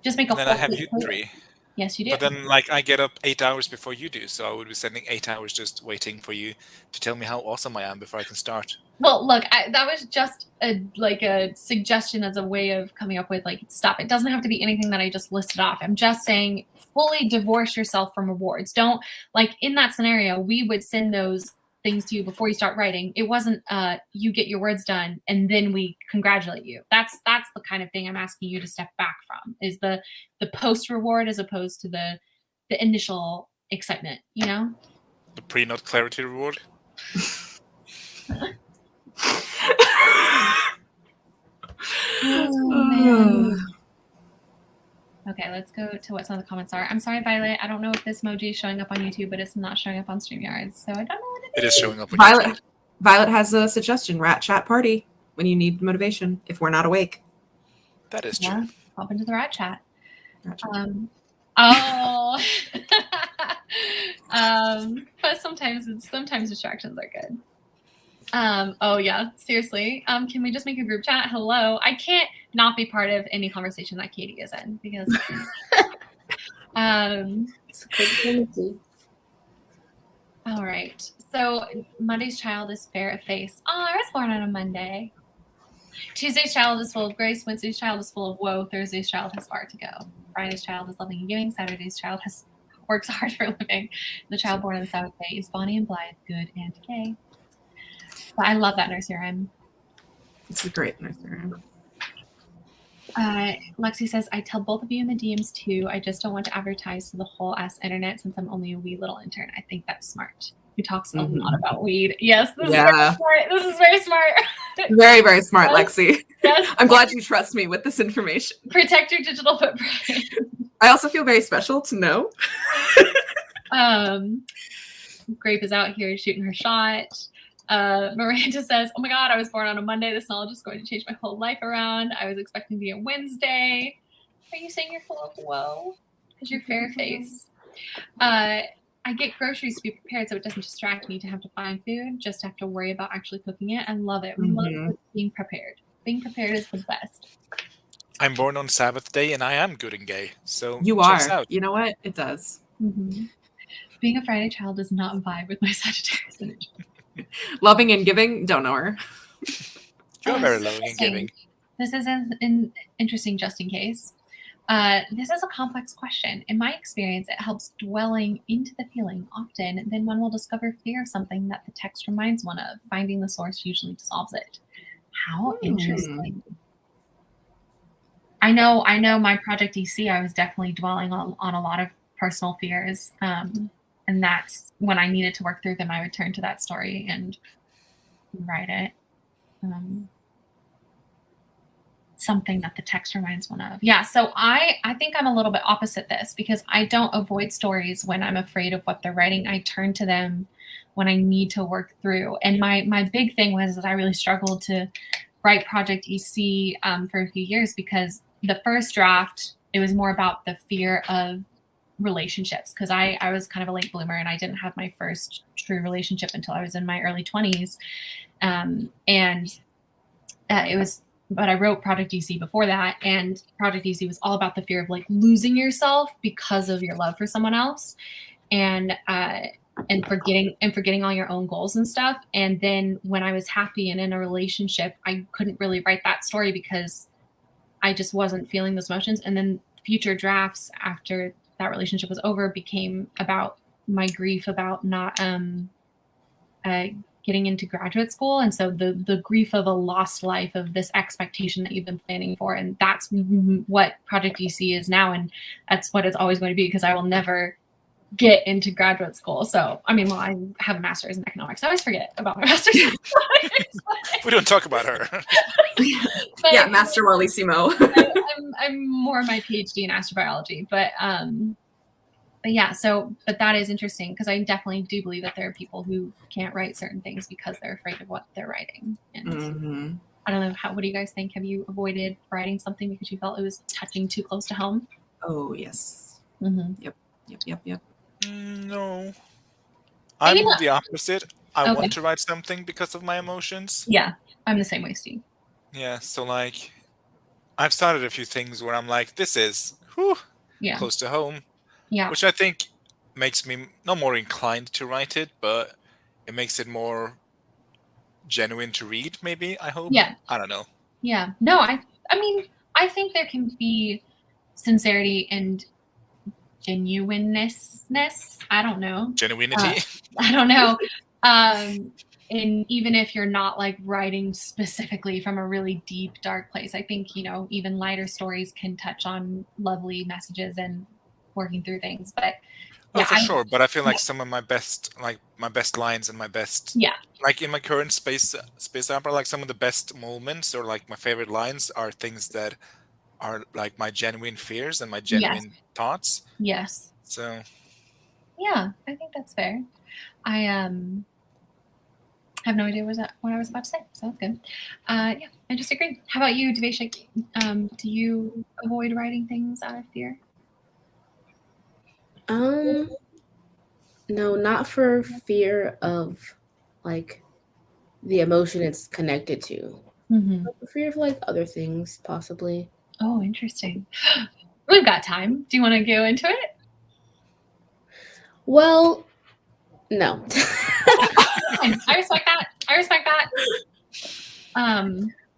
Just make a And then I have you 3. Yes, you do. But then, like, I get up 8 hours before you do, so I would be spending 8 hours just waiting for you to tell me how awesome I am before I can start. Well, look, that was just a suggestion as a way of coming up with stuff. It doesn't have to be anything that I just listed off. I'm just saying fully divorce yourself from rewards. Don't, in that scenario, we would send those things to you before you start writing. It wasn't you get your words done and then we congratulate you. That's the kind of thing I'm asking you to step back from, is the post reward as opposed to the initial excitement, The pre-nut clarity reward. Okay, let's go to what some of the comments are. I'm sorry, Violet. I don't know if this emoji is showing up on YouTube, but it's not showing up on StreamYard, so I don't know what it is. It is showing up on YouTube. Violet has a suggestion: rat chat party when you need motivation if we're not awake. That is true. Hop into the rat chat. Oh. But sometimes distractions are good. Oh yeah, seriously. Can we just make a group chat? Hello. I can't not be part of any conversation that Katie is in because It's codependency. all right. So Monday's child is fair of face. Oh, I was born on a Monday. Tuesday's child is full of grace. Wednesday's child is full of woe. Thursday's child has far to go. Friday's child is loving and giving. Saturday's child works hard for a living. The child born on the Sabbath day is bonny and blithe, good and gay. But I love that nursery rhyme. It's a great nursery rhyme. Lexi says, I tell both of you in the DMs too. I just don't want to advertise to the whole ass internet since I'm only a wee little intern. I think that's smart. Who talks a lot about weed. Yes, this is very smart. This is very smart. Very, very smart, Yes. Lexi. Yes. I'm glad you trust me with this information. Protect your digital footprint. I also feel very special to know. Grape is out here shooting her shot. Miranda says, oh my God, I was born on a Monday. This knowledge is going to change my whole life around. I was expecting to be a Wednesday. Are you saying you're full of woe? Because you're fair face. I get groceries to be prepared so it doesn't distract me to have to find food, just to have to worry about actually cooking it. I love it. We love being prepared. Being prepared is the best. I'm born on Sabbath day and I am good and gay. So you are. Out. You know what? It does. Mm-hmm. Being a Friday child does not vibe with my Sagittarius energy. Loving and giving, don't know her. You're very loving and giving. This is an interesting just in case. This is a complex question. In my experience, it helps dwelling into the feeling. Often, then one will discover fear of something that the text reminds one of. Finding the source usually dissolves it. How interesting. I know my Project EC, I was definitely dwelling on a lot of personal fears. And that's when I needed to work through them, I would turn to that story and write it. Something that the text reminds one of. Yeah, so I think I'm a little bit opposite this because I don't avoid stories when I'm afraid of what they're writing. I turn to them when I need to work through. And my big thing was that I really struggled to write Project EC for a few years because the first draft, it was more about the fear of relationships because I was kind of a late bloomer and I didn't have my first true relationship until I was in my early 20s. But I wrote Project EC before that, and Project EC was all about the fear of like losing yourself because of your love for someone else, and forgetting all your own goals and stuff. And then when I was happy and in a relationship, I couldn't really write that story because I just wasn't feeling those emotions. And then future drafts after that relationship was over became about my grief about not getting into graduate school. And so the grief of a lost life, of this expectation that you've been planning for. And that's what Project EC is now. And that's what it's always going to be because I will never get into graduate school. So, I mean, well, I have a master's in economics. I always forget about my master's. We don't talk about her. But, yeah, Master Wallissimo. I'm more my PhD in astrobiology, but yeah, but that is interesting because I definitely do believe that there are people who can't write certain things because they're afraid of what they're writing. And I don't know, what do you guys think? Have you avoided writing something because you felt it was touching too close to home? Oh, yes. Yep. No. I'm the opposite. I want to write something because of my emotions. Yeah, I'm the same way, Steve. Yeah, so like, I've started a few things where I'm like, this is close to home. Yeah. Which I think makes me not more inclined to write it, but it makes it more genuine to read, maybe, I hope. Yeah. I don't know. Yeah. No, I mean, I think there can be sincerity and genuineness. I don't know. Genuinity. I don't know. And even if you're not like writing specifically from a really deep, dark place, I think, even lighter stories can touch on lovely messages and working through things. But yeah, for sure. But I feel like some of my best lines and my best, like in my current space opera, like some of the best moments or like my favorite lines are things that are like my genuine fears and my genuine thoughts. Yes. So. Yeah, I think that's fair. I have no idea what I was about to say. So that's good. Yeah, I just agree. How about you, Deveshik? Do you avoid writing things out of fear? No, not for fear of like the emotion it's connected to. But for fear of like other things, possibly. Oh, interesting. We've got time. Do you want to go into it? Well, no. I respect that. I respect that.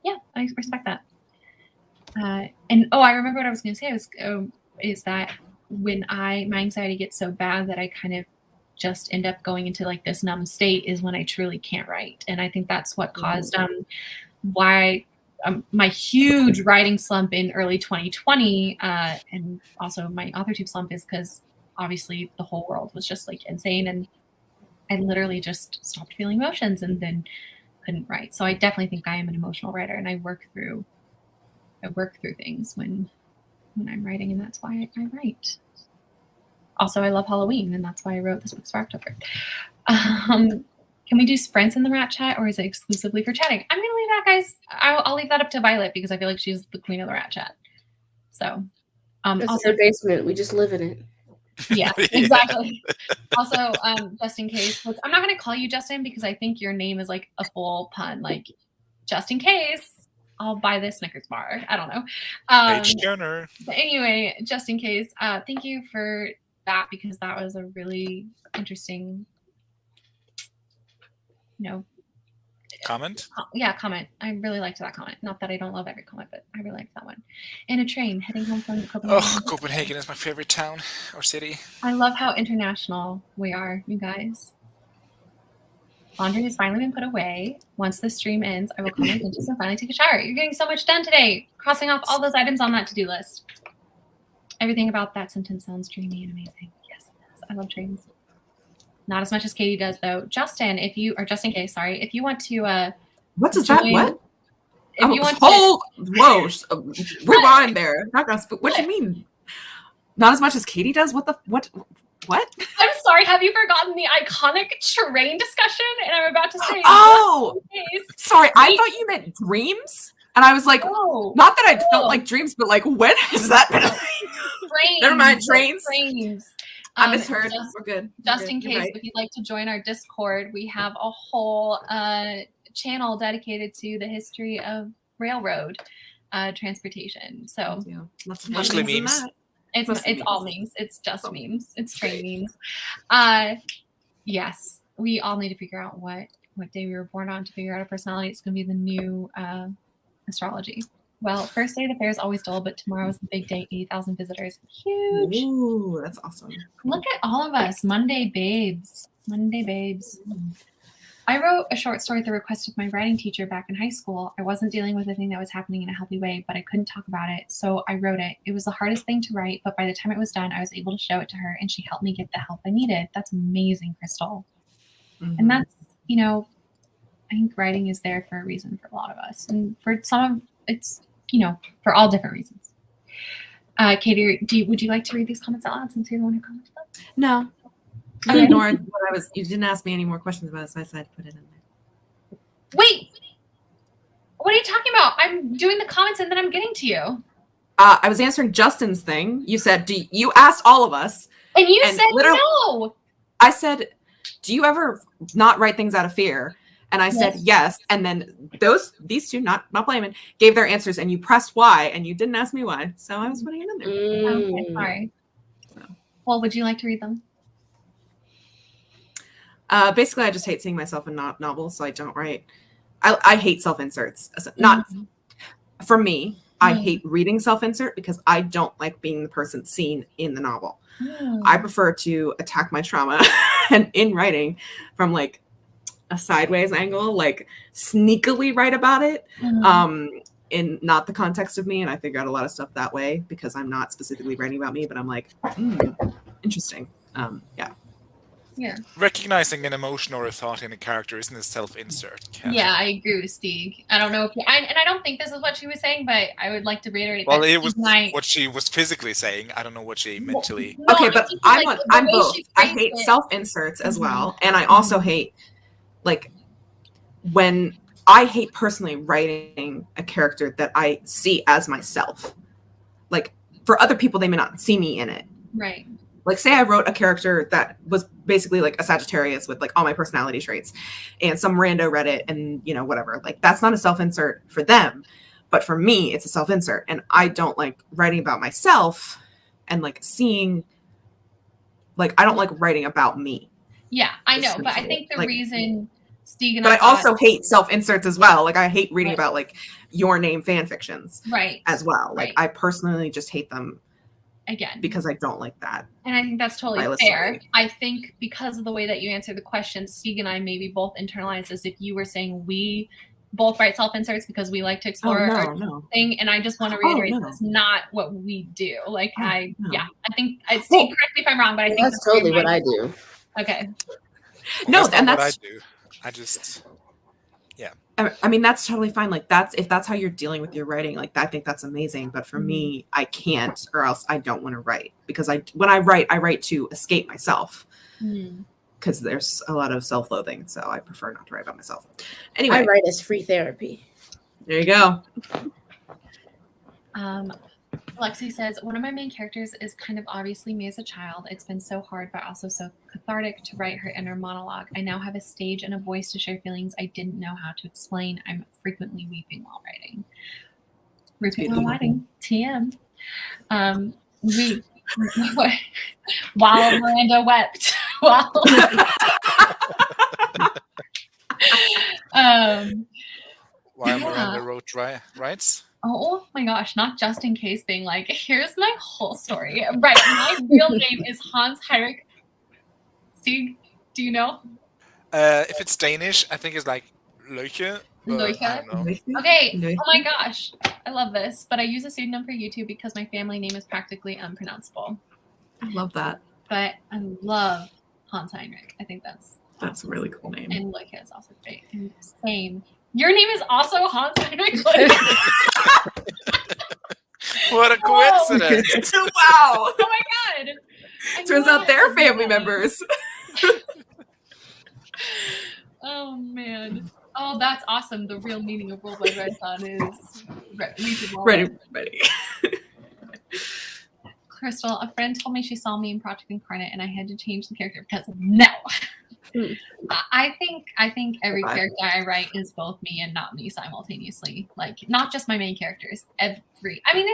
Yeah, I respect that. And I remember what I was going to say is that when my anxiety gets so bad that I kind of just end up going into like this numb state is when I truly can't write. And I think that's what caused why my huge writing slump in early 2020 and also my AuthorTube slump is because obviously the whole world was just like insane and I literally just stopped feeling emotions and then couldn't write. So I definitely think I am an emotional writer and I work through things when I'm writing, and that's why I write. Also, I love Halloween, and that's why I wrote this book, Sparktober. Can we do sprints in the rat chat, or is it exclusively for chatting? I'm gonna leave that, guys. I'll leave that up to Violet because I feel like she's the queen of the rat chat. So, it's also our basement. We just live in it. Yeah, exactly. Also, just in case, I'm not gonna call you Justin because I think your name is like a full pun, like just in case. I'll buy this Snickers bar. I don't know. But anyway, just in case, thank you for that because that was a really interesting, comment. Yeah, comment. I really liked that comment. Not that I don't love every comment, but I really liked that one. In a train heading home from Copenhagen. Oh, Copenhagen is my favorite town or city. I love how international we are, you guys. Laundry has finally been put away. Once the stream ends, I will call my dentist and finally take a shower. You're getting so much done today. Crossing off all those items on that to-do list. Everything about that sentence sounds dreamy and amazing. Yes, I love dreams. Not as much as Katie does, though. Justin, if you want to what does that what? If you want to rewind there. Not gonna what do you mean? Not as much as Katie does? What? I'm sorry, have you forgotten the iconic train discussion? And I'm about to say sorry, I thought you meant dreams. And I was like, not that I don't like dreams, but like when has that been? Trains. Never mind, trains. I We're good. Just in case, if you'd like to join our Discord, we have a whole channel dedicated to the history of railroad transportation. So mostly memes. It's all memes. It's just memes. It's train memes. Yes, we all need to figure out what day we were born on to figure out our personality. It's going to be the new astrology. Well, first day of the fair is always dull, but tomorrow is the big day. 80,000 visitors. Huge. Ooh, that's awesome. Look at all of us. Monday babes. I wrote a short story at the request of my writing teacher back in high school. I wasn't dealing with a thing that was happening in a healthy way, but I couldn't talk about it. So I wrote it. It was the hardest thing to write, but by the time it was done, I was able to show it to her and she helped me get the help I needed. That's amazing, Crystal. Mm-hmm. And that's, I think writing is there for a reason for a lot of us. And for some, it's, for all different reasons. Katie, would you like to read these comments out loud since you're the one who commented them? No. I ignored what I was. You didn't ask me any more questions about it, so I decided to put it in there. Wait, what are you talking about? I'm doing the comments and then I'm getting to you. I was answering Justin's thing. You said, you asked all of us, and you said no. I said, do you ever not write things out of fear? And I said yes. And then these two, not blaming, gave their answers, and you pressed Y, and you didn't ask me why, so I was putting it in there. Okay, sorry. Well, would you like to read them? Basically, I just hate seeing myself in novels, so I don't write. I hate self-inserts. Not for me. I hate reading self-insert because I don't like being the person seen in the novel. I prefer to attack my trauma and in writing from like a sideways angle, like sneakily write about it in not the context of me. And I figure out a lot of stuff that way because I'm not specifically writing about me, but I'm like, interesting. Yeah. Recognizing an emotion or a thought in a character isn't a self-insert. Yeah, I agree with Stieg. I don't know if and I don't think this is what she was saying, but I would like to reiterate. Well, it was what she was physically saying. I don't know what she mentally. No, okay, but I'm both. I hate self-inserts as well, and I also hate when I hate personally writing a character that I see as myself. Like for other people, they may not see me in it. Right. Like, say I wrote a character that was basically like a Sagittarius with like all my personality traits, and some rando read it and, you know, whatever. Like, that's not a self-insert for them, but for me, it's a self-insert. And I don't like writing about myself and like seeing, like, I don't like writing about me. Yeah, I know, but I think the reason Stieg and I also hate self-inserts as well. Like, I hate reading about like your name fan fictions, as well. Like, I personally just hate them again because I don't like that. And I think that's totally fair. I think because of the way that you answered the question, Stieg and I maybe both internalized as if you were saying we both write self-inserts because we like to explore our thing. And I just want to reiterate that's not what we do. Like, I think Stieg, correct me if I'm wrong, but I think that's totally what I do. Okay. No, and that's what I do. I just, I mean, that's totally fine. Like, if that's how you're dealing with your writing, like, I think that's amazing. But for me, I can't, or else I don't want to write, because when I write to escape myself, because there's a lot of self-loathing. So I prefer not to write about myself. Anyway, I write as free therapy. There you go. Lexi says, one of my main characters is kind of obviously me as a child. It's been so hard, but also so cathartic to write her inner monologue. I now have a stage and a voice to share feelings I didn't know how to explain. I'm frequently weeping while writing. TM. While Miranda wept. While Miranda wrote writes. Oh my gosh, not just in case being like, here's my whole story. Right, my real name is Hans Heinrich. Stieg, do you know? If it's Danish, I think it's like Løkke. Løkke? I don't know. Okay, oh my gosh, I love this. But I use a pseudonym for YouTube because my family name is practically unpronounceable. I love that. But I love Hans Heinrich. I think that's a really cool name. And Løkke is also great. And same. Your name is also Hans Heinrich. What a coincidence! Wow! Oh my god! Turns out they're family members. Oh man! Oh, that's awesome. The real meaning of Worldwide Red Sun is ready. Crystal, a friend told me she saw me in Project Incarnate, and I had to change the character because of no. I think every character I write is both me and not me simultaneously. Like, not just my main characters. I mean,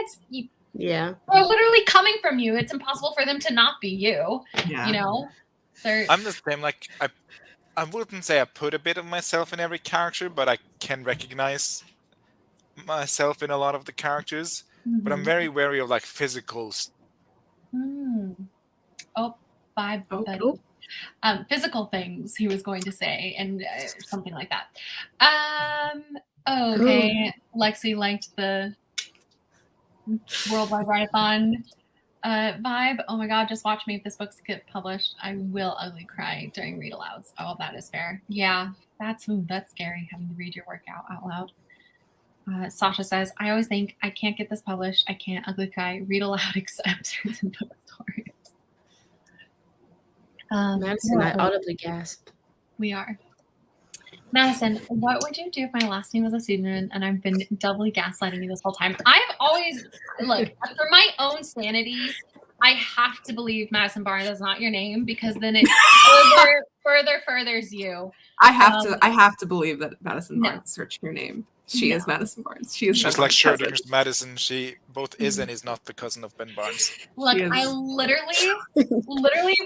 they're literally coming from you. It's impossible for them to not be you. Yeah. You know, I'm the same. Like, I wouldn't say I put a bit of myself in every character, but I can recognize myself in a lot of the characters. But I'm very wary of like physicals. Oh, bye, buddy. Physical things he was going to say, and something like that. Okay. Lexi liked the Worldwide Write-a-thon vibe. Oh my god, just watch me. If this book gets published, I will ugly cry during read alouds. Oh, that is fair. Yeah, that's scary, having to read your work out loud. Sasha says, I always think I can't get this published. I can't ugly cry, read aloud except certain book stories. Madison, I audibly gasped. We are. Madison, what would you do if my last name was a pseudonym and I've been doubly gaslighting you this whole time? I've always, look, for my own sanity, I have to believe Madison Barnes is not your name, because then it furthers you. I have to believe that Madison Barnes searched your name. She is Madison Barnes. She's like Schrodinger's Madison. She both is and is not the cousin of Ben Barnes. Look, I literally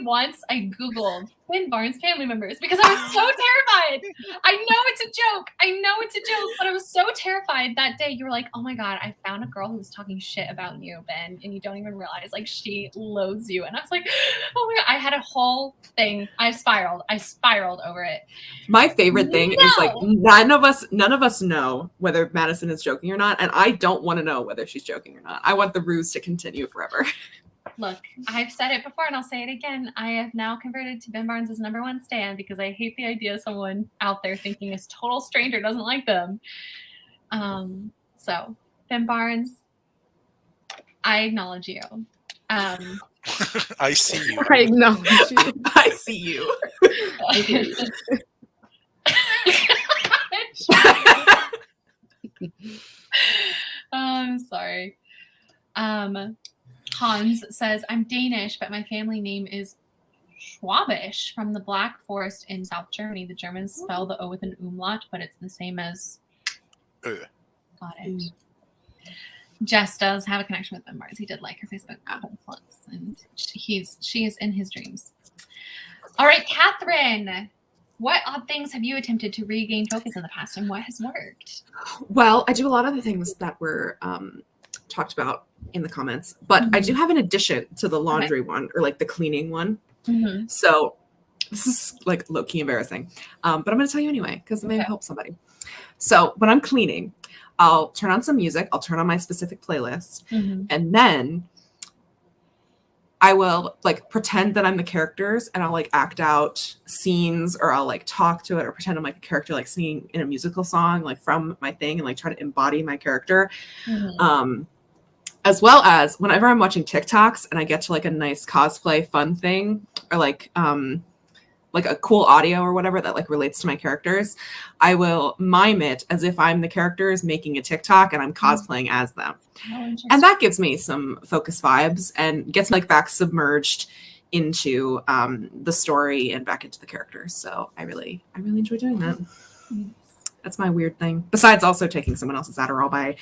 once I Googled Ben Barnes family members because I was so terrified. I know it's a joke, but I was so terrified that day. You were like, oh my god, I found a girl who was talking shit about you, Ben, and you don't even realize, like, she loathes you. And I was like, oh my god, I had a whole thing. I spiraled over it. My favorite thing is, like, none of us know whether Madison is joking or not, and I don't want to know whether she's joking or not. I want the ruse to continue forever. Look, I've said it before and I'll say it again. I have now converted to Ben Barnes' #1 stan because I hate the idea of someone out there thinking a total stranger doesn't like them. So, Ben Barnes, I acknowledge you. I see you. I acknowledge you. I see you. I'm sorry. Hans says, I'm Danish, but my family name is Schwabisch from the Black Forest in South Germany. The Germans spell the O with an umlaut, but it's the same as... Got it. Jess does have a connection with Mars. He did like her Facebook once, and she is in his dreams. All right, Catherine, what odd things have you attempted to regain focus in the past, and what has worked? Well, I do a lot of the things that were talked about in the comments, but I do have an addition to the laundry one, or like the cleaning one. So this is like low-key embarrassing, but I'm going to tell you anyway because it may help somebody. So when I'm cleaning, I'll turn on some music. I'll turn on my specific playlist, and then I will like pretend that I'm the characters, and I'll like act out scenes, or I'll like talk to it, or pretend I'm like a character, like singing in a musical song, like from my thing, and like try to embody my character. As well as whenever I'm watching TikToks and I get to like a nice cosplay fun thing, or like a cool audio or whatever that like relates to my characters, I will mime it as if I'm the characters making a TikTok and I'm cosplaying as them. And that gives me some focus vibes and gets me like back submerged into the story and back into the characters. So I really enjoy doing that. That's my weird thing. Besides also taking someone else's Adderall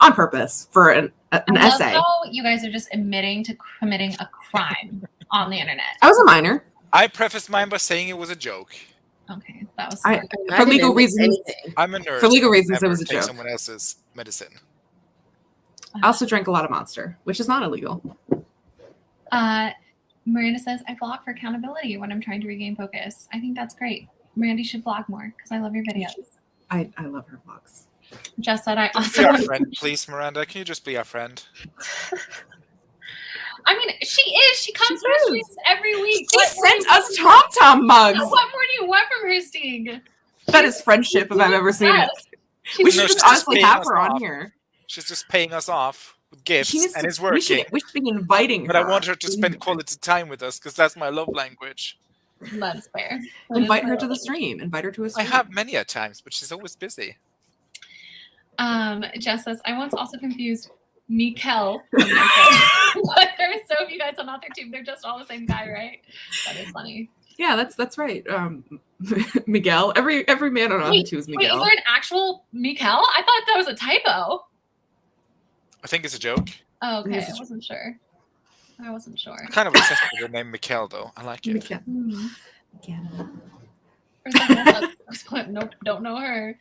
on purpose for an essay. How you guys are just admitting to committing a crime on the internet. I was a minor. I prefaced mine by saying it was a joke. Okay, that was for legal reasons. I'm a nerd. For legal reasons, it was a take joke. Someone else's medicine. I also drank a lot of Monster, which is not illegal. Miranda says, I vlog for accountability when I'm trying to regain focus. I think that's great. Miranda, you should vlog more because I love your videos. I love her vlogs. Just said I Just also... be our friend, please, Miranda. Can you just be our friend? I mean, she is. She comes to our streams every week. She sent us Tom mugs. What more do you want from her, Stig? That is friendship if I've ever seen it. We should just honestly have her on here. She's just paying us off with gifts, and it's working. We should be inviting her. But I want her to spend quality time with us because that's my love language. That's fair. Invite her to the stream. Invite her to a stream. I have many at times, but she's always busy. Jess says, I once also confused Mikkel. But there are so few guys on author team. They're just all the same guy, right? That is funny. Yeah, that's right. Miguel. Every man on author team is Miguel. Wait, is there an actual Mikkel? I thought that was a typo. I think it's a joke. Oh, okay. I wasn't sure. I'm kind of obsessed with your name, Mikkel, though. I like it. Mikkel. Nope, don't know her.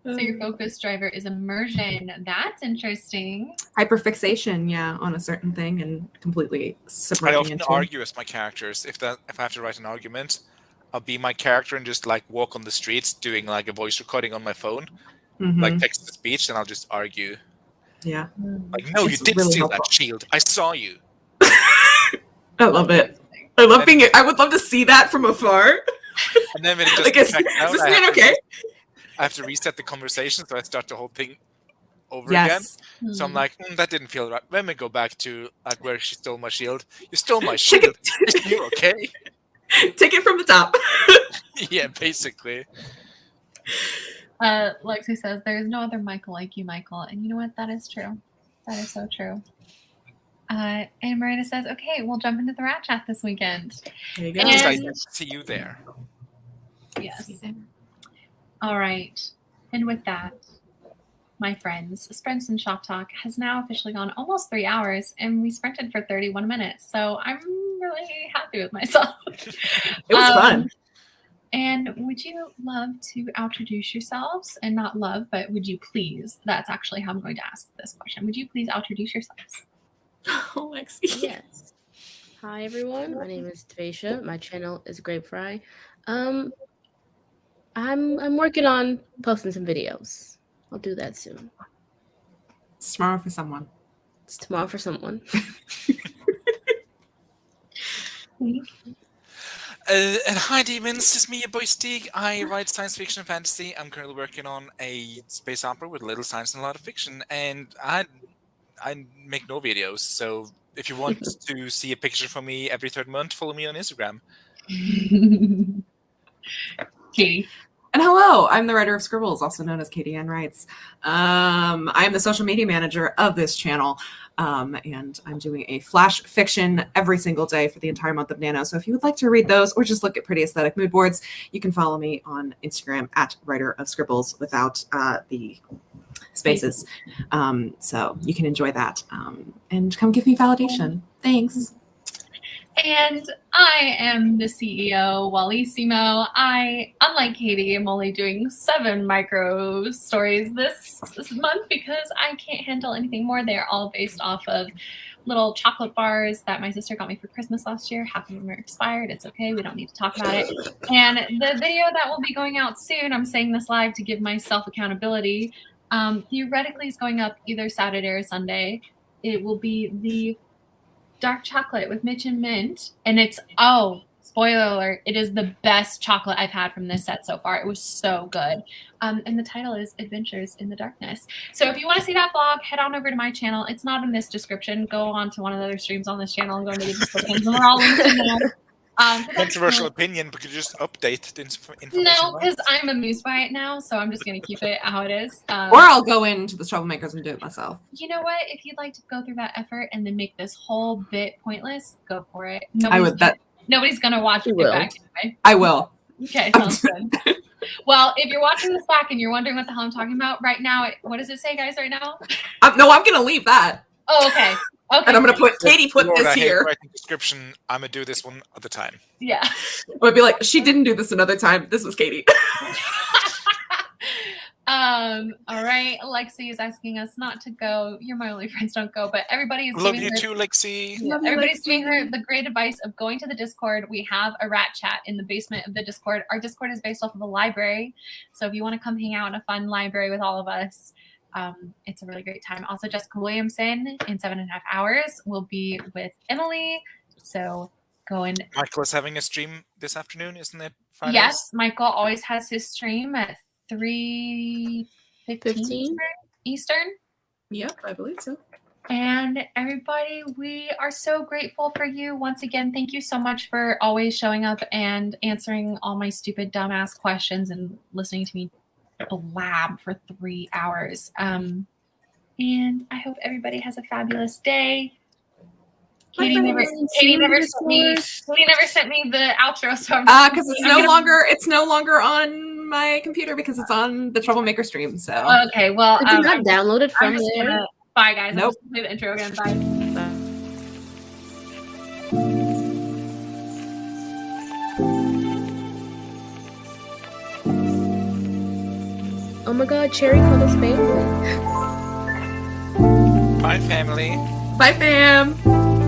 So your focus driver is immersion. That's interesting. Hyperfixation, yeah, on a certain thing and completely submerging I often into argue as my characters. If I have to write an argument, I'll be my character and just like walk on the streets doing like a voice recording on my phone, like text to speech, and I'll just argue. Yeah. Like, no, you did steal that shield. I saw you. I love it. I love being. I would love to see that from afar. And then when it just like, is this man okay? I have to reset the conversation, so I start the whole thing over again. So I'm like, that didn't feel right. Let me go back to like where she stole my shield. You stole my shield. You're okay. Take it from the top. Yeah, basically. Lexi says, there is no other Michael like you, Michael. And you know what? That is true. That is so true. And Marina says, okay, we'll jump into the rat chat this weekend. There you go. I see you there. Yes. All right. And with that, my friends, Sprints and Shoptalk has now officially gone almost 3 hours, and we sprinted for 31 minutes. So I'm really happy with myself. It was fun. And would you love to introduce yourselves? And not love, but would you please? That's actually how I'm going to ask this question. Would you please introduce yourselves? Oh, Lexi. Yes. Hi, everyone. My name is Tavesha. My channel is Grape Fry. I'm working on posting some videos. I'll do that soon. It's tomorrow for someone. It's tomorrow for someone. And hi, demons. It's me, your boy Stig. I write science fiction and fantasy. I'm currently working on a space opera with a little science and a lot of fiction. And I make no videos. So if you want to see a picture from me every third month, follow me on Instagram. Katie. And hello, I'm the writer of Scribbles, also known as Katie Ann Writes. I am the social media manager of this channel, and I'm doing a flash fiction every single day for the entire month of Nano. So if you would like to read those or just look at pretty aesthetic mood boards, you can follow me on Instagram at writer of Scribbles without the spaces. So you can enjoy that and come give me validation. Thanks. And I am the CEO, Wallissimo. Unlike Katie, am only doing 7 micro stories this month because I can't handle anything more. They're all based off of little chocolate bars that my sister got me for Christmas last year. Half of them are expired. It's okay. We don't need to talk about it. And the video that will be going out soon, I'm saying this live to give myself accountability, theoretically is going up either Saturday or Sunday. It will be the dark chocolate with Mitch and Mint, and it's, spoiler alert, it is the best chocolate I've had from this set so far. It was so good. And the title is Adventures in the Darkness. So if you want to see that vlog, head on over to my channel. It's not in this description. Go on to one of the other streams on this channel and go into the descriptions, and we're all linked in there. Controversial opinion, but could you just update the information? No, because I'm amused by it now, so I'm just going to keep it how it is. Or I'll go into the Troublemakers and do it myself. You know what? If you'd like to go through that effort and then make this whole bit pointless, go for it. Nobody's going to watch it back anyway. I will. Okay, sounds good. Well, if you're watching this back and you're wondering what the hell I'm talking about right now, what does it say, guys, right now? No, I'm going to leave that. Oh, okay. Okay. And I'm going to put, Katie put this here. Description, I'm going to do this one at the time. Yeah. I'm going to be like, she didn't do this another time. This was Katie. All right. Lexi is asking us not to go. You're my only friends, don't go. But everybody is love you too, Lexi. Yeah, everybody's giving her the great advice of going to the Discord. We have a rat chat in the basement of the Discord. Our Discord is based off of a library. So if you want to come hang out in a fun library with all of us, it's a really great time. Also, Jessica Williamson in 7.5 hours will be with Emily. So go and Michael is having a stream this afternoon, isn't it? Fridays? Yes, Michael always has his stream at 3:15 Eastern. Yep, I believe so. And everybody, we are so grateful for you. Once again, thank you so much for always showing up and answering all my stupid dumbass questions and listening to me blab for 3 hours. And I hope everybody has a fabulous day. Katie never sent me the outro, so because it's no longer on my computer because it's on the Troublemaker stream. So okay, well, did you not download it from there? Bye, guys. Nope. I'm just gonna play the intro again. Bye. Oh my God, Cherry called us family. Bye, family. Bye, fam.